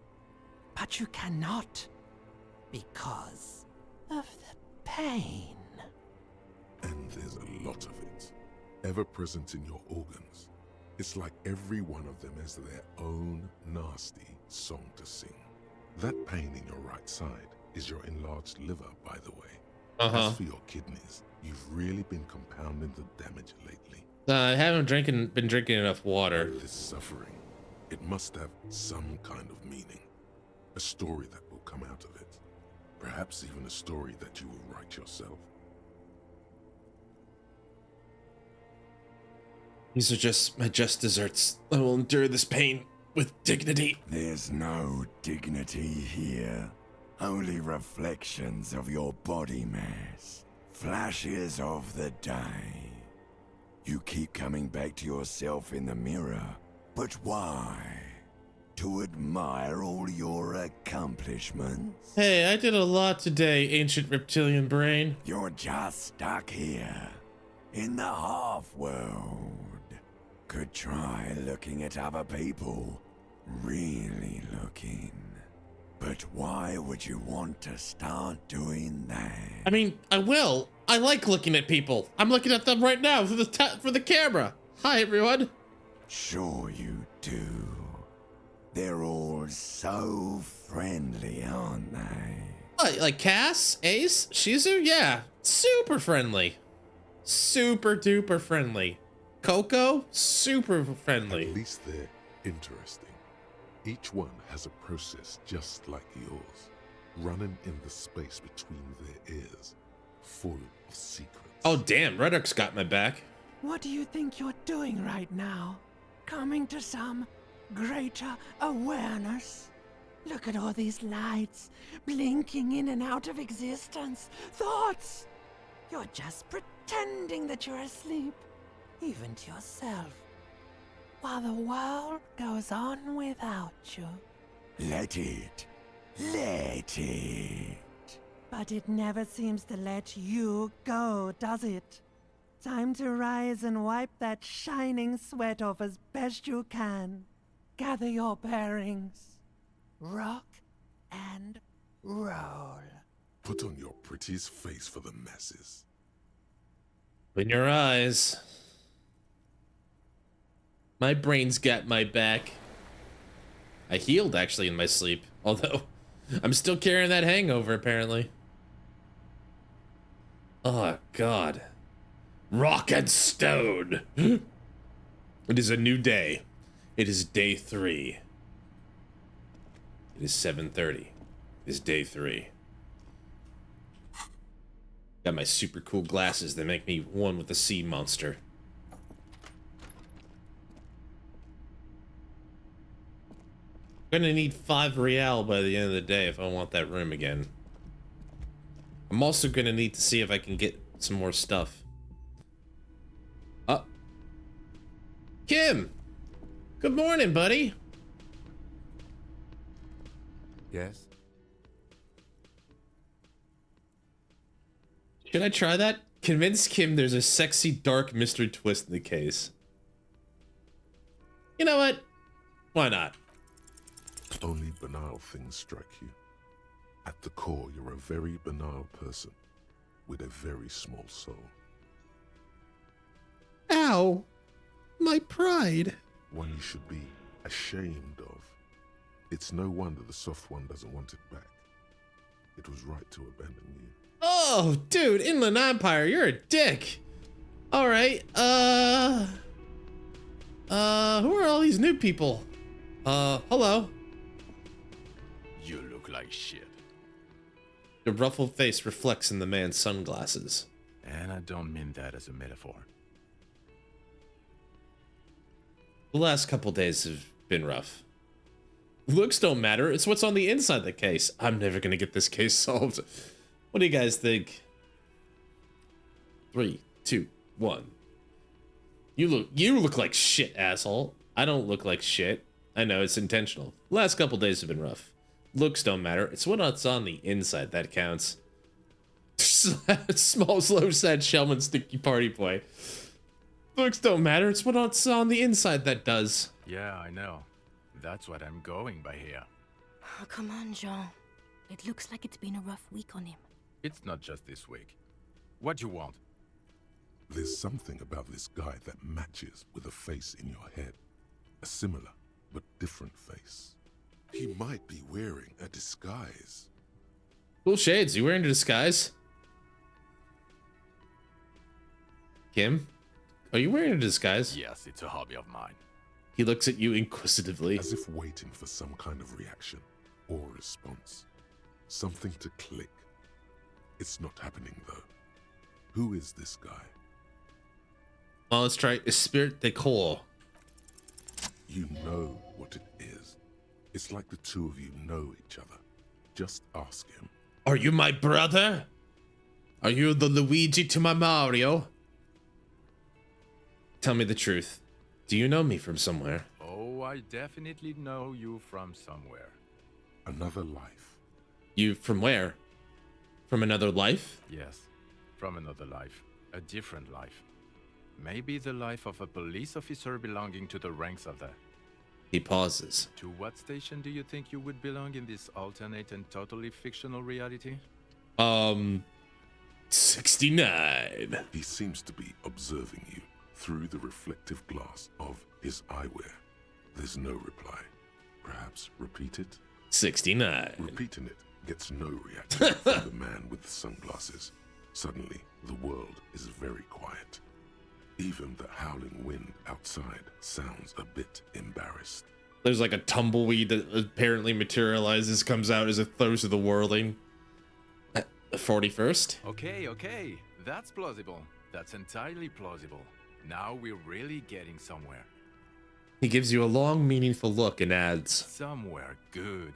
But you cannot, because of the pain. And there's a lot of it, ever present in your organs. It's like every one of them has their own nasty song to sing. That pain in your right side is your enlarged liver, by the way. As for your kidneys, you've really been compounding the damage lately. I haven't been drinking enough water. This suffering, it must have some kind of meaning. A story that will come out of it. Perhaps even a story that you will write yourself. These are my just desserts. I will endure this pain with dignity. There's no dignity here. Only reflections of your body mass. Flashes of the day. You keep coming back to yourself in the mirror. But why? To admire all your accomplishments? Hey, I did a lot today, ancient reptilian brain. You're just stuck here. In the half-world. Could try looking at other people. Really looking. But why would you want to start doing that? I mean, I will. I like looking at people. I'm looking at them right now for the camera. Hi, everyone. Sure you do. They're all so friendly, aren't they? Like Cass, Ace, Shizu? Yeah, super friendly. Super duper friendly. Coco, super friendly. At least they're interesting. Each one has a process just like yours, running in the space between their ears, full of secrets. Oh damn, Redux got my back. What do you think you're doing right now? Coming to some greater awareness? Look at all these lights, blinking in and out of existence. Thoughts! You're just pretending that you're asleep, even to yourself, while the world goes on without you. Let it. Let it. But it never seems to let you go, does it? Time to rise and wipe that shining sweat off as best you can. Gather your bearings. Rock and roll. Put on your prettiest face for the masses. In your eyes. My brain's got my back. I healed actually in my sleep, although I'm still carrying that hangover apparently. Oh God. Rock and stone. It is a new day. It is day 3. It is 7:30. It is day 3. Got my super cool glasses that make me one with the sea monster. I'm gonna need 5 real by the end of the day if I want that room again. I'm also gonna need to see if I can get some more stuff. Kim! Good morning, buddy! Yes? Should I try that? Convince Kim there's a sexy dark mystery twist in the case. You know what? Why not? Only banal things strike you. At the core, you're a very banal person with a very small soul. Ow! My pride. One you should be ashamed of. It's no wonder the soft one doesn't want it back. It was right to abandon you. Oh, dude, Inland Empire, you're a dick. All right, who are all these new people? Hello. You look like shit. The ruffled face reflects in the man's sunglasses. And I don't mean that as a metaphor. The last couple days have been rough. Looks don't matter, it's what's on the inside of the case. I'm never gonna get this case solved. What do you guys think? 3, 2, 1. You look like shit, asshole. I don't look like shit. I know, it's intentional. Last couple days have been rough. Looks don't matter, it's what's on the inside that counts. Small, slow, sad Shellman Sticky Party Boy. Looks don't matter, it's what's on the inside that does. Yeah, I know. That's what I'm going by here. Oh, come on, Jean. It looks like it's been a rough week on him. It's not just this week. What you want? There's something about this guy that matches with a face in your head. A similar but different face. He might be wearing a disguise. Cool shades, you wearing a disguise? Kim? Are you wearing a disguise? Yes, it's a hobby of mine. He looks at you inquisitively. As if waiting for some kind of reaction or response. Something to click. It's not happening though. Who is this guy? Well, let's try Esprit de Corps. You know what it is. It's like the two of you know each other. Just ask him. Are you my brother? Are you the Luigi to my Mario? Tell me the truth. Do you know me from somewhere? Oh, I definitely know you from somewhere. Another life. You from where? From another life? Yes, from another life. A different life. Maybe the life of a police officer belonging to the ranks of the... He pauses. To what station do you think you would belong in this alternate and totally fictional reality? 69. He seems to be observing you through the reflective glass of his eyewear. There's no reply. Perhaps repeat it? 69. Repeating it gets no reaction from the man with the sunglasses. Suddenly, the world is very quiet. Even the howling wind outside sounds a bit embarrassed. There's like a tumbleweed that apparently materializes, comes out as it throws to the whirling. The 41st? Okay. That's plausible. That's entirely plausible. Now we're really getting somewhere. He gives you a long, meaningful look and adds, Somewhere good.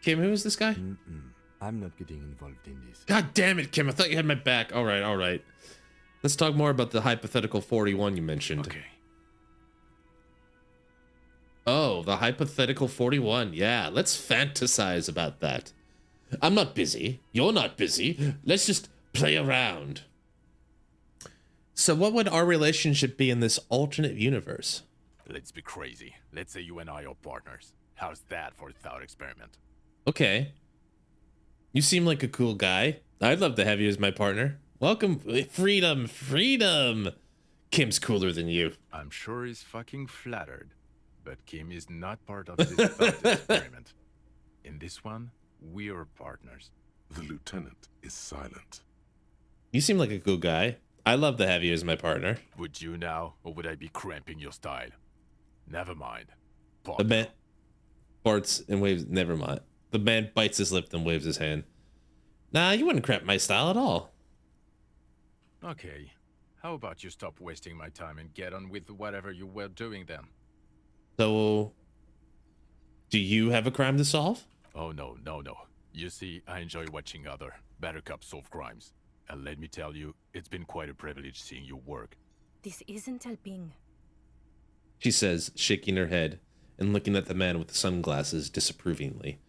Kim, who is this guy? I'm not getting involved in this. God damn it, Kim. I thought you had my back. All right, all right. Let's talk more about the hypothetical 41 you mentioned. Okay. Oh, the hypothetical 41. Yeah, let's fantasize about that. I'm not busy. You're not busy. Let's just play around. So what would our relationship be in this alternate universe? Let's be crazy. Let's say you and I are partners. How's that for a thought experiment? Okay. You seem like a cool guy. I'd love to have you as my partner. Welcome. Freedom. Freedom. Kim's cooler than you. I'm sure he's fucking flattered. But Kim is not part of this thought experiment. In this one, we are partners. The lieutenant is silent. You seem like a cool guy. I'd love to have you as my partner. Would you now, or would I be cramping your style? Never mind. The man farts and waves. Never mind. The man bites his lip and waves his hand. Nah, you wouldn't cramp my style at all. Okay. How about you stop wasting my time and get on with whatever you were doing then? So, do you have a crime to solve? Oh, no. You see, I enjoy watching other better cops solve crimes. And let me tell you, it's been quite a privilege seeing you work. This isn't helping. She says, shaking her head and looking at the man with the sunglasses disapprovingly.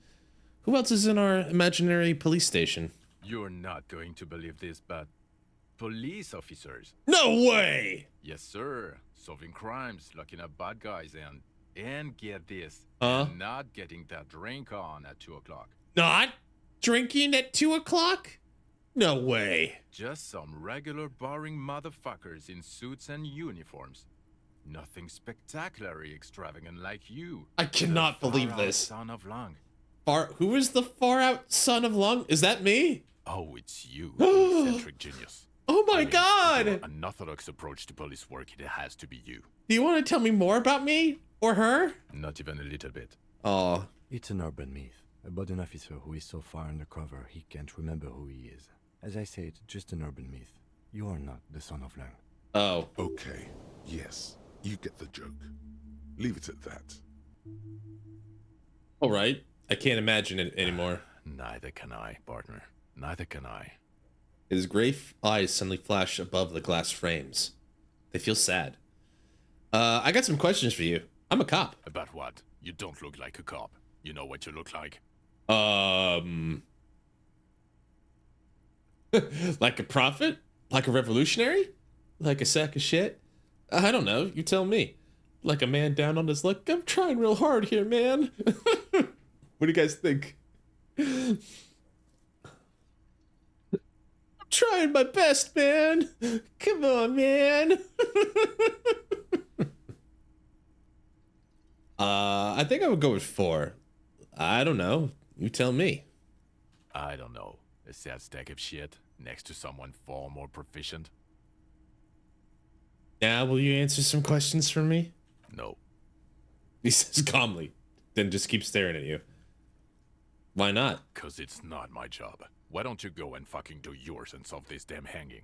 Who else is in our imaginary police station? You're not going to believe this, but police officers. No way! Yes, sir. Solving crimes, locking up bad guys, and get this, not getting that drink on at 2 o'clock. Not drinking at 2 o'clock? No way. Just some regular boring motherfuckers in suits and uniforms. Nothing spectacularly extravagant like you. I cannot believe this. Son of Lung. Who is the far out son of Lung? Is that me? Oh, it's you, eccentric genius. Oh my god! An unorthodox approach to police work, it has to be you. Do you want to tell me more about me? Or her? Not even a little bit. Oh. It's an urban myth about an officer who is so far undercover he can't remember who he is. As I say, it's just an urban myth. You are not the son of Lang. Oh. Okay, yes, you get the joke. Leave it at that. All right. I can't imagine it anymore. Neither can I, partner. Neither can I. His gray eyes suddenly flash above the glass frames. They feel sad. I got some questions for you. I'm a cop. About what? You don't look like a cop. You know what you look like? Like a prophet? Like a revolutionary? Like a sack of shit? I don't know. You tell me. Like a man down on his luck? I'm trying real hard here, man. What do you guys think? I'm trying my best, man. Come on, man. I think I would go with 4. I don't know. You tell me. I don't know. A sad stack of shit next to someone far more proficient. Now, will you answer some questions for me? No. He says calmly, then just keep staring at you. Why not? 'Cause it's not my job. Why don't you go and fucking do yours and solve this damn hanging?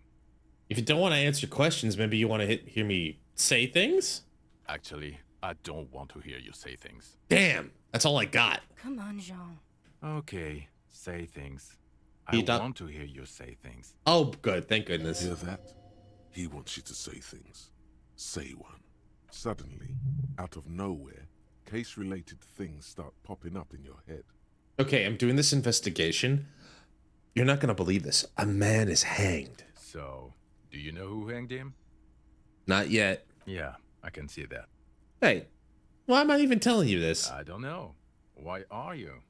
If you don't want to answer questions, maybe you want to hear me say things? Actually, I don't want to hear you say things. Damn, that's all I got. Come on, Jean. Okay, say things. I want to hear you say things. Oh, good. Thank goodness. Hear that? He wants you to say things. Say one. Suddenly, out of nowhere, case-related things start popping up in your head. Okay, I'm doing this investigation. You're not going to believe this. A man is hanged. So, do you know who hanged him? Not yet. Yeah, I can see that. Hey, why am I even telling you this? I don't know. Why are you?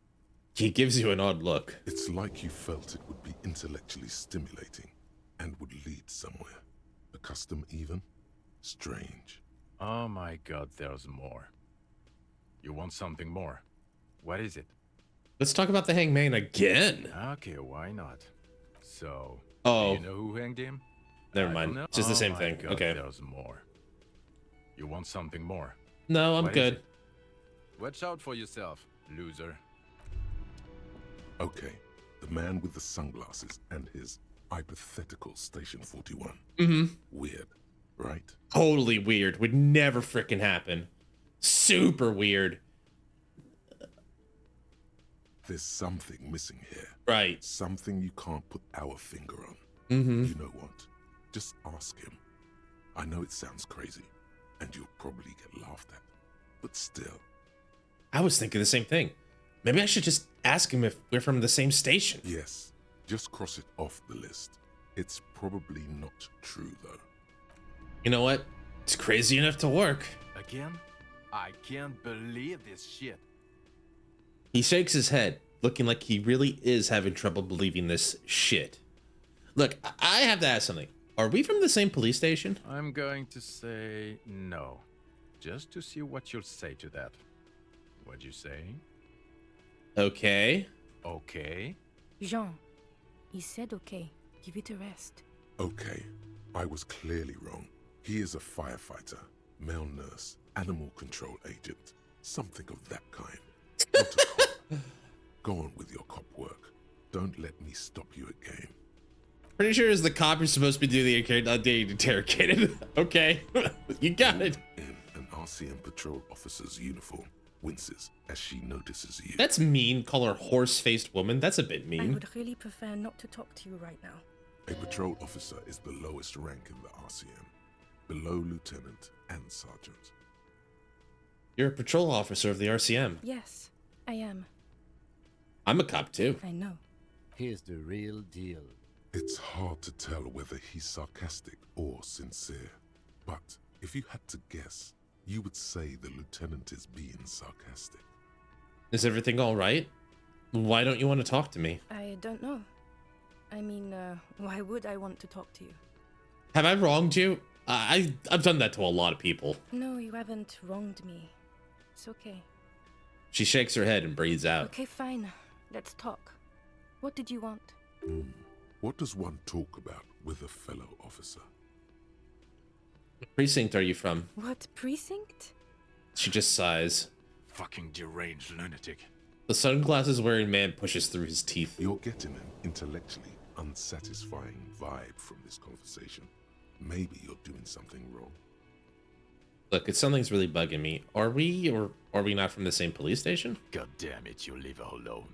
He gives you an odd look. It's like you felt it would be intellectually stimulating and would lead somewhere. A custom even? Strange. Oh my god, there's more. You want something more? What is it? Let's talk about the hangman again. Okay, why not? So, oh, do you know who hanged him? Never mind. It's just the same thing. God, okay. There's more. You want something more? No, I'm good. Watch out for yourself, loser. Okay, the man with the sunglasses and his hypothetical Station 41. Mm-hmm. Weird, right? Totally weird. Would never frickin' happen. Super weird. There's something missing here. Right. Something you can't put our finger on. Mm-hmm. You know what? Just ask him. I know it sounds crazy, and you'll probably get laughed at. But still. I was thinking the same thing. Maybe I should just ask him if we're from the same station. Yes. Just cross it off the list. It's probably not true, though. You know what? It's crazy enough to work. Again? I can't believe this shit. He shakes his head, looking like he really is having trouble believing this shit. Look, I have to ask something. Are we from the same police station? I'm going to say no. Just to see what you'll say to that. What'd you say? Okay. Okay. Jean, he said okay. Give it a rest. Okay. I was clearly wrong. He is a firefighter, male nurse, animal control agent, something of that kind. Not a cop. Go on with your cop work. Don't let me stop you at game. Pretty sure as the cop you're supposed to be doing the interrogated. Okay. You got it. In an RCM patrol officer's uniform winces as she notices you. That's mean. Call her horse-faced woman. That's a bit I mean. would really prefer not to talk to you right now. A patrol officer is the lowest rank in the RCM, below lieutenant and sergeant. You're a patrol officer of the RCM. Yes, I am. I'm a cop too. I know. Here's the real deal. It's hard to tell whether he's sarcastic or sincere, but if you had to guess, you would say the lieutenant is being sarcastic. Is everything all right? Why don't you want to talk to me? I don't know. I mean, why would I want to talk to you? Have I wronged you? I've done that to a lot of people. No, you haven't wronged me. It's okay. She shakes her head and breathes out. Okay, fine. Let's talk. What did you want? What does one talk about with a fellow officer? What precinct are you from? What precinct? She just sighs. Fucking deranged lunatic. The sunglasses wearing man pushes through his teeth. You're getting an intellectually unsatisfying vibe from this conversation. Maybe you're doing something wrong. Look, it's something's really bugging me. Are we or are we not from the same police station? God damn it, you leave her alone.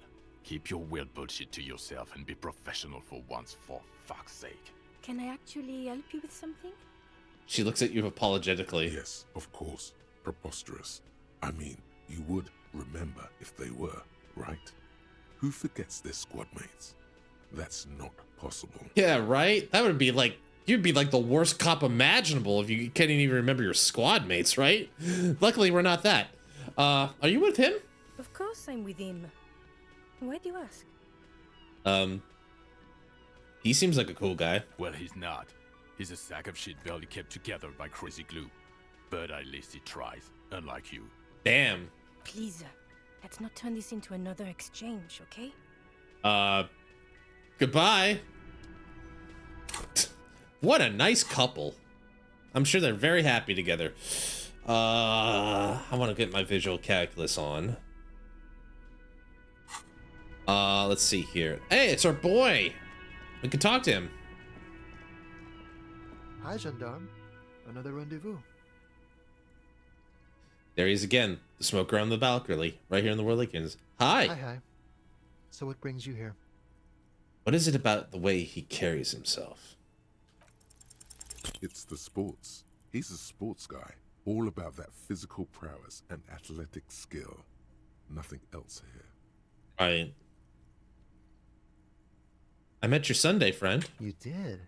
Keep your weird bullshit to yourself and be professional for once, for fuck's sake. Can I actually help you with something? She looks at you apologetically. Yes, of course. Preposterous. I mean, you would remember if they were, right? Who forgets their squad mates? That's not possible. Yeah, right? That would be like, you'd be like the worst cop imaginable if you can't even remember your squad mates, right? Luckily, we're not that. Are you with him? Of course I'm with him. Why do you ask? He seems like a cool guy. Well, he's not. He's a sack of shit barely kept together by crazy glue. But at least he tries, unlike you. Damn. Please, let's not turn this into another exchange, okay? Goodbye. What a nice couple. I'm sure they're very happy together. I want to get my visual calculus on. Let's see here. Hey, it's our boy. We can talk to him. Hi, gendarme. Another rendezvous. There he is again. The smoker on the balcony, right here in the Whirligans. Hi. Hi. So what brings you here? What is it about the way he carries himself? It's the sports. He's a sports guy. All about that physical prowess and athletic skill. Nothing else here. I met your Sunday friend. You did?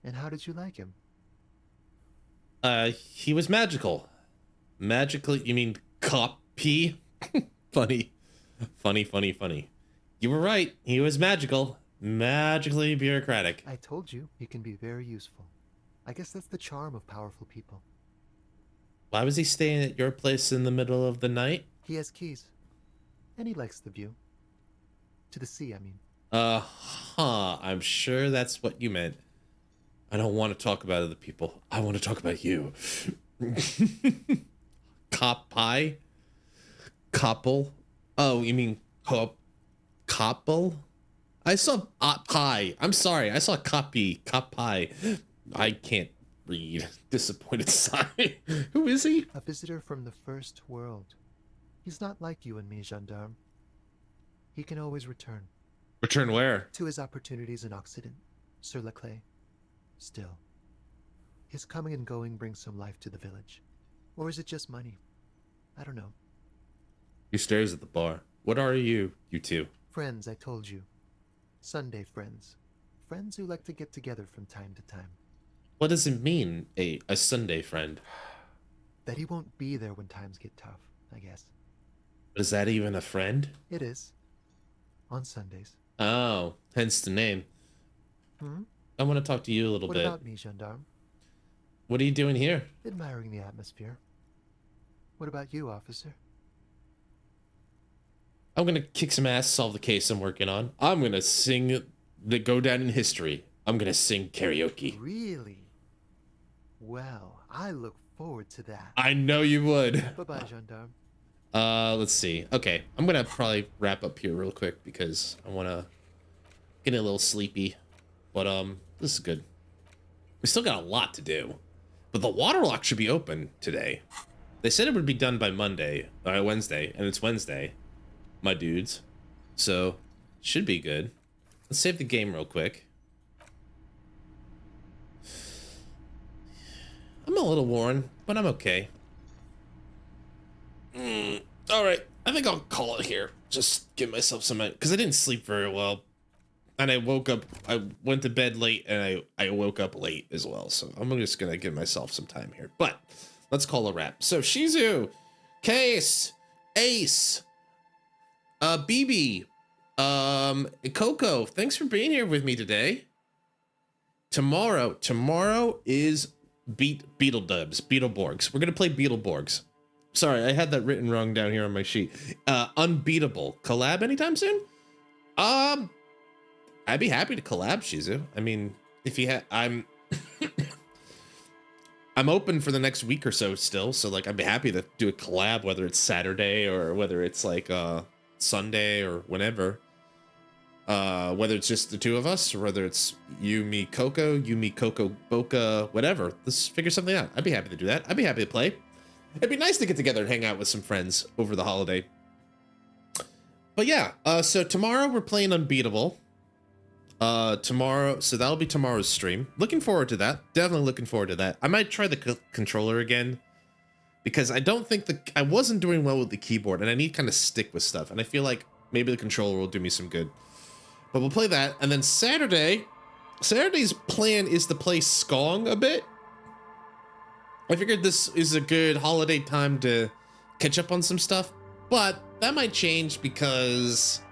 And how did you like him? He was magical. Magically, you mean copy? Funny. You were right. He was magical. Magically bureaucratic. I told you, he can be very useful. I guess that's the charm of powerful people. Why was he staying at your place in the middle of the night? He has keys. And he likes the view. To the sea, I mean. I'm sure that's what you meant. I don't want to talk about other people. I want to talk about you. Cop pie? Couple? Oh, you mean couple? I saw pie. I'm sorry. I saw copy. Cop pie. I can't read. Disappointed sigh. Who is he? A visitor from the first world. He's not like you and me, gendarme. He can always return. Return where? To his opportunities in Occident, Sur la Clé. Still, his coming and going brings some life to the village. Or is it just money? I don't know. He stares at the bar. What are you two? Friends, I told you. Sunday friends. Friends who like to get together from time to time. What does it mean, a Sunday friend? That he won't be there when times get tough, I guess. Is that even a friend? It is. On Sundays. Oh, hence the name. Hmm? I want to talk to you a little bit. What about me, gendarme? What are you doing here? Admiring the atmosphere. What about you, officer? I'm gonna kick some ass, solve the case I'm working on. I'm gonna sing that go down in history. I'm gonna sing karaoke. Really? Well, I look forward to that. I know you would. Bye-bye, gendarme. Let's see. Okay, I'm gonna probably wrap up here real quick because I wanna get a little sleepy. But this is good. We still got a lot to do. But the water lock should be open today. They said it would be done by Wednesday, and it's Wednesday, my dudes. So, should be good. Let's save the game real quick. I'm a little worn, but I'm okay. All right, I think I'll call it here. Just give myself some, because I didn't sleep very well. And I woke up, I went to bed late, and I woke up late as well. So I'm just going to give myself some time here. But let's call a wrap. So Shizu, Case, Ace, BB, Coco, thanks for being here with me today. Tomorrow is Beetleborgs. We're going to play Beetleborgs. Sorry, I had that written wrong down here on my sheet. Unbeatable. Collab anytime soon? I'd be happy to collab, Shizu. I mean, if you I'm open for the next week or so still, so like I'd be happy to do a collab, whether it's Saturday or whether it's like Sunday or whenever. Whether it's just the two of us or whether it's you, me, Coco, Boca, whatever. Let's figure something out. I'd be happy to do that. I'd be happy to play. It'd be nice to get together and hang out with some friends over the holiday. But yeah, so tomorrow we're playing Unbeatable. Tomorrow, so that'll be tomorrow's stream. Looking forward to that. Definitely looking forward to that. I might try the controller again because I don't think I wasn't doing well with the keyboard and I need to kind of stick with stuff. And I feel like maybe the controller will do me some good. But we'll play that. And then Saturday's plan is to play Skong a bit. I figured this is a good holiday time to catch up on some stuff, but that might change because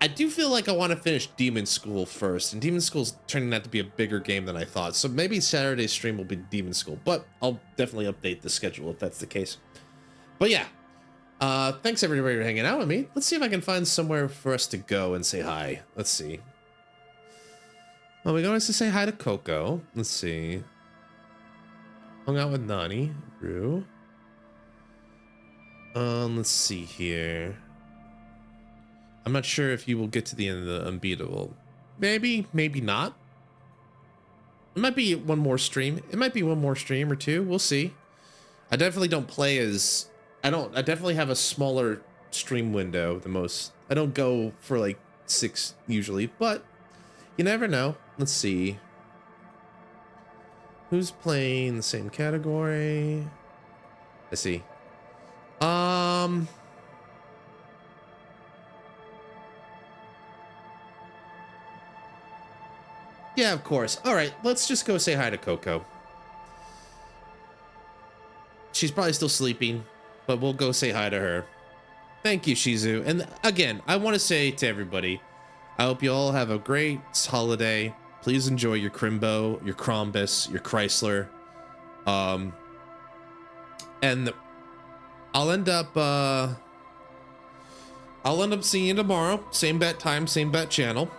I do feel like I want to finish Demon School first, and Demon School's turning out to be a bigger game than I thought. So maybe Saturday's stream will be Demon School, but I'll definitely update the schedule if that's the case. But yeah, thanks everybody for hanging out with me. Let's see if I can find somewhere for us to go and say hi. Let's see. Well, we're going to say hi to Coco. Let's see. Hung out with Nani, Rue. Let's see here. I'm not sure if you will get to the end of the Unbeatable. Maybe, maybe not. It might be one more stream. It might be one more stream or two. We'll see. I definitely don't play as... I definitely have a smaller stream window the most. I don't go for like 6 usually, but you never know. Let's see. Who's playing the same category? Let's see. Yeah, of course. All right, let's just go say hi to Coco. She's probably still sleeping, but we'll go say hi to her. Thank you, Shizu. And again, I want to say to everybody, I hope you all have a great holiday. Please enjoy your Crimbo, your Crombus, your Chrysler. And I'll end up seeing you tomorrow. Same bat time, same bat channel.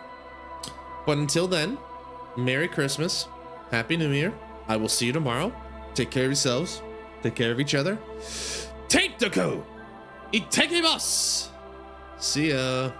But until then, Merry Christmas. Happy New Year. I will see you tomorrow. Take care of yourselves. Take care of each other. Take the go. Itadakimasu. See ya.